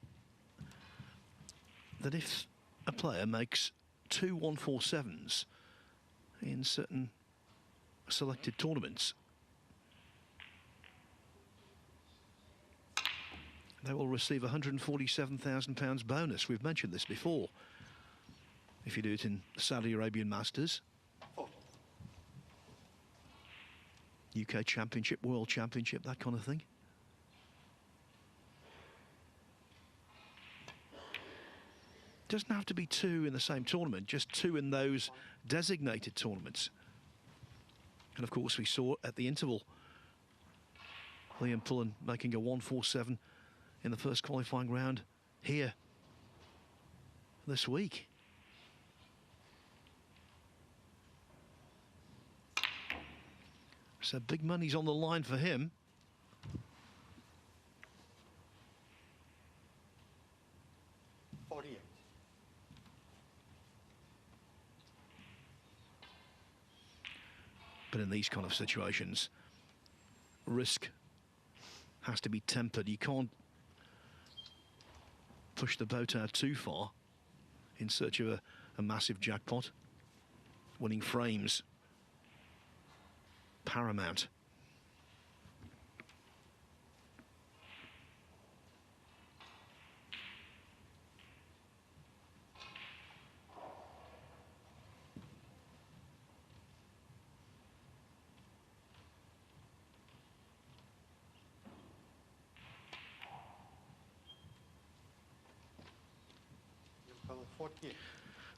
that if a player makes 2 147s in certain selected tournaments, they will receive £147,000 bonus. We've mentioned this before. If you do it in the Saudi Arabian Masters. 40. UK Championship, World Championship, that kind of thing. Doesn't have to be two in the same tournament, just two in those designated tournaments. And of course we saw at the interval Liam Pullen making a 1.47 in the first qualifying round here this week. So big money's on the line for him. But in these kind of situations, risk has to be tempered. You can't push the boat out too far in search of a massive jackpot. Winning frames paramount.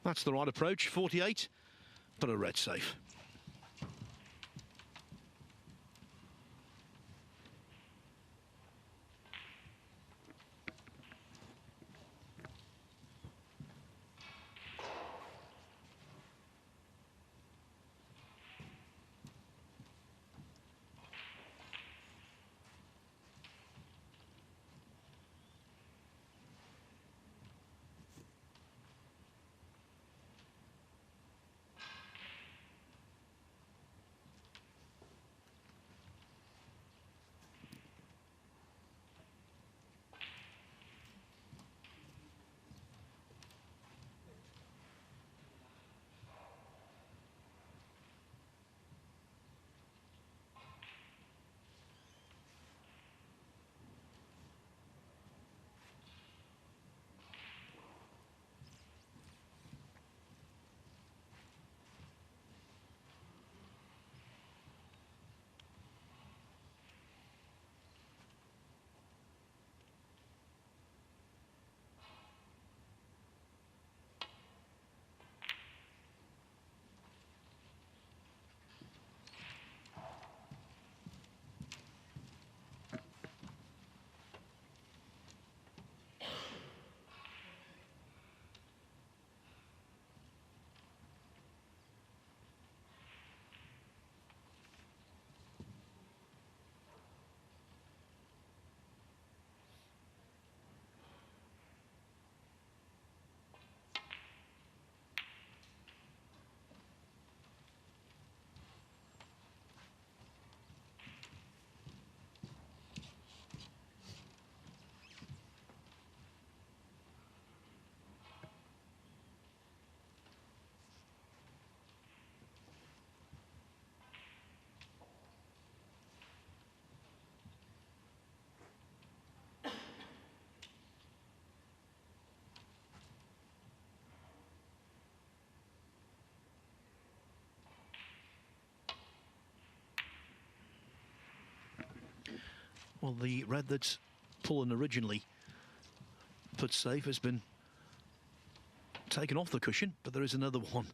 That's the right approach, 48, but a red safe. Well, the red that's Pullen originally put safe has been taken off the cushion, but there is another one.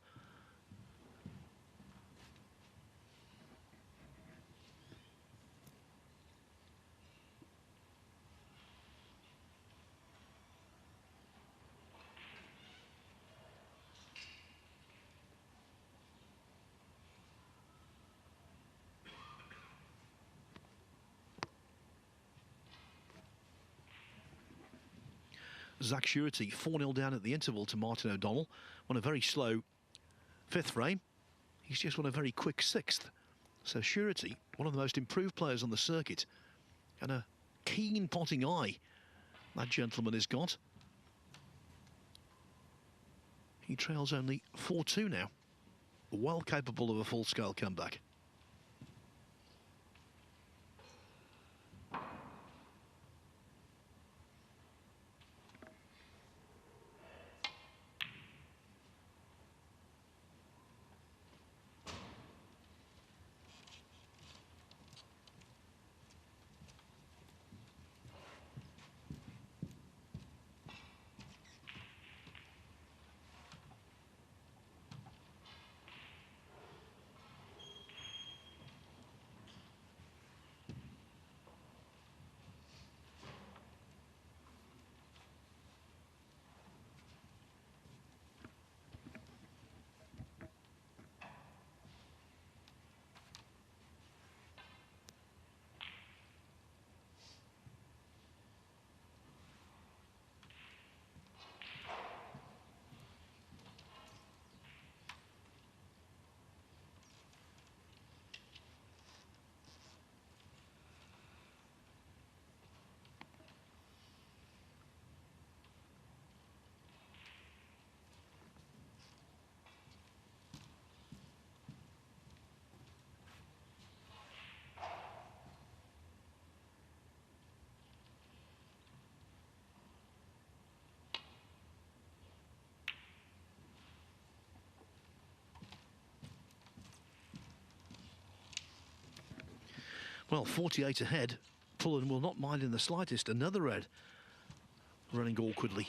Zach Surety 4-0 down at the interval to Martin O'Donnell. Won a very slow fifth frame. He's just won a very quick sixth. So Surety, one of the most improved players on the circuit, and a keen potting eye that gentleman has got. He trails only 4-2 now. Well capable of a full-scale comeback. Well, 48 ahead. Pullen will not mind in the slightest. Another red running awkwardly.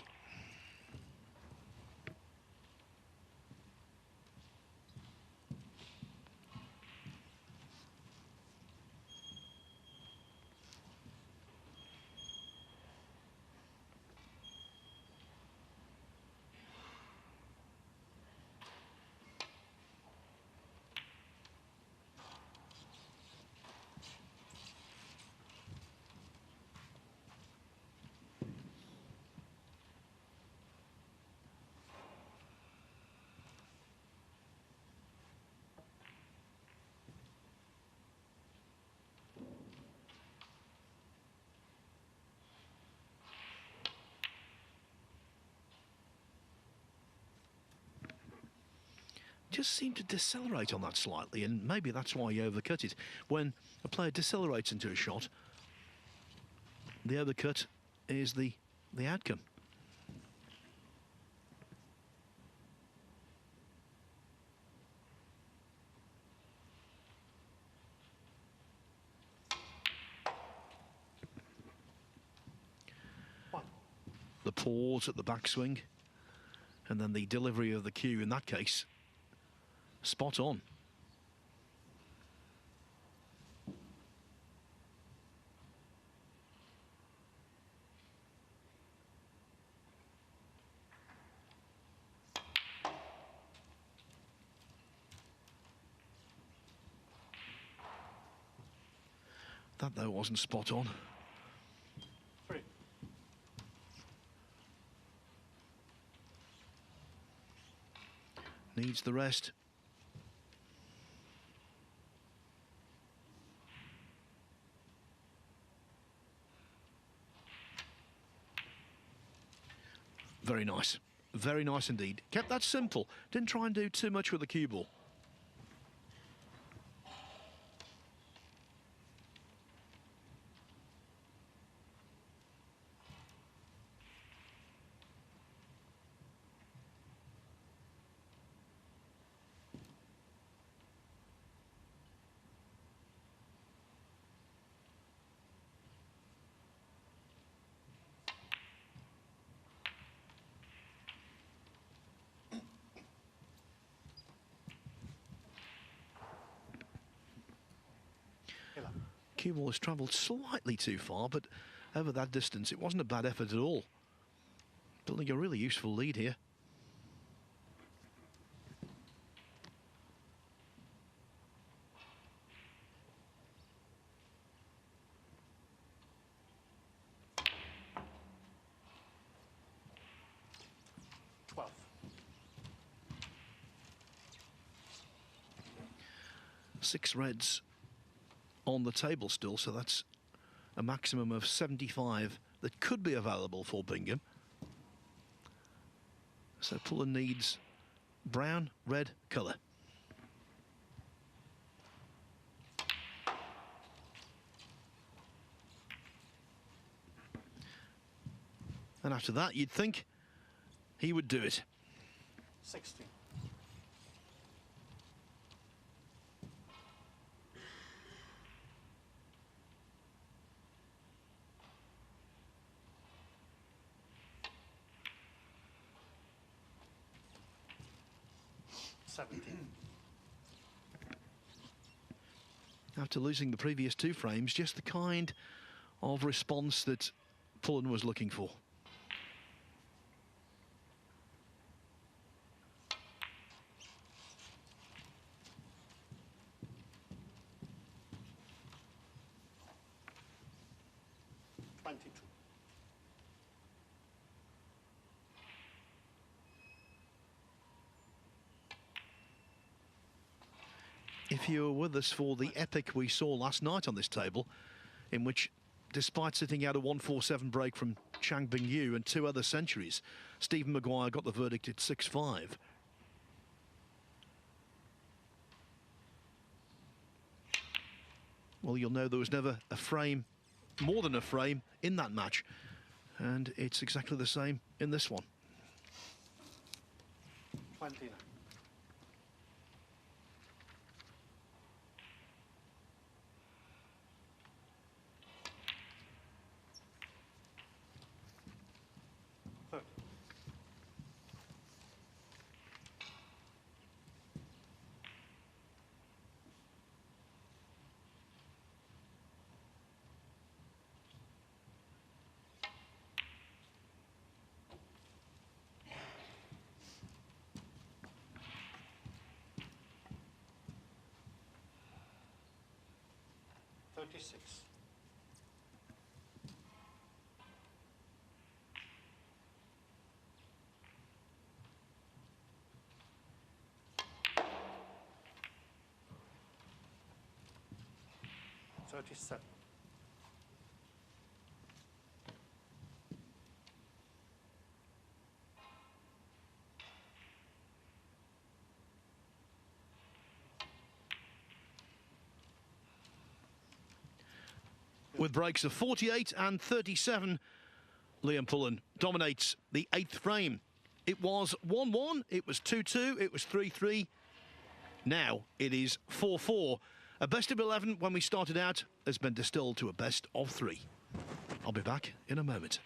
Just seemed to decelerate on that slightly, and maybe that's why he overcut it. When a player decelerates into a shot, the overcut is the outcome. The pause at the backswing, and then the delivery of the cue in that case. Spot on. That, though, wasn't spot on. 3. Needs the rest. Very nice. Very nice indeed. Kept that simple. Didn't try and do too much with the cue ball. Cue ball has travelled slightly too far, but over that distance, it wasn't a bad effort at all. Building a really useful lead here. Six reds on the table still, so that's a maximum of 75 that could be available for Bingham. So Pullen needs brown, red colour. And after that, you'd think he would do it. 60. After losing the previous two frames, just the kind of response that Pullen was looking for. If you were with us for the epic we saw last night on this table, in which, despite sitting out a 147 break from Chang Bing-yu and two other centuries, Stephen Maguire got the verdict at 6-5. Well, you'll know there was never a frame, more than a frame, in that match. And it's exactly the same in this one. 29. 36. Thirty-seven. With breaks of 48 and 37, Liam Pullen dominates the 8th frame. It was 1-1, it was 2-2, it was 3-3. Now it is 4-4. A best of 11 when we started out has been distilled to a best of 3. I'll be back in a moment.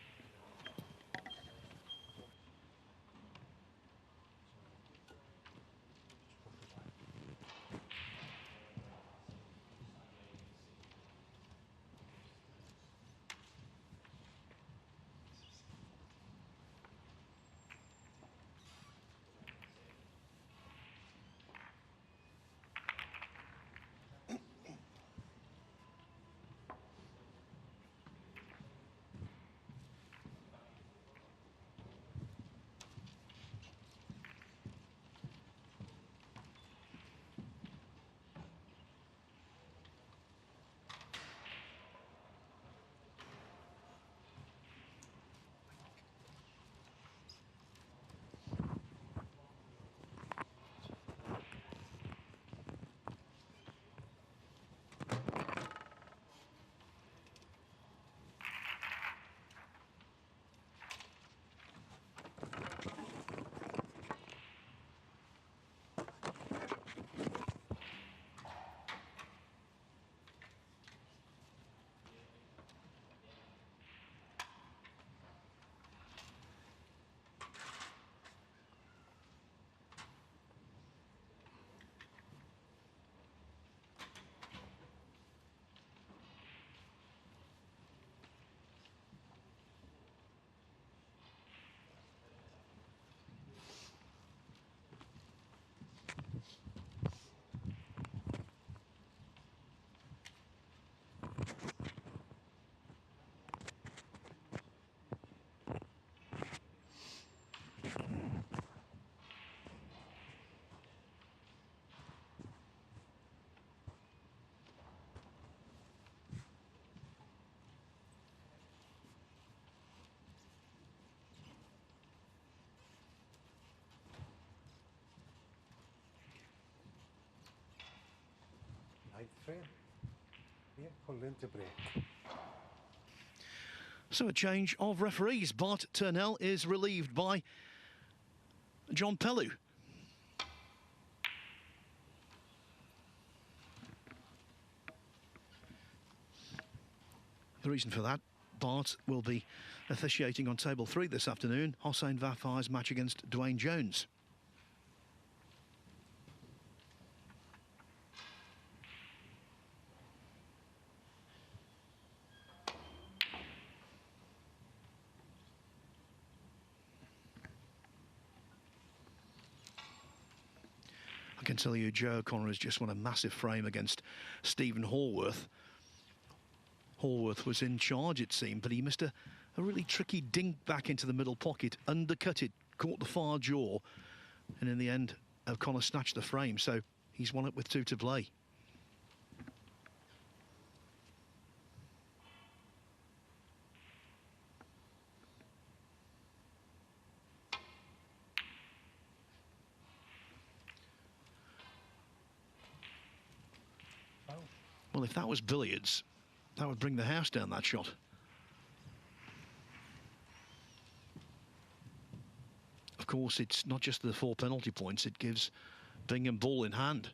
Frame. Liam Pullen to break. So a change of referees. Bart Turnell is relieved by John Pellew. The reason for that, Bart will be officiating on table 3 this afternoon, Hossein Vafar's match against Dwayne Jones. I can tell you Joe O'Connor has just won a massive frame against Stephen Hallworth. Hallworth was in charge, it seemed, but he missed a really tricky dink back into the middle pocket, undercut it, caught the far jaw, and in the end, O'Connor snatched the frame, so he's won it with 2 to play. Well, if that was billiards, that would bring the house down, that shot. Of course, it's not just the 4 penalty points, it gives Bingham ball in hand.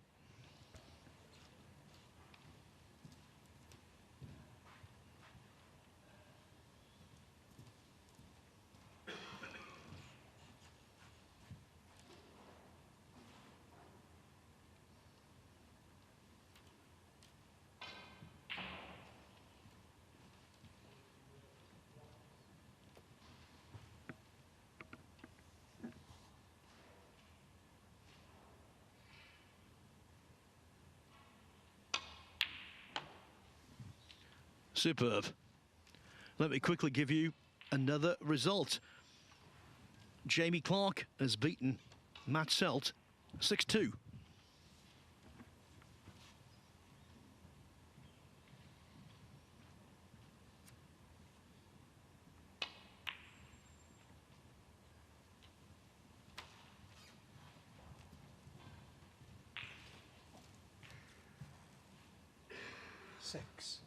Superb. Let me quickly give you another result. Jamie Clark has beaten Matt Selt 6-2. Six.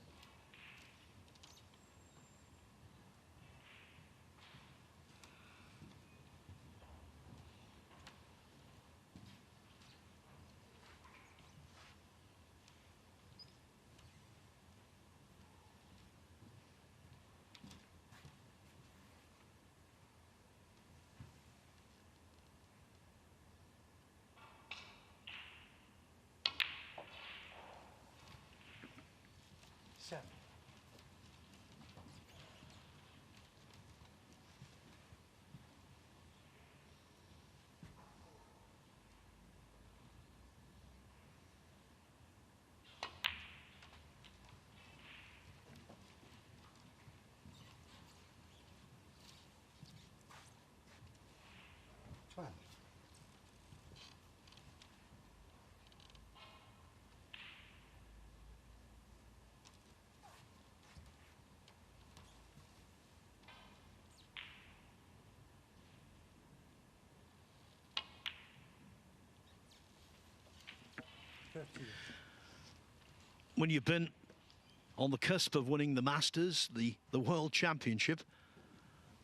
Seven. Twelve. 13. When you've been on the cusp of winning the Masters, the World Championship,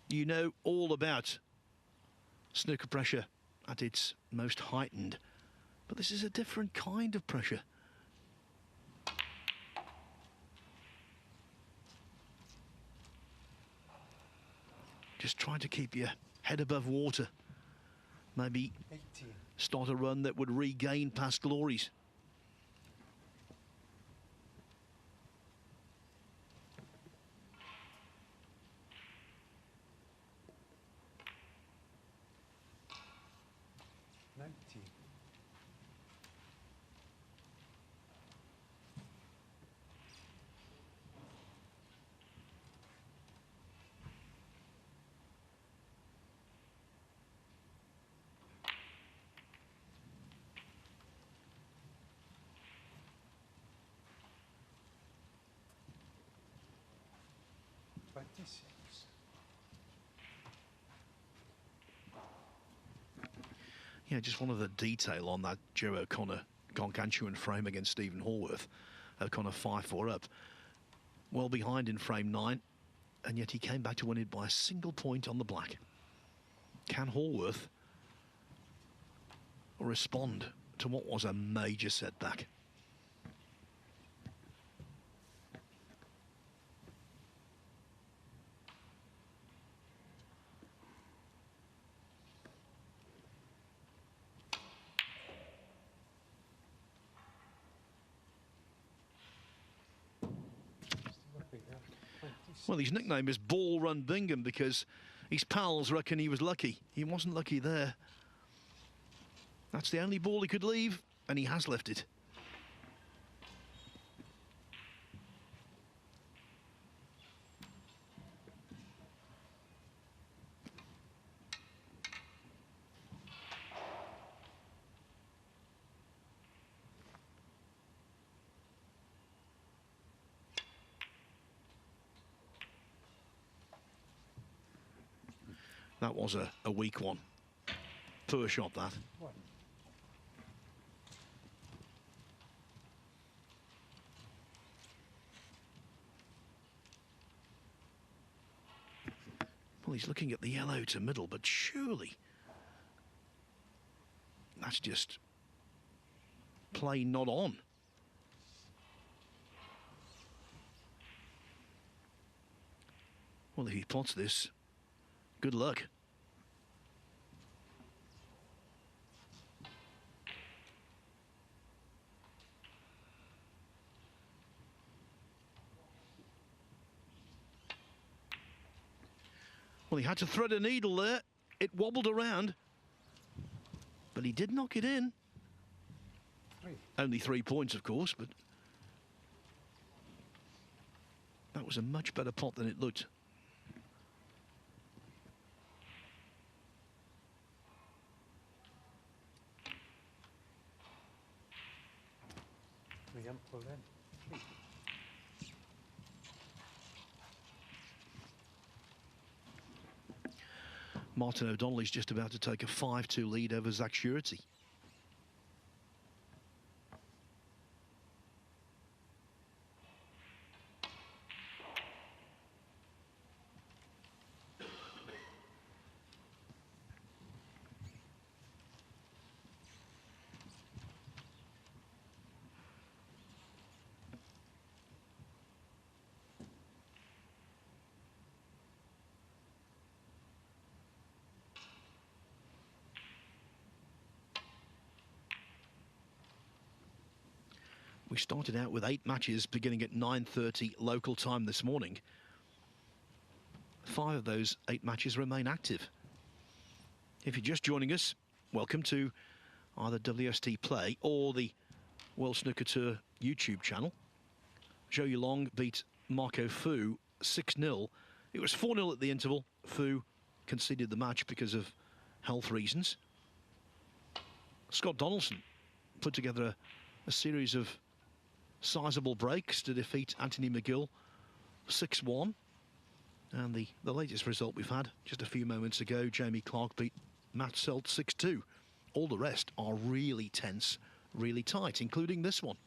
you know all about snooker pressure at its most heightened. But this is a different kind of pressure. Just trying to keep your head above water. Maybe 18. start a run that would regain past glories. Yeah, just one of the detail on that Joe O'Connor gargantuan frame against Stephen Hallworth. O'Connor 5-4 up, well behind in frame 9, and yet he came back to win it by a single point on the black. Can Hallworth respond to what was a major setback? Well, his nickname is Ball Run Bingham because his pals reckon he was lucky. He wasn't lucky there. That's the only ball he could leave, and he has left it. That was a weak one. Poor shot, that. What? Well, he's looking at the yellow to middle, but surely that's just play not on. Well, if he plots this, good luck. Well, he had to thread a needle there. It wobbled around, but he did knock it in. 3. Only 3 points, of course, but that was was a much better pot than it looked. Liam Pullen. Martin O'Donnelly's just about to take a 5-2 lead over Zach Surety. We started out with 8 matches beginning at 9:30 local time this morning. 5 of those 8 matches remain active. If you're just joining us, welcome to either WST Play or the World Snooker Tour YouTube channel. Zhou Yulong beat Marco Fu 6-0. It was 4-0 at the interval. Fu conceded the match because of health reasons. Scott Donaldson put together a series of sizable breaks to defeat Anthony McGill 6-1. And the latest result we've had just a few moments ago, Jamie Clark beat Matt Selt 6-2. All the rest are really tense, really tight, including this one.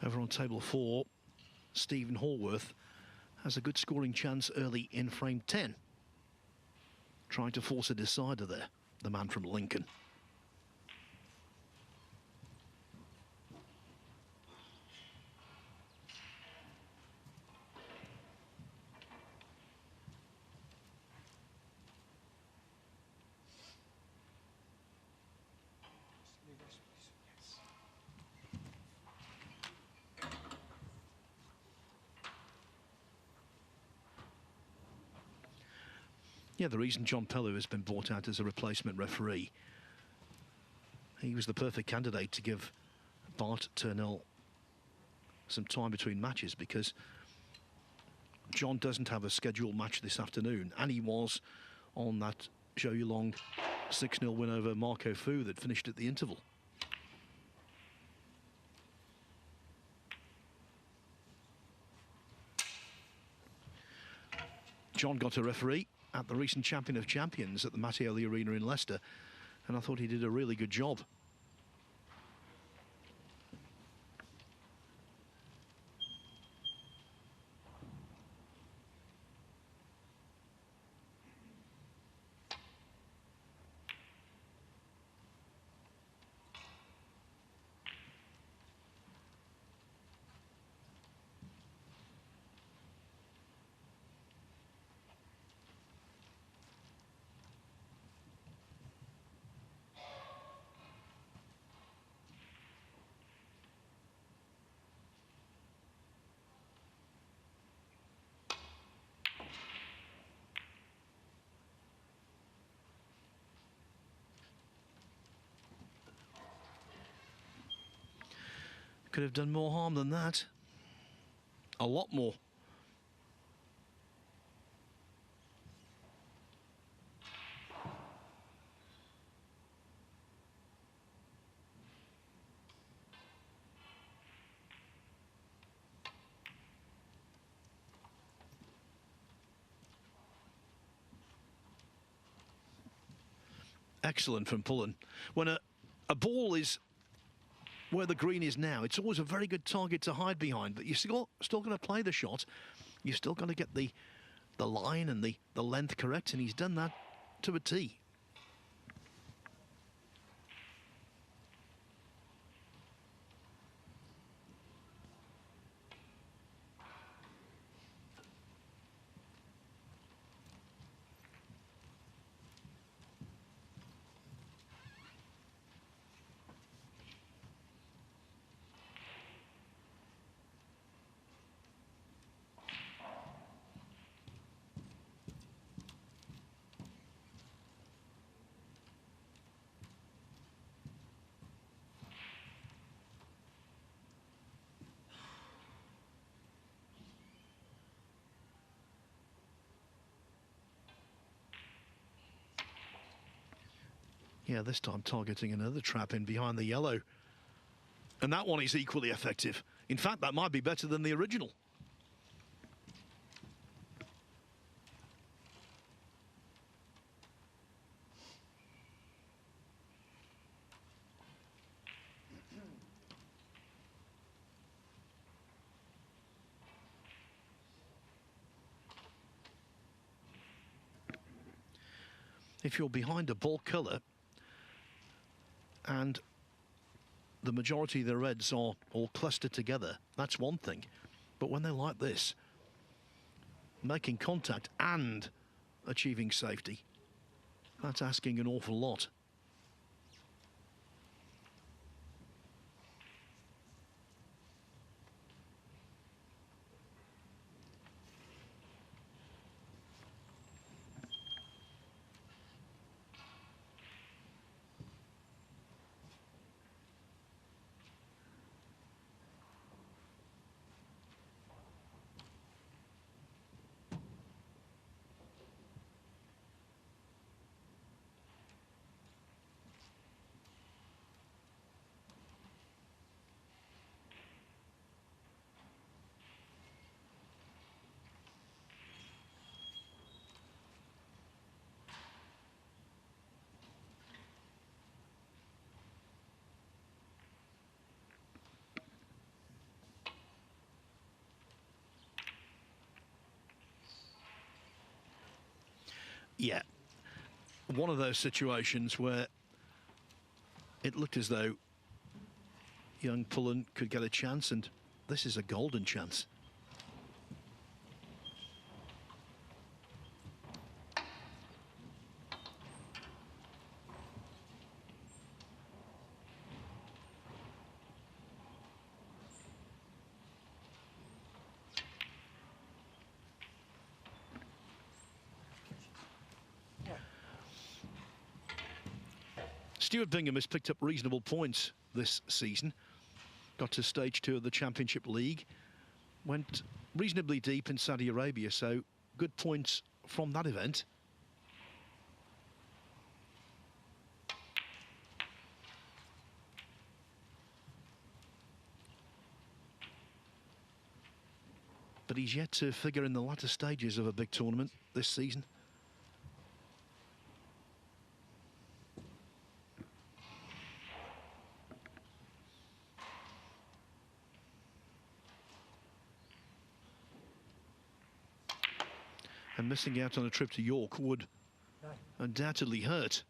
Over on table 4, Stephen Hallworth has a good scoring chance early in frame 10. Trying to force a decider there, the man from Lincoln. Yeah, the reason John Pellew has been brought out as a replacement referee, he was the perfect candidate to give Bart Turnell some time between matches, because John doesn't have a scheduled match this afternoon, and he was on that Zhou Yulong 6-0 win over Marco Fu that finished at the interval. John got a referee at the recent Champion of Champions at the Mattioli Arena in Leicester, and I thought he did a really good job. Could have done more harm than that. A lot more. Excellent from Pullen. When a ball is where the green is now, it's always a very good target to hide behind, but you're still going to play the shot. You're still going to get the line and the length correct, and he's done that to a T. Yeah, this time targeting another trap in behind the yellow. And that one is equally effective. In fact, that might be better than the original. If you're behind a ball colour and the majority of the reds are all clustered together, that's one thing. But when they're like this, making contact and achieving safety, that's asking an awful lot. Yeah, one of those situations where it looked as though young Pullen could get a chance, and this is a golden chance. Stuart Bingham has picked up reasonable points this season. Got to stage 2 of the Championship League. Went reasonably deep in Saudi Arabia, so good points from that event. But he's yet to figure in the latter stages of a big tournament this season. And missing out on a trip to York would undoubtedly hurt.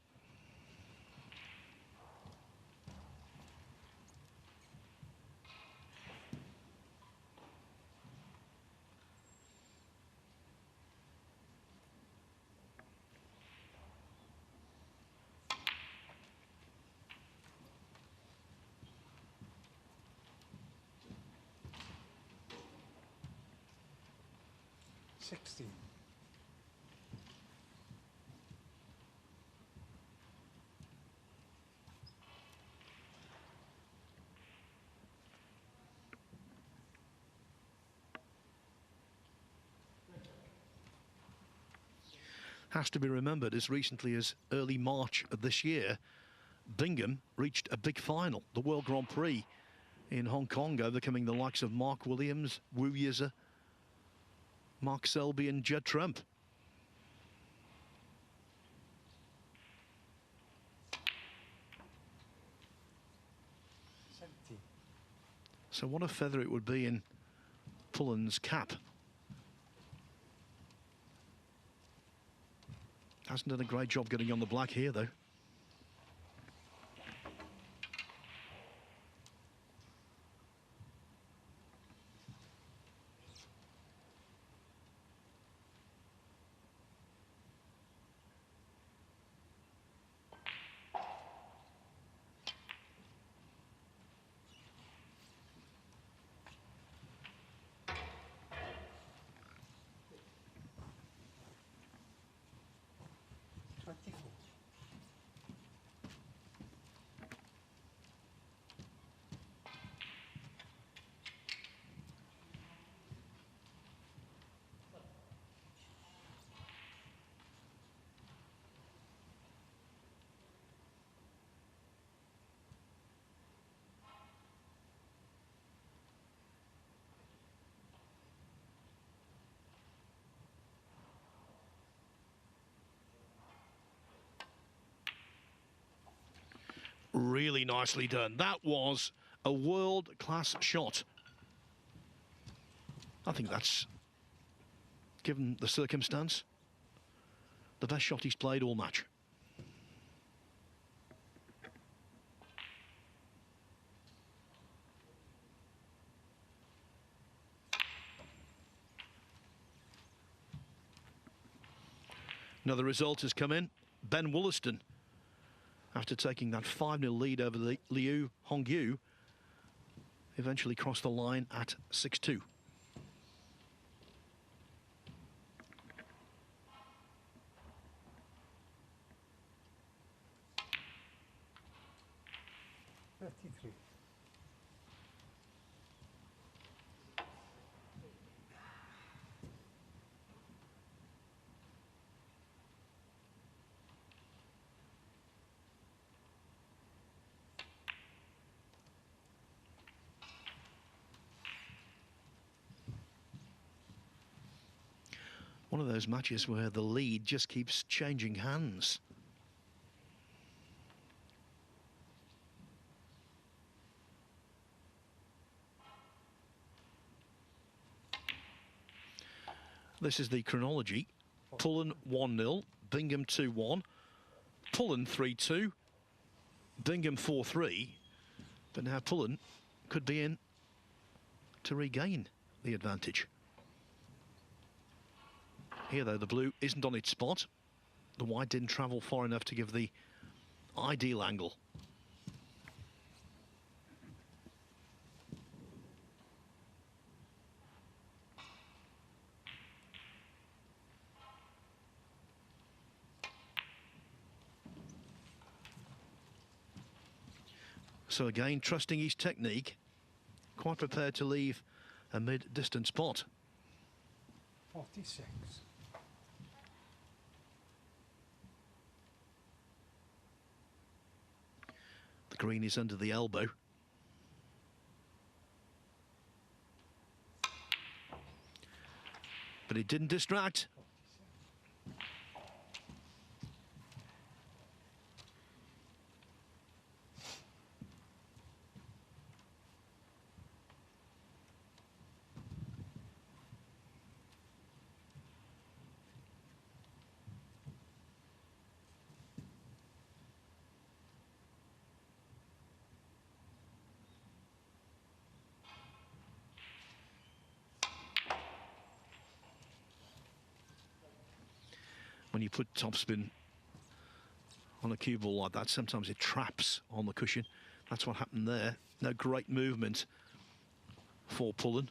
has to be remembered as recently as early March of this year, Bingham reached a big final, the World Grand Prix in Hong Kong, overcoming the likes of Mark Williams, Wu Yize, Mark Selby and Judd Trump. So what a feather it would be in Pullen's cap. Hasn't done a great job getting on the black here, though. Really nicely done. That was a world-class shot. I think that's, given the circumstance, the best shot he's played all match. Another result has come in. Ben Wollaston, after taking that 5-0 lead over the Liu Hongyu, eventually crossed the line at 6-2. One of those matches where the lead just keeps changing hands. This is the chronology. Pullen 1-0, Bingham 2-1, Pullen 3-2, Bingham 4-3. But now Pullen could be in to regain the advantage. Here, though, the blue isn't on its spot. The white didn't travel far enough to give the ideal angle. So again, trusting his technique, quite prepared to leave a mid-distance spot. 46. The green is under the elbow. But it didn't distract. When you put topspin on a cue ball like that, sometimes it traps on the cushion. That's what happened there. No great movement for Pullen.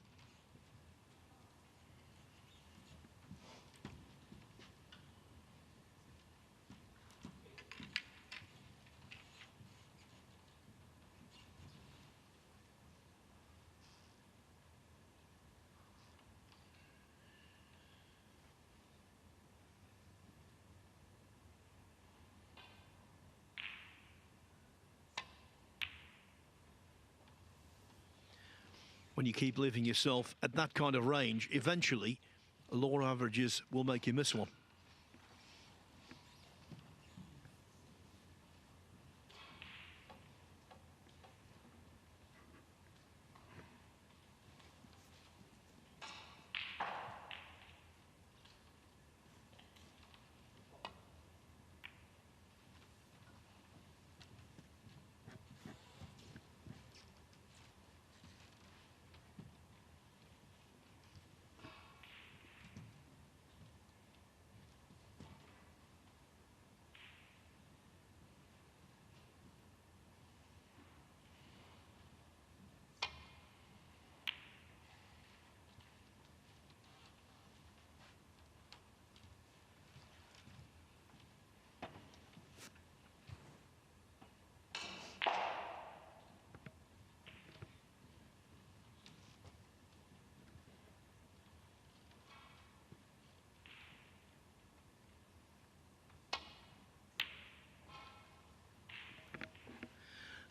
when you keep leaving yourself at that kind of range, eventually law averages will make you miss one.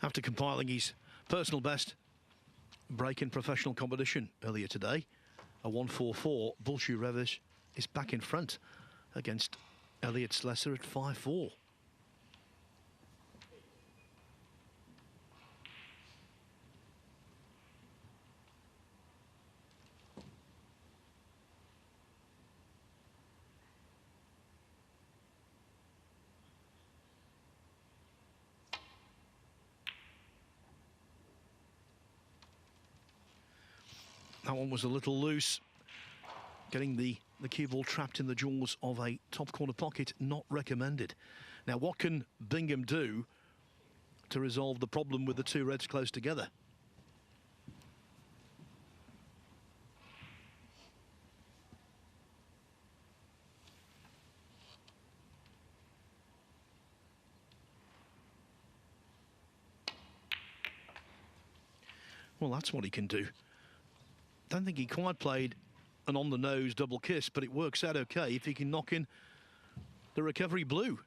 After compiling his personal best break in professional competition earlier today, a 1.44, Bulshu Revish is back in front against Elliot Slesser at 5.4. That one was a little loose. Getting the cue ball trapped in the jaws of a top corner pocket, not recommended. Now, what can Bingham do to resolve the problem with the two reds close together? Well, that's what he can do. Don't think he quite played an on-the-nose double kiss, but it works out okay if he can knock in the recovery blue.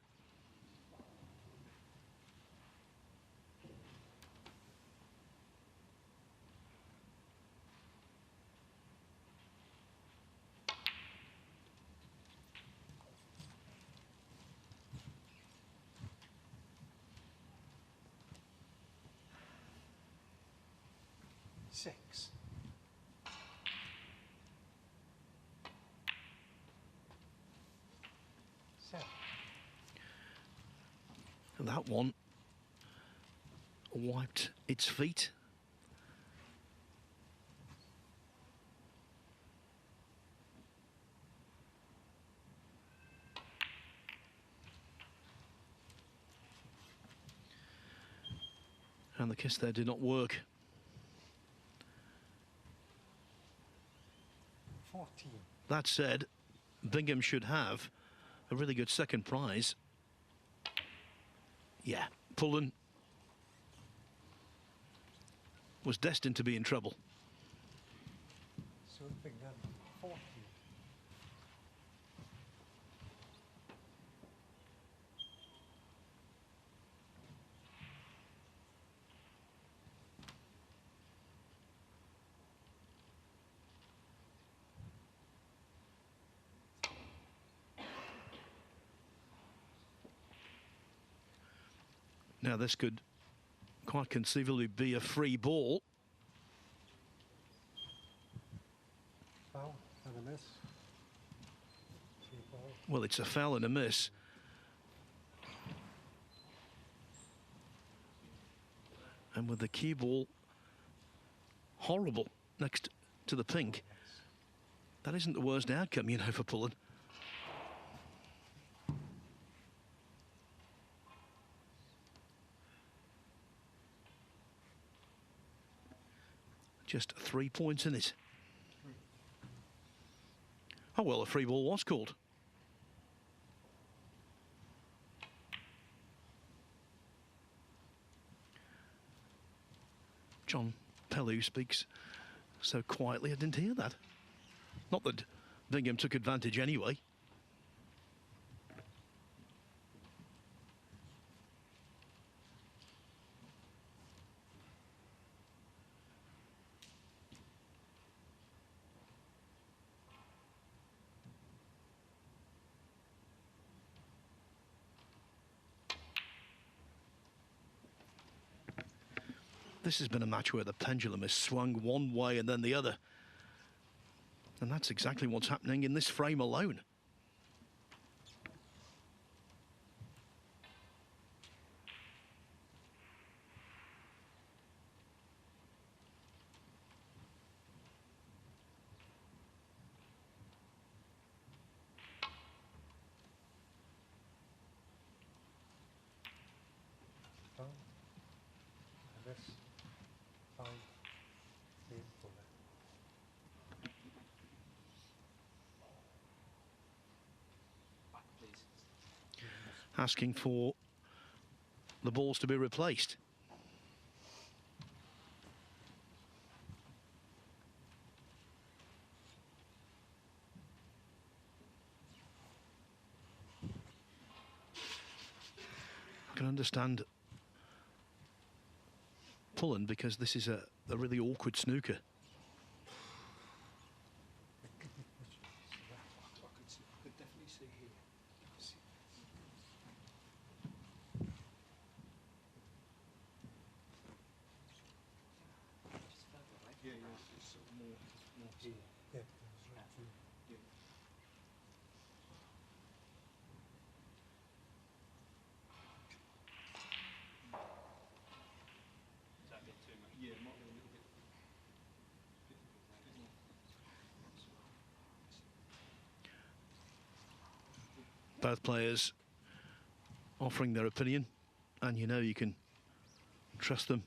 Six. And that one wiped its feet. And the kiss there did not work. 14. That said, Bingham should have a really good second prize. Yeah, Pullen was destined to be in trouble. Stuart Bingham, 14. Now, this could quite conceivably be a free ball. Foul and a miss. Free ball. Well, it's a foul and a miss. And with the cue ball horrible next to the pink, that isn't the worst outcome, you know, for Pullen. Just 3 points in it. Oh, well, a free ball was called. John Pellew speaks so quietly, I didn't hear that. Not that Bingham took advantage anyway. This has been a match where the pendulum has swung one way and then the other. And that's exactly what's happening in this frame alone. Asking for the balls to be replaced. I can understand Pullen because this is a really awkward snooker. Both players offering their opinion, and you know you can trust them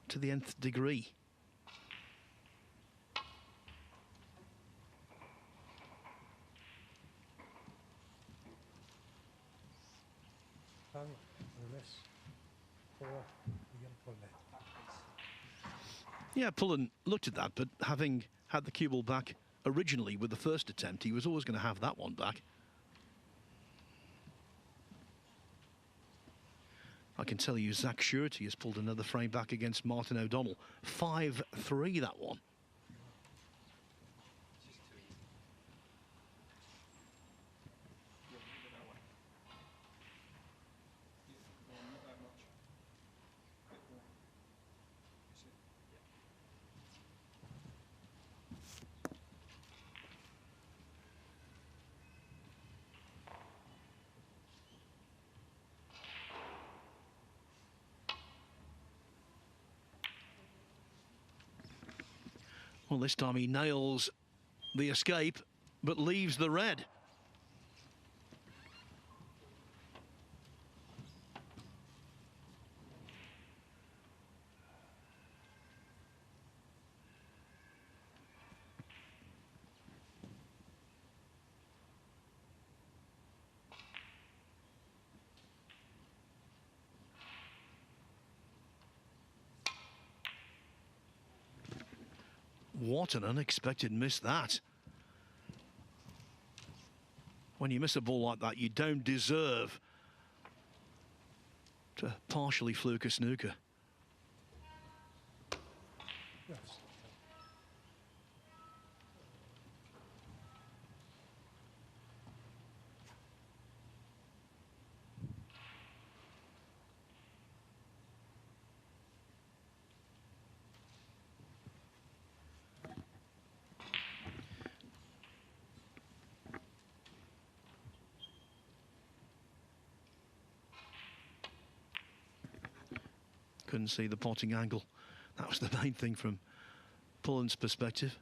to the nth degree. Yeah, Pullen looked at that, but having had the cue ball back originally with the first attempt, he was always going to have that one back. I can tell you Zach Surety has pulled another frame back against Martin O'Donnell. 5-3 that one. Well, this time he nails the escape, but leaves the red. What an unexpected miss that. When you miss a ball like that, you don't deserve to partially fluke a snooker. Yes. Couldn't see the potting angle. That was the main thing from Pullen's perspective.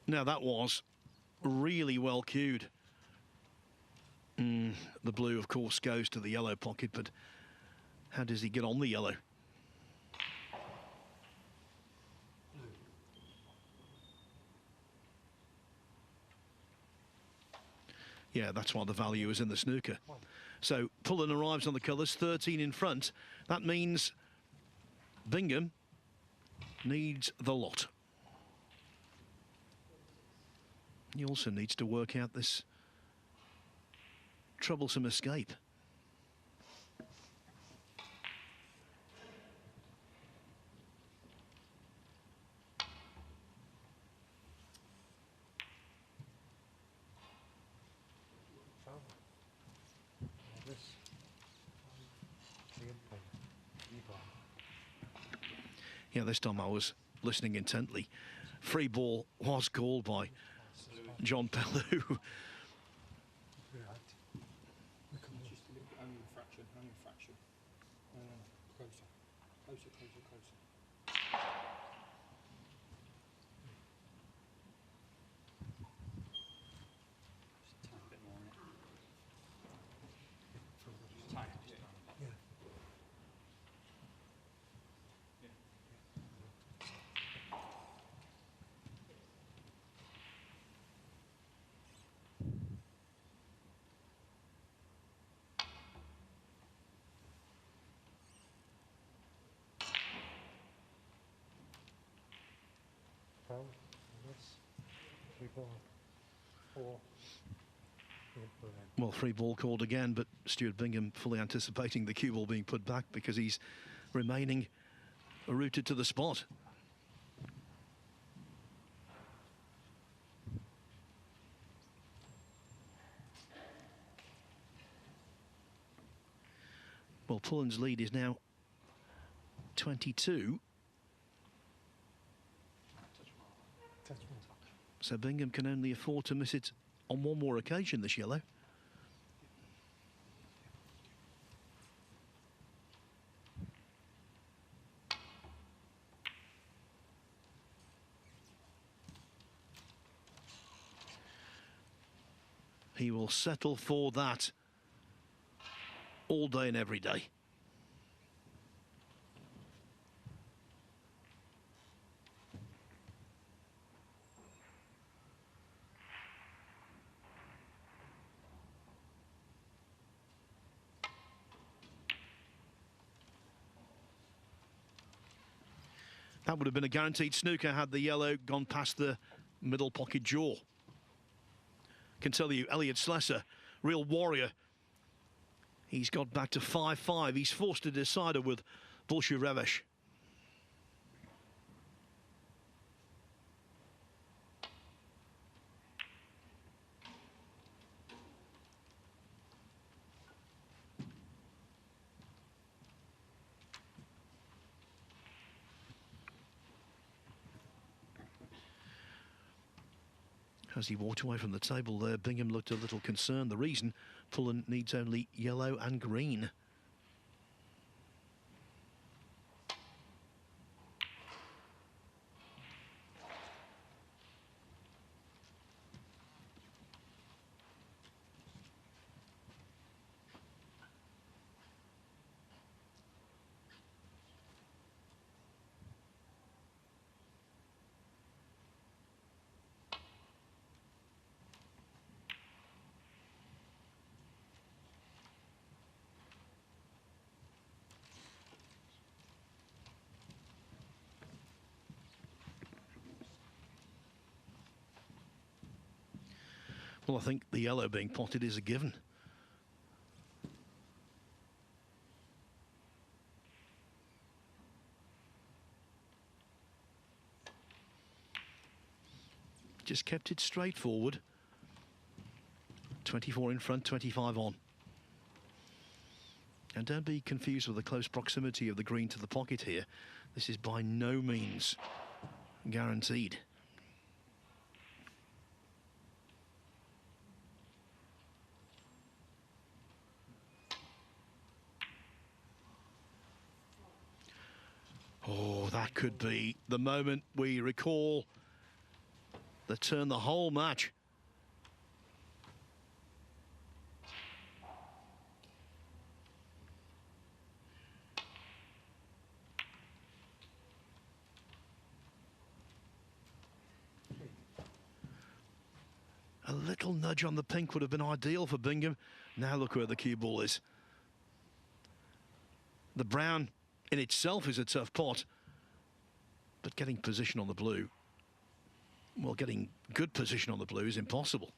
Now that was really well cued. The blue, of course, goes to the yellow pocket, but how does he get on the yellow? Yeah, that's why the value is in the snooker. So Pullen arrives on the colours, 13 in front. That means Bingham needs the lot. He also needs to work out this troublesome escape. Yeah, this time I was listening intently. Free ball was called by John Pellew. Just a little bit, only a fraction, only a fraction. No, no, no, closer, closer, closer, closer. Just a tiny bit more on it. Just tiny, just tiny. Yeah. Well, free ball called again, but Stuart Bingham fully anticipating the cue ball being put back because he's remaining rooted to the spot. Well, Pullen's lead is now 22. So Bingham can only afford to miss it on one more occasion, this yellow. He will settle for that all day and every day. That would have been a guaranteed snooker had the yellow gone past the middle pocket jaw. Can tell you, Elliot Slessor, real warrior. He's got back to 5-5. He's forced a decider with Bolshurevish. As he walked away from the table there, Bingham looked a little concerned. The reason, Pullen needs only yellow and green. Well, I think the yellow being potted is a given. Just kept it straightforward. 24 in front, 25 on. And don't be confused with the close proximity of the green to the pocket here. This is by no means guaranteed. Oh, that could be the moment we recall that turned the whole match. A little nudge on the pink would have been ideal for Bingham. Now look where the cue ball is. The brown in itself is a tough pot, but getting position on the blue, well, getting good position on the blue is impossible.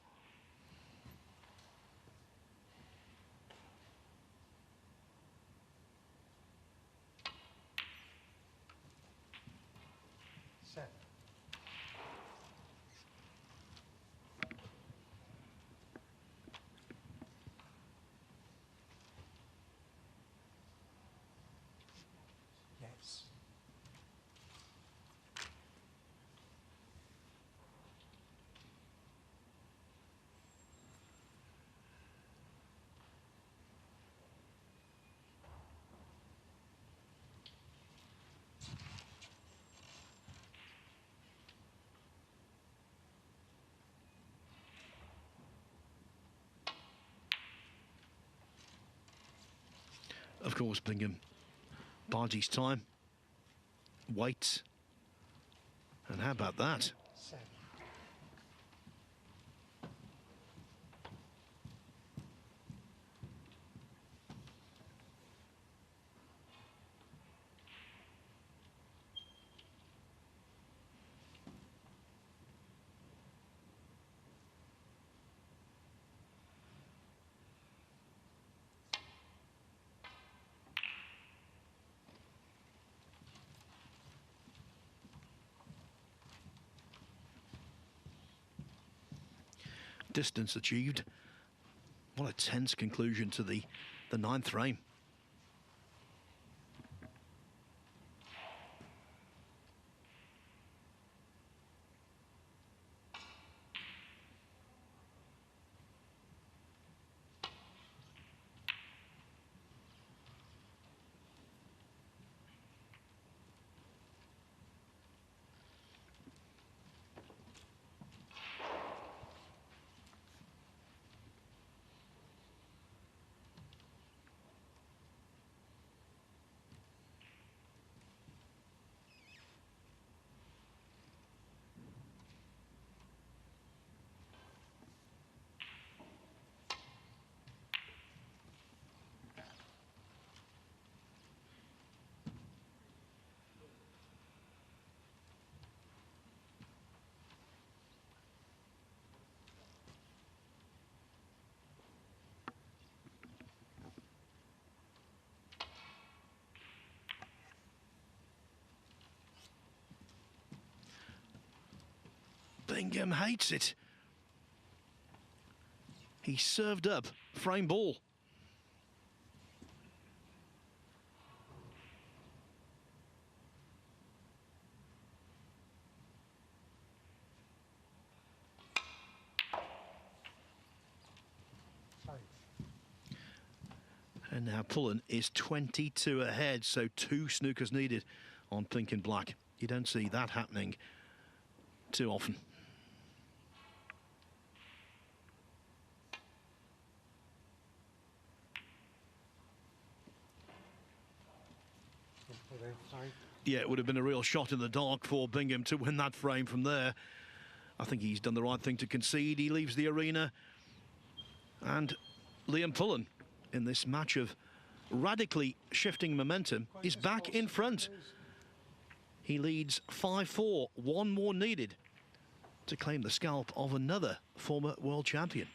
Set. Yes. Of course, Bingham bides his time, waits, and how about that? Set. Distance achieved. What a tense conclusion to the ninth frame. Bingham hates it. He served up frame ball. And now Pullen is 22 ahead, so 2 snookers needed on pink and black. You don't see that happening too often. Yeah, it would have been a real shot in the dark for Bingham to win that frame from there. I think he's done the right thing to concede. He leaves the arena. And Liam Pullen, in this match of radically shifting momentum, is back in front. He leads 5-4, 1 more needed to claim the scalp of another former world champion.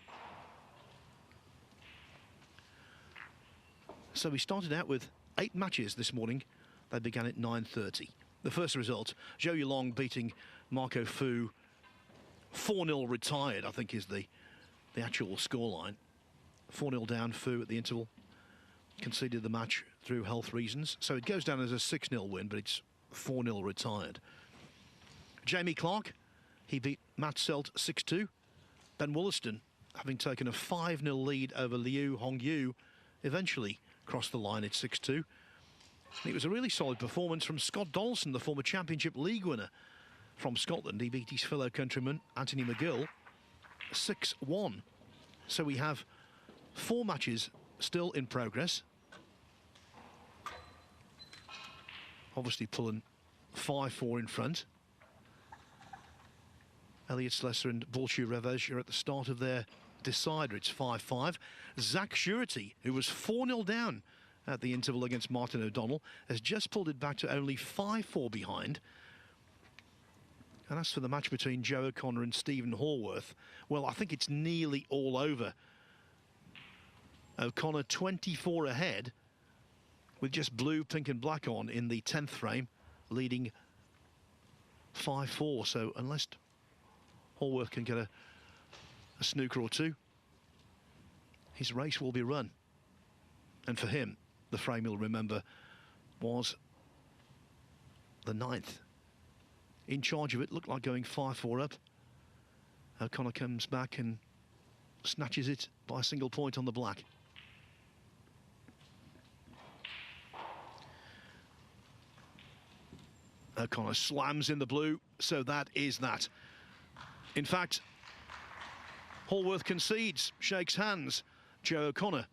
So we started out with 8 matches this morning. They began at 9:30. The first result, Zhou Yulong beating Marco Fu. 4-0 retired, I think is the actual scoreline. 4-0 down, Fu at the interval. Conceded the match through health reasons. So it goes down as a 6-0 win, but it's 4-0 retired. Jamie Clark, he beat Matt Selt 6-2. Ben Wollaston, having taken a 5-0 lead over Liu Hongyu, eventually crossed the line at 6-2. It was a really solid performance from Scott Donaldson, the former Championship League winner from Scotland. He beat his fellow countryman, Anthony McGill, 6-1. So we have 4 matches still in progress. Obviously Pullen 5-4 in front. Elliot Slesser and Bolshu Revej are at the start of their decider. It's 5-5. Zach Surety, who was 4-0 down at the interval against Martin O'Donnell, has just pulled it back to only 5-4 behind. And as for the match between Joe O'Connor and Stephen Horworth, well, I think it's nearly all over. O'Connor 24 ahead, with just blue, pink and black on in the 10th frame, leading 5-4, so unless Hallworth can get a snooker or two, his race will be run. And for him, the frame you'll remember was the 9th. In charge of it, looked like going 5-4 up. O'Connor comes back and snatches it by a single point on the black. O'Connor slams in the blue, so that is that. In fact, Hallworth concedes, shakes hands. Joe O'Connor,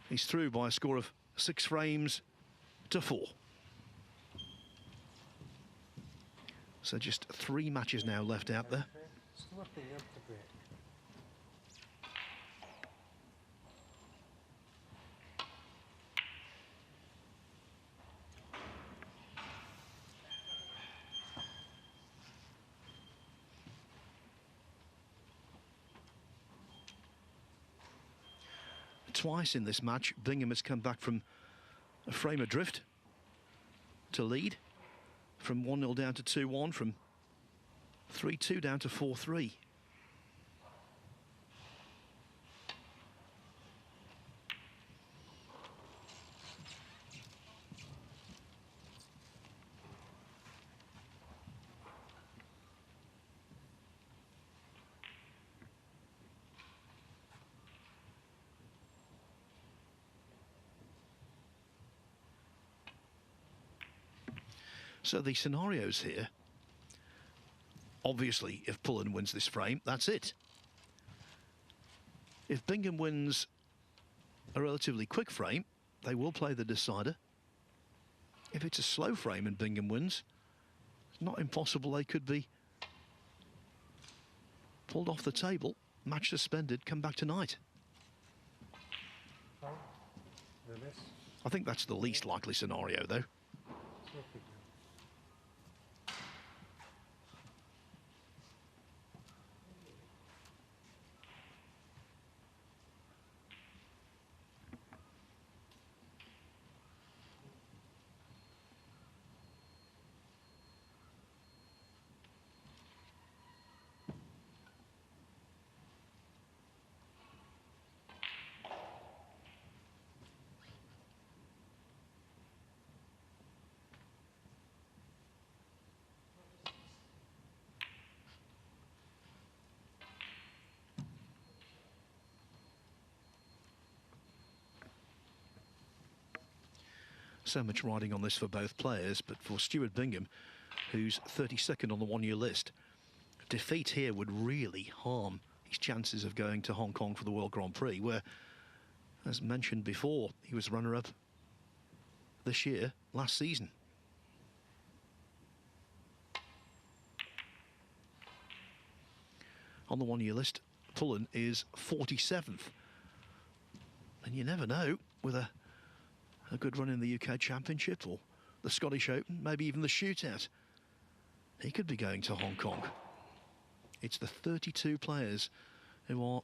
he's through by a score of 6 frames to 4. So just 3 matches now left out there. Stuart Bingham to break. Twice in this match, Bingham has come back from a frame adrift to lead, from 1-0 down to 2-1, from 3-2 down to 4-3. So the scenarios here, obviously, if Pullen wins this frame, that's it. If Bingham wins a relatively quick frame, they will play the decider. If it's a slow frame and Bingham wins, it's not impossible they could be pulled off the table, match suspended, come back tonight. Release. I think that's the least likely scenario, though. Stuart Bingham. So much riding on this for both players, but for Stuart Bingham, who's 32nd on the one-year list, defeat here would really harm his chances of going to Hong Kong for the World Grand Prix, where, as mentioned before, he was runner-up this year, last season. On the one-year list, Pullen is 47th. And you never know, with a good run in the UK Championship or the Scottish Open, maybe even the shootout, he could be going to Hong Kong. It's the 32 players who are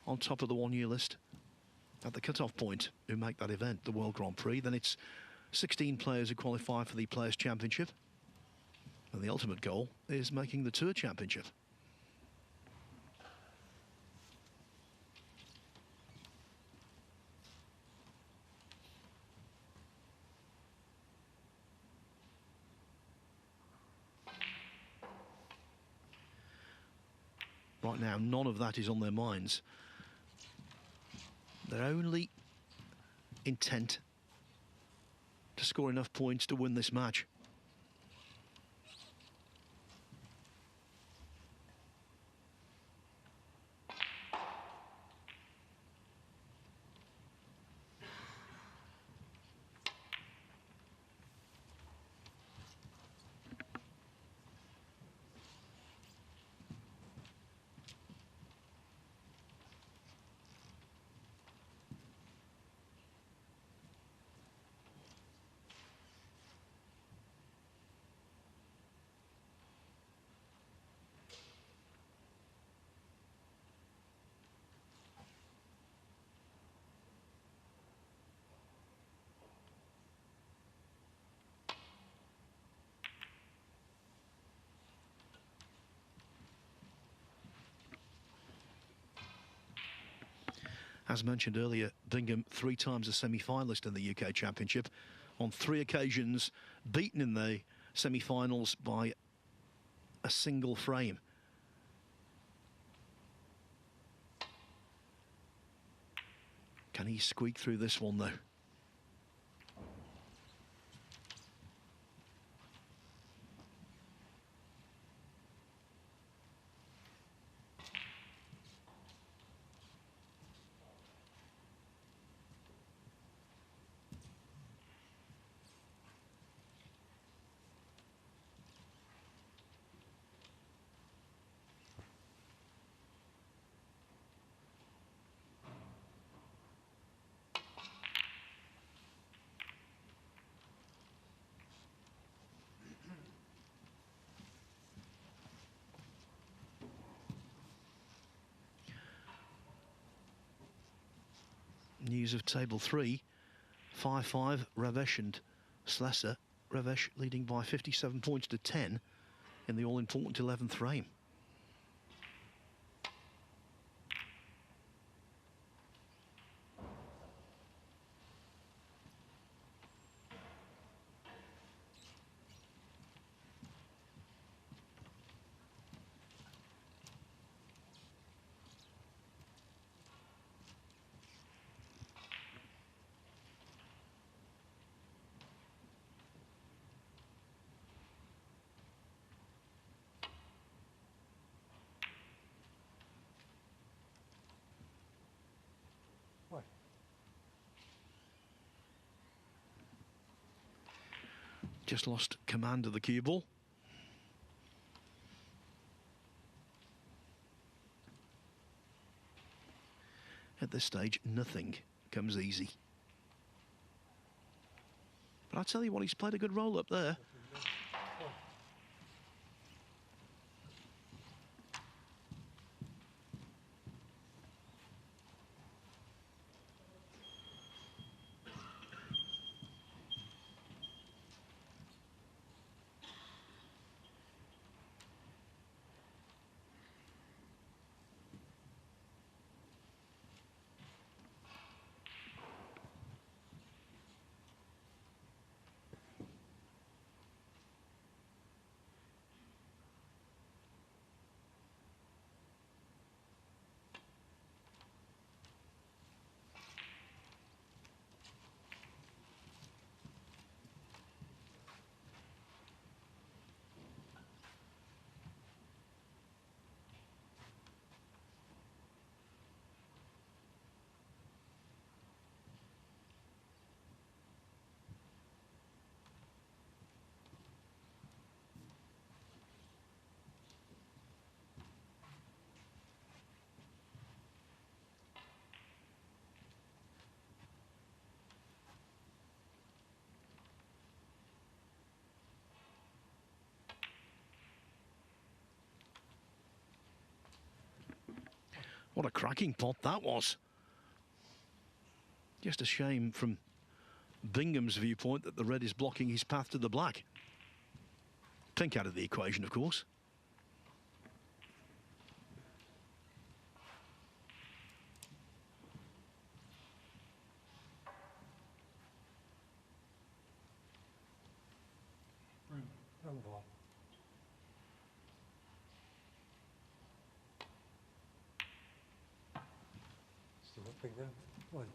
on top of the one-year list at the cut-off point who make that event, the World Grand Prix. Then it's 16 players who qualify for the Players' Championship. And the ultimate goal is making the Tour Championship. Right now, none of that is on their minds. Their only intent to score enough points to win this match. As mentioned earlier, Bingham 3 times a semi-finalist in the UK Championship. On 3 occasions, beaten in the semi-finals by a single frame. Can he squeak through this one, though? News of table 3, 5-5, Ravesh and Slesser. Ravesh leading by 57 points to 10 in the all-important 11th frame. Just lost command of the cue ball. At this stage, nothing comes easy. But I tell you what, he's played a good roll up there. What a cracking pot that was. Just a shame from Bingham's viewpoint that the red is blocking his path to the black. Pink out of the equation, of course. Stuart Bingham, 1.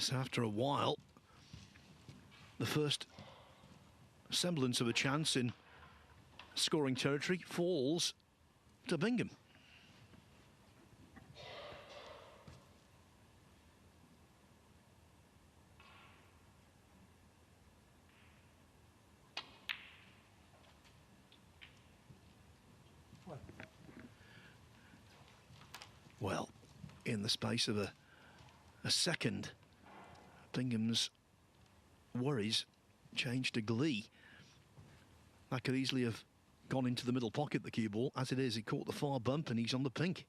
So after a while, the first semblance of a chance in scoring territory falls to Bingham. Well, in the space of a second, Bingham's worries changed to glee. That could easily have gone into the middle pocket, the cue ball. As it is, he caught the far bump and he's on the pink.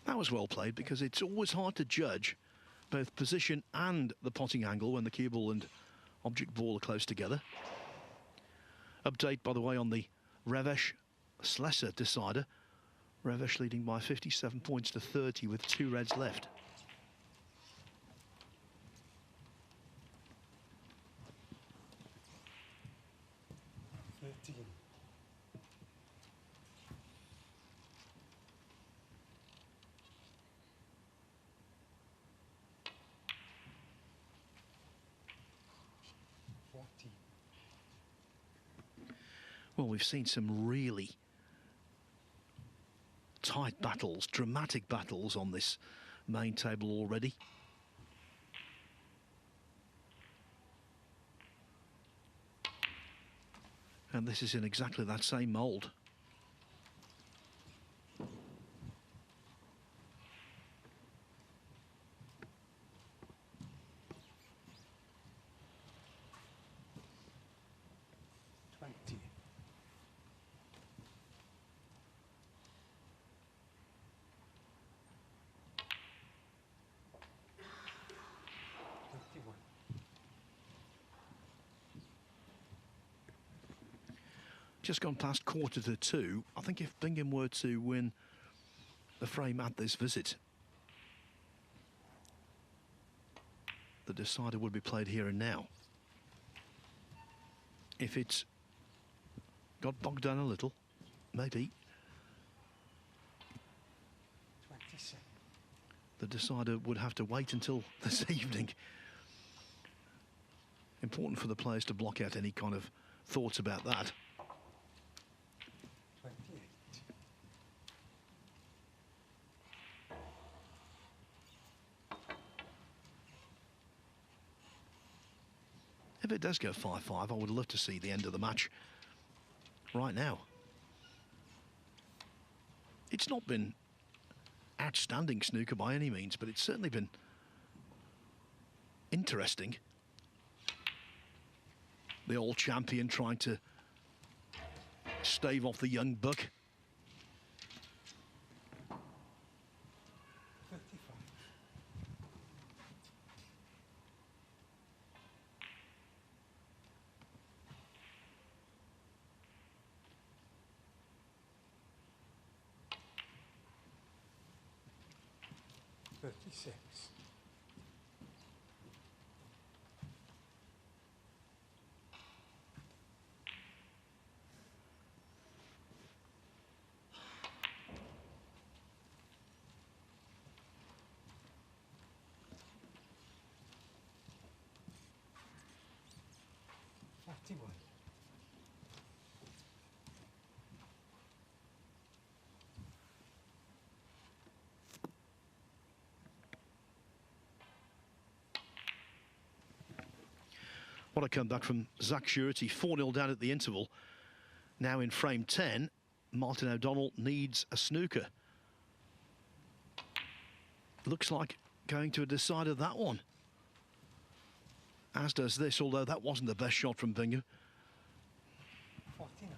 That was well played, because it's always hard to judge both position and the potting angle when the cue ball and object ball are close together. Update, by the way, on the Revesh Slesser decider. Revesh leading by 57 points to 30 with 2 reds left. Well, we've seen some really tight battles, dramatic battles on this main table already. And this is in exactly that same mould. Just gone past 1:45. I think if Bingham were to win the frame at this visit, the decider would be played here and now. If it's got bogged down a little, maybe the decider would have to wait until this evening. Important for the players to block out any kind of thoughts about that. If it does go 5-5, I would love to see the end of the match right now. It's not been outstanding snooker by any means, but it's certainly been interesting. The old champion trying to stave off the young buck. What a comeback from Zach Surety, 4-0 down at the interval. Now in frame 10, Martin O'Donnell needs a snooker. Looks like going to a decider, that one. as does this, although that wasn't the best shot from Bingham. 49.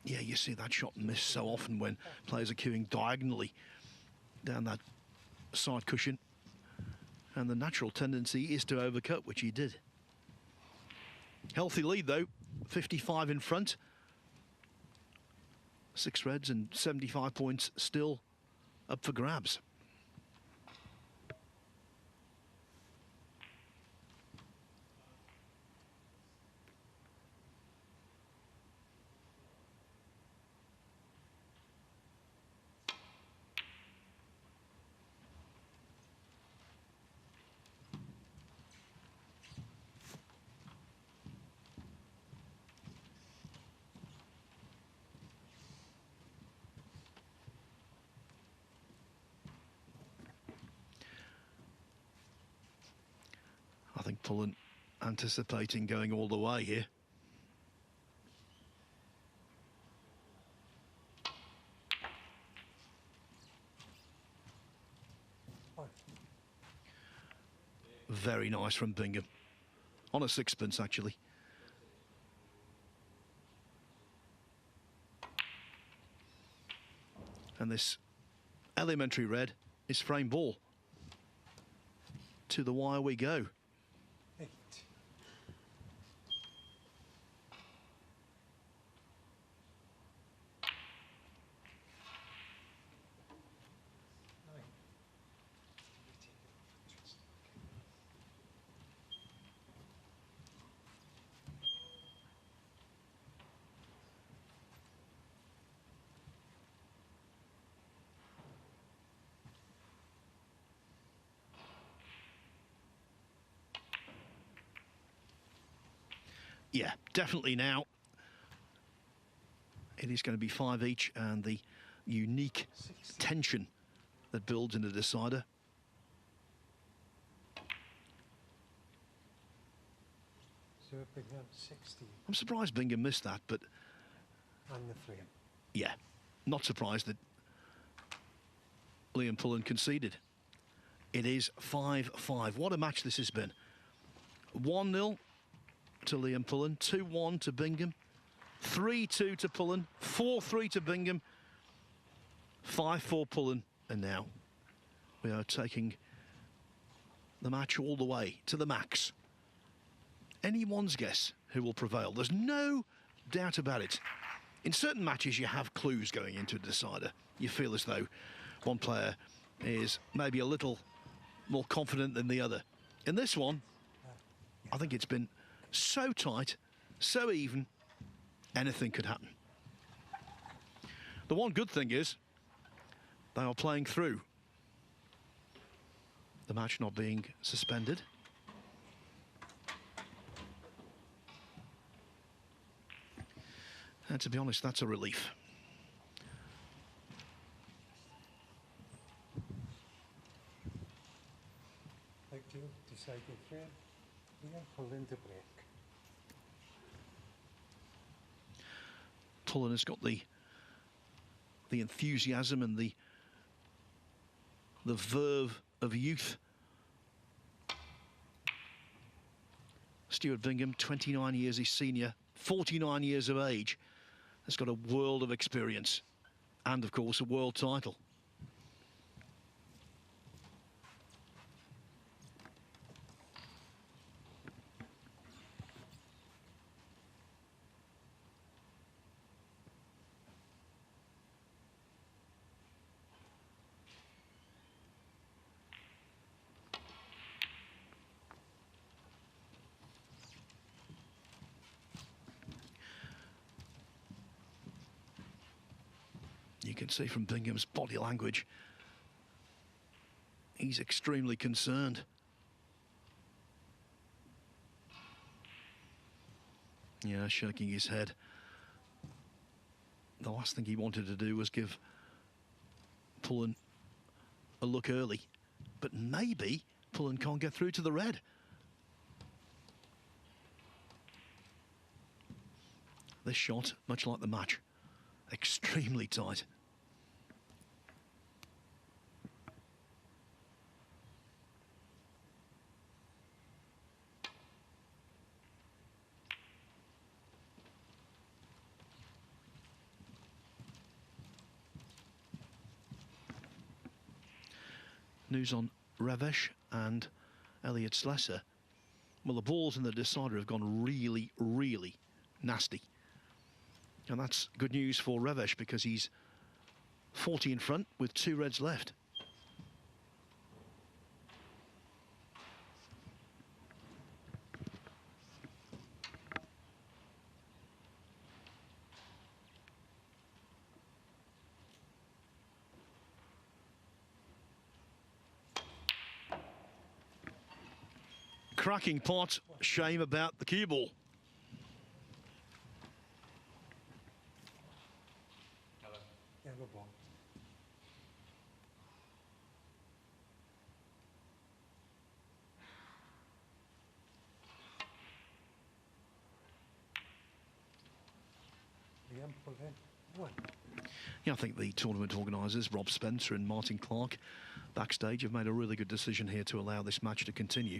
Yeah, you see that shot miss so often when players are queuing diagonally down that side cushion. And the natural tendency is to overcut, which he did. Healthy lead, though. 55 in front. 6 reds and 75 points still up for grabs. I think Pullen anticipating going all the way here. Very nice from Bingham. On a sixpence, actually. And this elementary red is frame ball. To the wire we go. 8. Yeah, definitely now. It is going to be 5 each, and the unique tension that builds in the decider. Stuart Bingham, 60. I'm surprised Bingham missed that, but And the frame. yeah, not surprised that Liam Pullen conceded. It is 5-5. What a match this has been. 1-0 to Liam Pullen, 2-1 to Bingham, 3-2 to Pullen, 4-3 to Bingham, 5-4 Pullen, and now we are taking the match all the way to the max. Anyone's guess who will prevail. There's no doubt about it. In certain matches, you have clues going into a decider. You feel as though one player is maybe a little more confident than the other. In this one, I think it's been so tight, so even, anything could happen. The one good thing is they are playing through. The match not being suspended. And to be honest, that's a relief. Like to decide the frame. Yeah, Pullen to break. Pullen has got the enthusiasm and the verve of youth. Stuart Bingham, 29 years his senior, 49 years of age, has got a world of experience and, of course, a world title. You can see from Bingham's body language, he's extremely concerned. Yeah, shaking his head. The last thing he wanted to do was give Pullen a look early. but maybe Pullen can't get through to the red. This shot, much like the match, extremely tight. News on Ravesh and Elliot Slesser. Well, the balls in the decider have gone really, really nasty. And that's good news for Ravesh because he's 40 in front with 2 reds left. Cracking pot, shame about the cue ball. Yeah, good ball. Liam Pullen. What? Yeah, I think the tournament organisers, Rob Spencer and Martin Clark, backstage have made a really good decision here to allow this match to continue.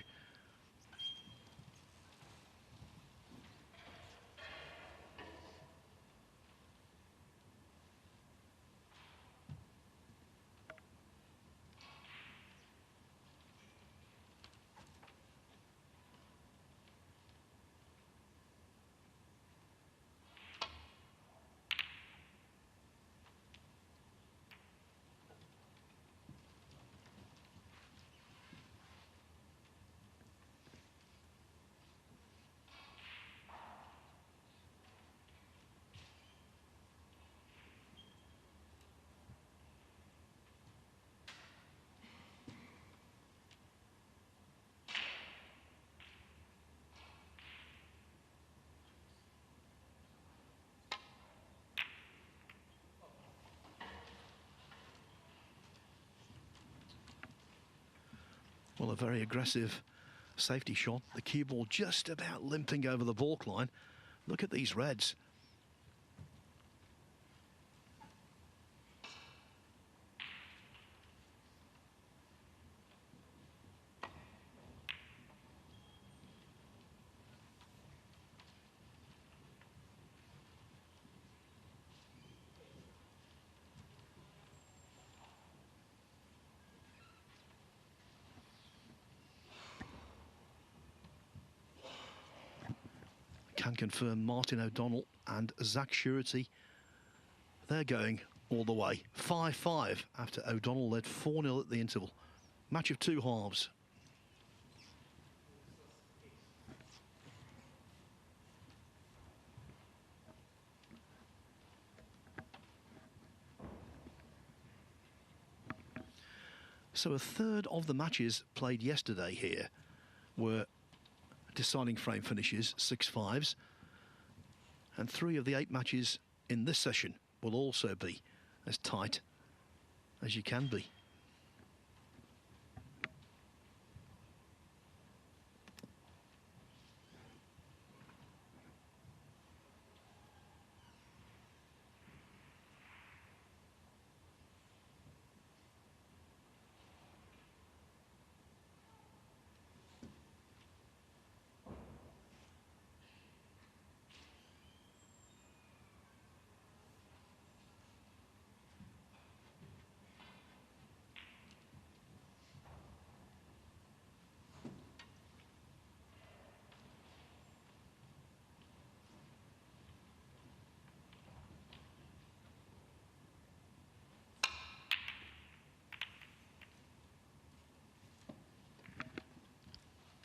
Well, a very aggressive safety shot. The cue ball just about limping over the baulk line. Look at these reds. Can confirm Martin O'Donnell and Zach Surety, they're going all the way. 5-5 after O'Donnell led 4-0 at the interval. Match of 2 halves. So a third of the matches played yesterday here were deciding frame finishes, 6-5s, and 3 of the 8 matches in this session will also be as tight as you can be.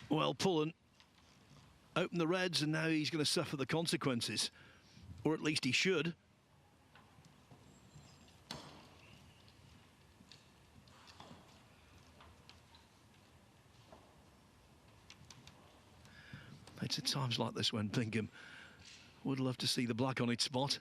Well, Pullen opened the reds and now he's going to suffer the consequences. Or at least he should. It's at times like this when Bingham would love to see the black on its spot.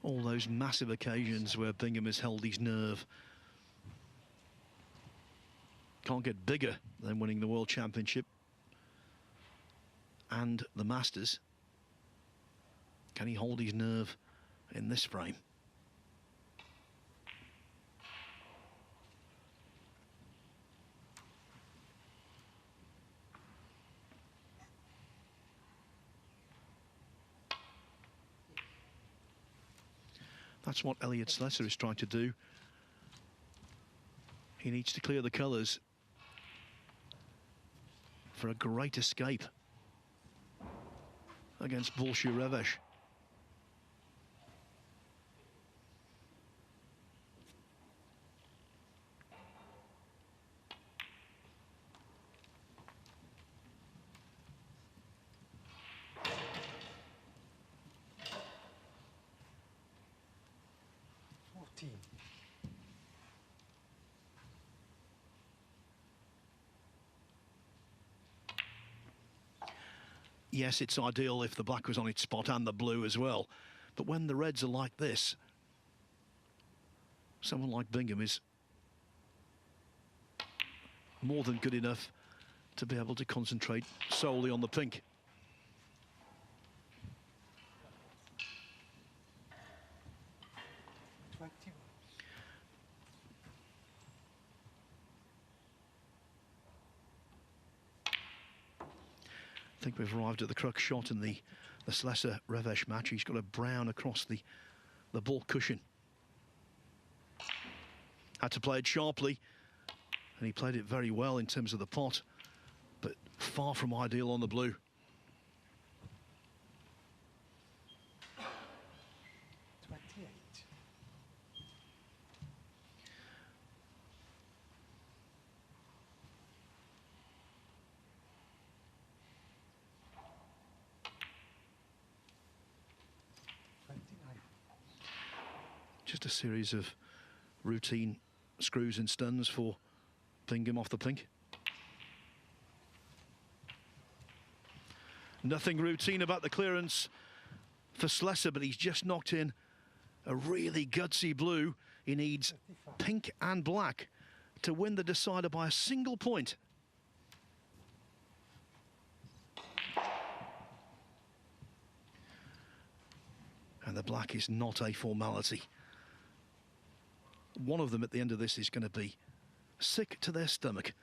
all those massive occasions where Bingham has held his nerve. Can't get bigger than winning the World Championship and the Masters. Can he hold his nerve in this frame? That's what Elliott Slessor is trying to do. He needs to clear the colours for a great escape against Bolshu Revesh. Yes, it's ideal if the black was on its spot and the blue as well. But when the reds are like this, someone like Bingham is more than good enough to be able to concentrate solely on the pink. I think we've arrived at the crux shot in the Slessor-Revesh match. He's got a brown across the ball cushion. Had to play it sharply, and he played it very well in terms of the pot, but far from ideal on the blue. Just a series of routine screws and stuns for Bingham off the pink. Nothing routine about the clearance for Slessor, but he's just knocked in a really gutsy blue. He needs pink and black to win the decider by a single point. And the black is not a formality. One of them at the end of this is going to be sick to their stomach.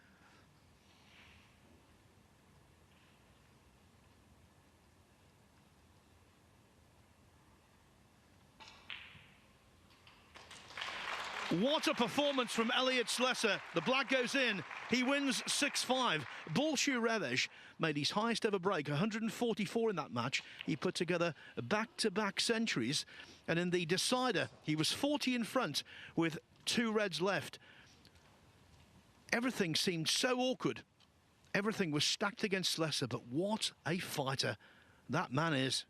What a performance from Elliott Slessor. The black goes in. He wins 6-5. Bolshu Revesh made his highest ever break, 144 in that match. He put together back-to-back centuries. And in the decider, he was 40 in front with 2 reds left. Everything seemed so awkward. Everything was stacked against Slessor, but what a fighter that man is.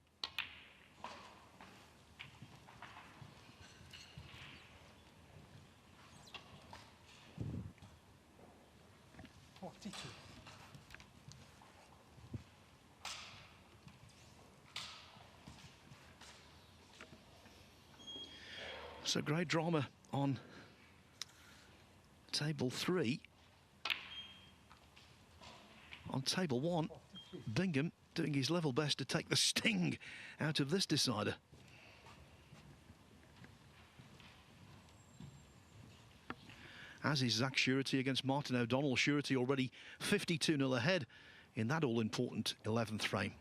So great drama on table 3. On table 1, Bingham doing his level best to take the sting out of this decider. As is Zach Surety against Martin O'Donnell. Surety already 52-0 ahead in that all-important 11th frame.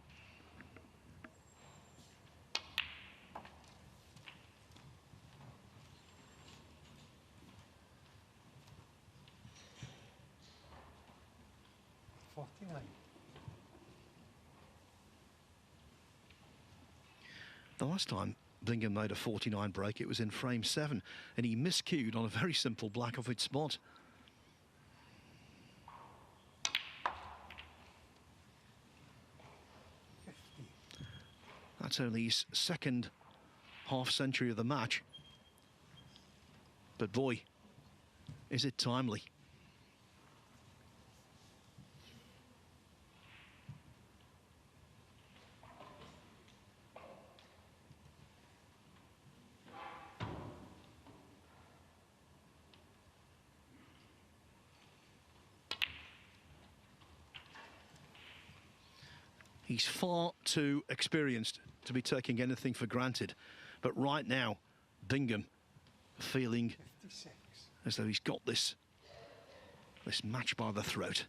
The last time Bingham made a 49 break, it was in frame 7, and he miscued on a very simple black off its spot. That's only his second half century of the match. But boy, is it timely. He's far too experienced to be taking anything for granted. But right now, Bingham feeling 56. as though he's got this match by the throat.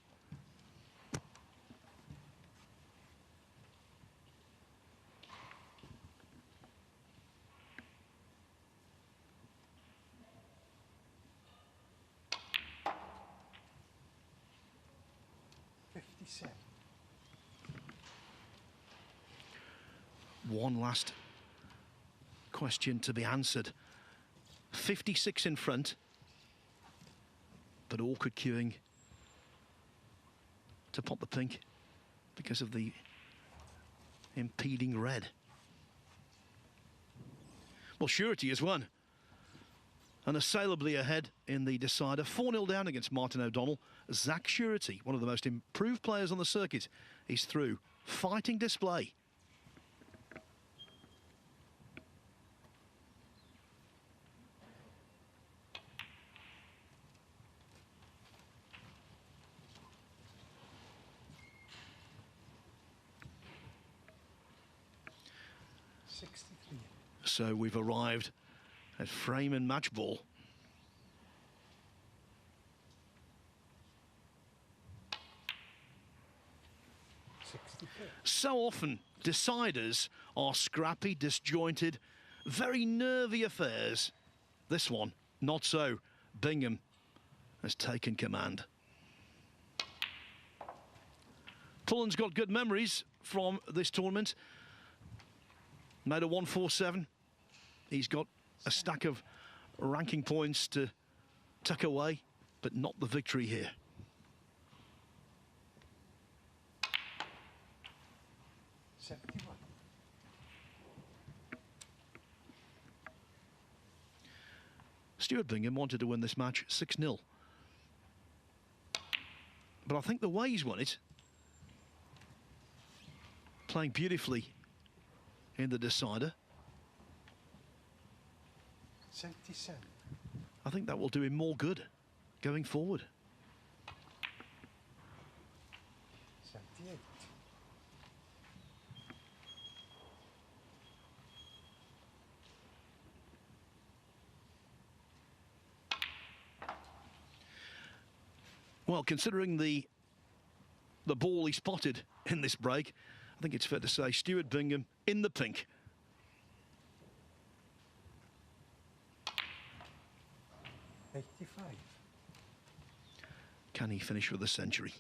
One last question to be answered. 56 in front, but awkward queuing to pop the pink because of the impeding red. Well, Surety has won. Unassailably ahead in the decider. 4-0 down against Martin O'Donnell. Zach Surety, one of the most improved players on the circuit, is through. Fighting display. So we've arrived at frame and match ball. So often, deciders are scrappy, disjointed, very nervy affairs. This one, not so. Bingham has taken command. Pullen's got good memories from this tournament. Made a 147. He's got a stack of ranking points to tuck away, but not the victory here. Stuart Bingham wanted to win this match 6-0. But I think the way he's won it, playing beautifully in the decider, 77. I think that will do him more good going forward. 78. Well, considering the ball he spotted in this break, I think it's fair to say Stuart Bingham in the pink. Can he finish with a century?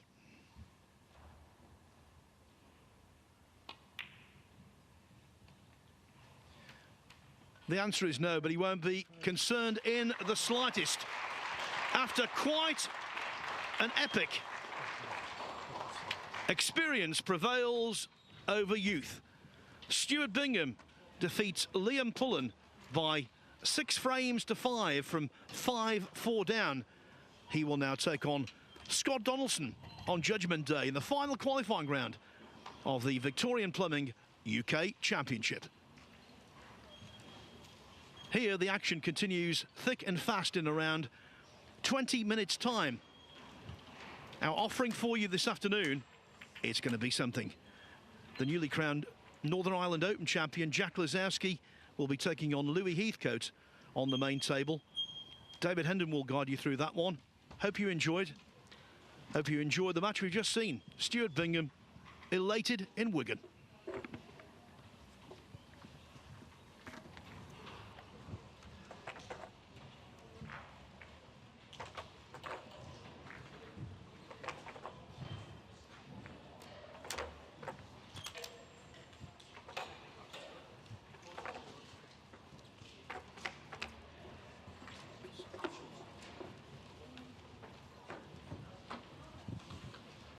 The answer is no, but he won't be concerned in the slightest. After quite an epic, experience prevails over youth. Stuart Bingham defeats Liam Pullen by 6 frames to 5 from 5-4 down. He will now take on Scott Donaldson on Judgment Day in the final qualifying round of the Victorian Plumbing UK Championship. Here the action continues thick and fast in around 20 minutes time. Our offering for you this afternoon, it's going to be something. The newly crowned Northern Ireland Open champion Jack Lazowski will be taking on Louis Heathcote on the main table. David Hendon will guide you through that one. Hope you enjoyed. Hope you enjoyed the match we've just seen. Stuart Bingham elated in Wigan.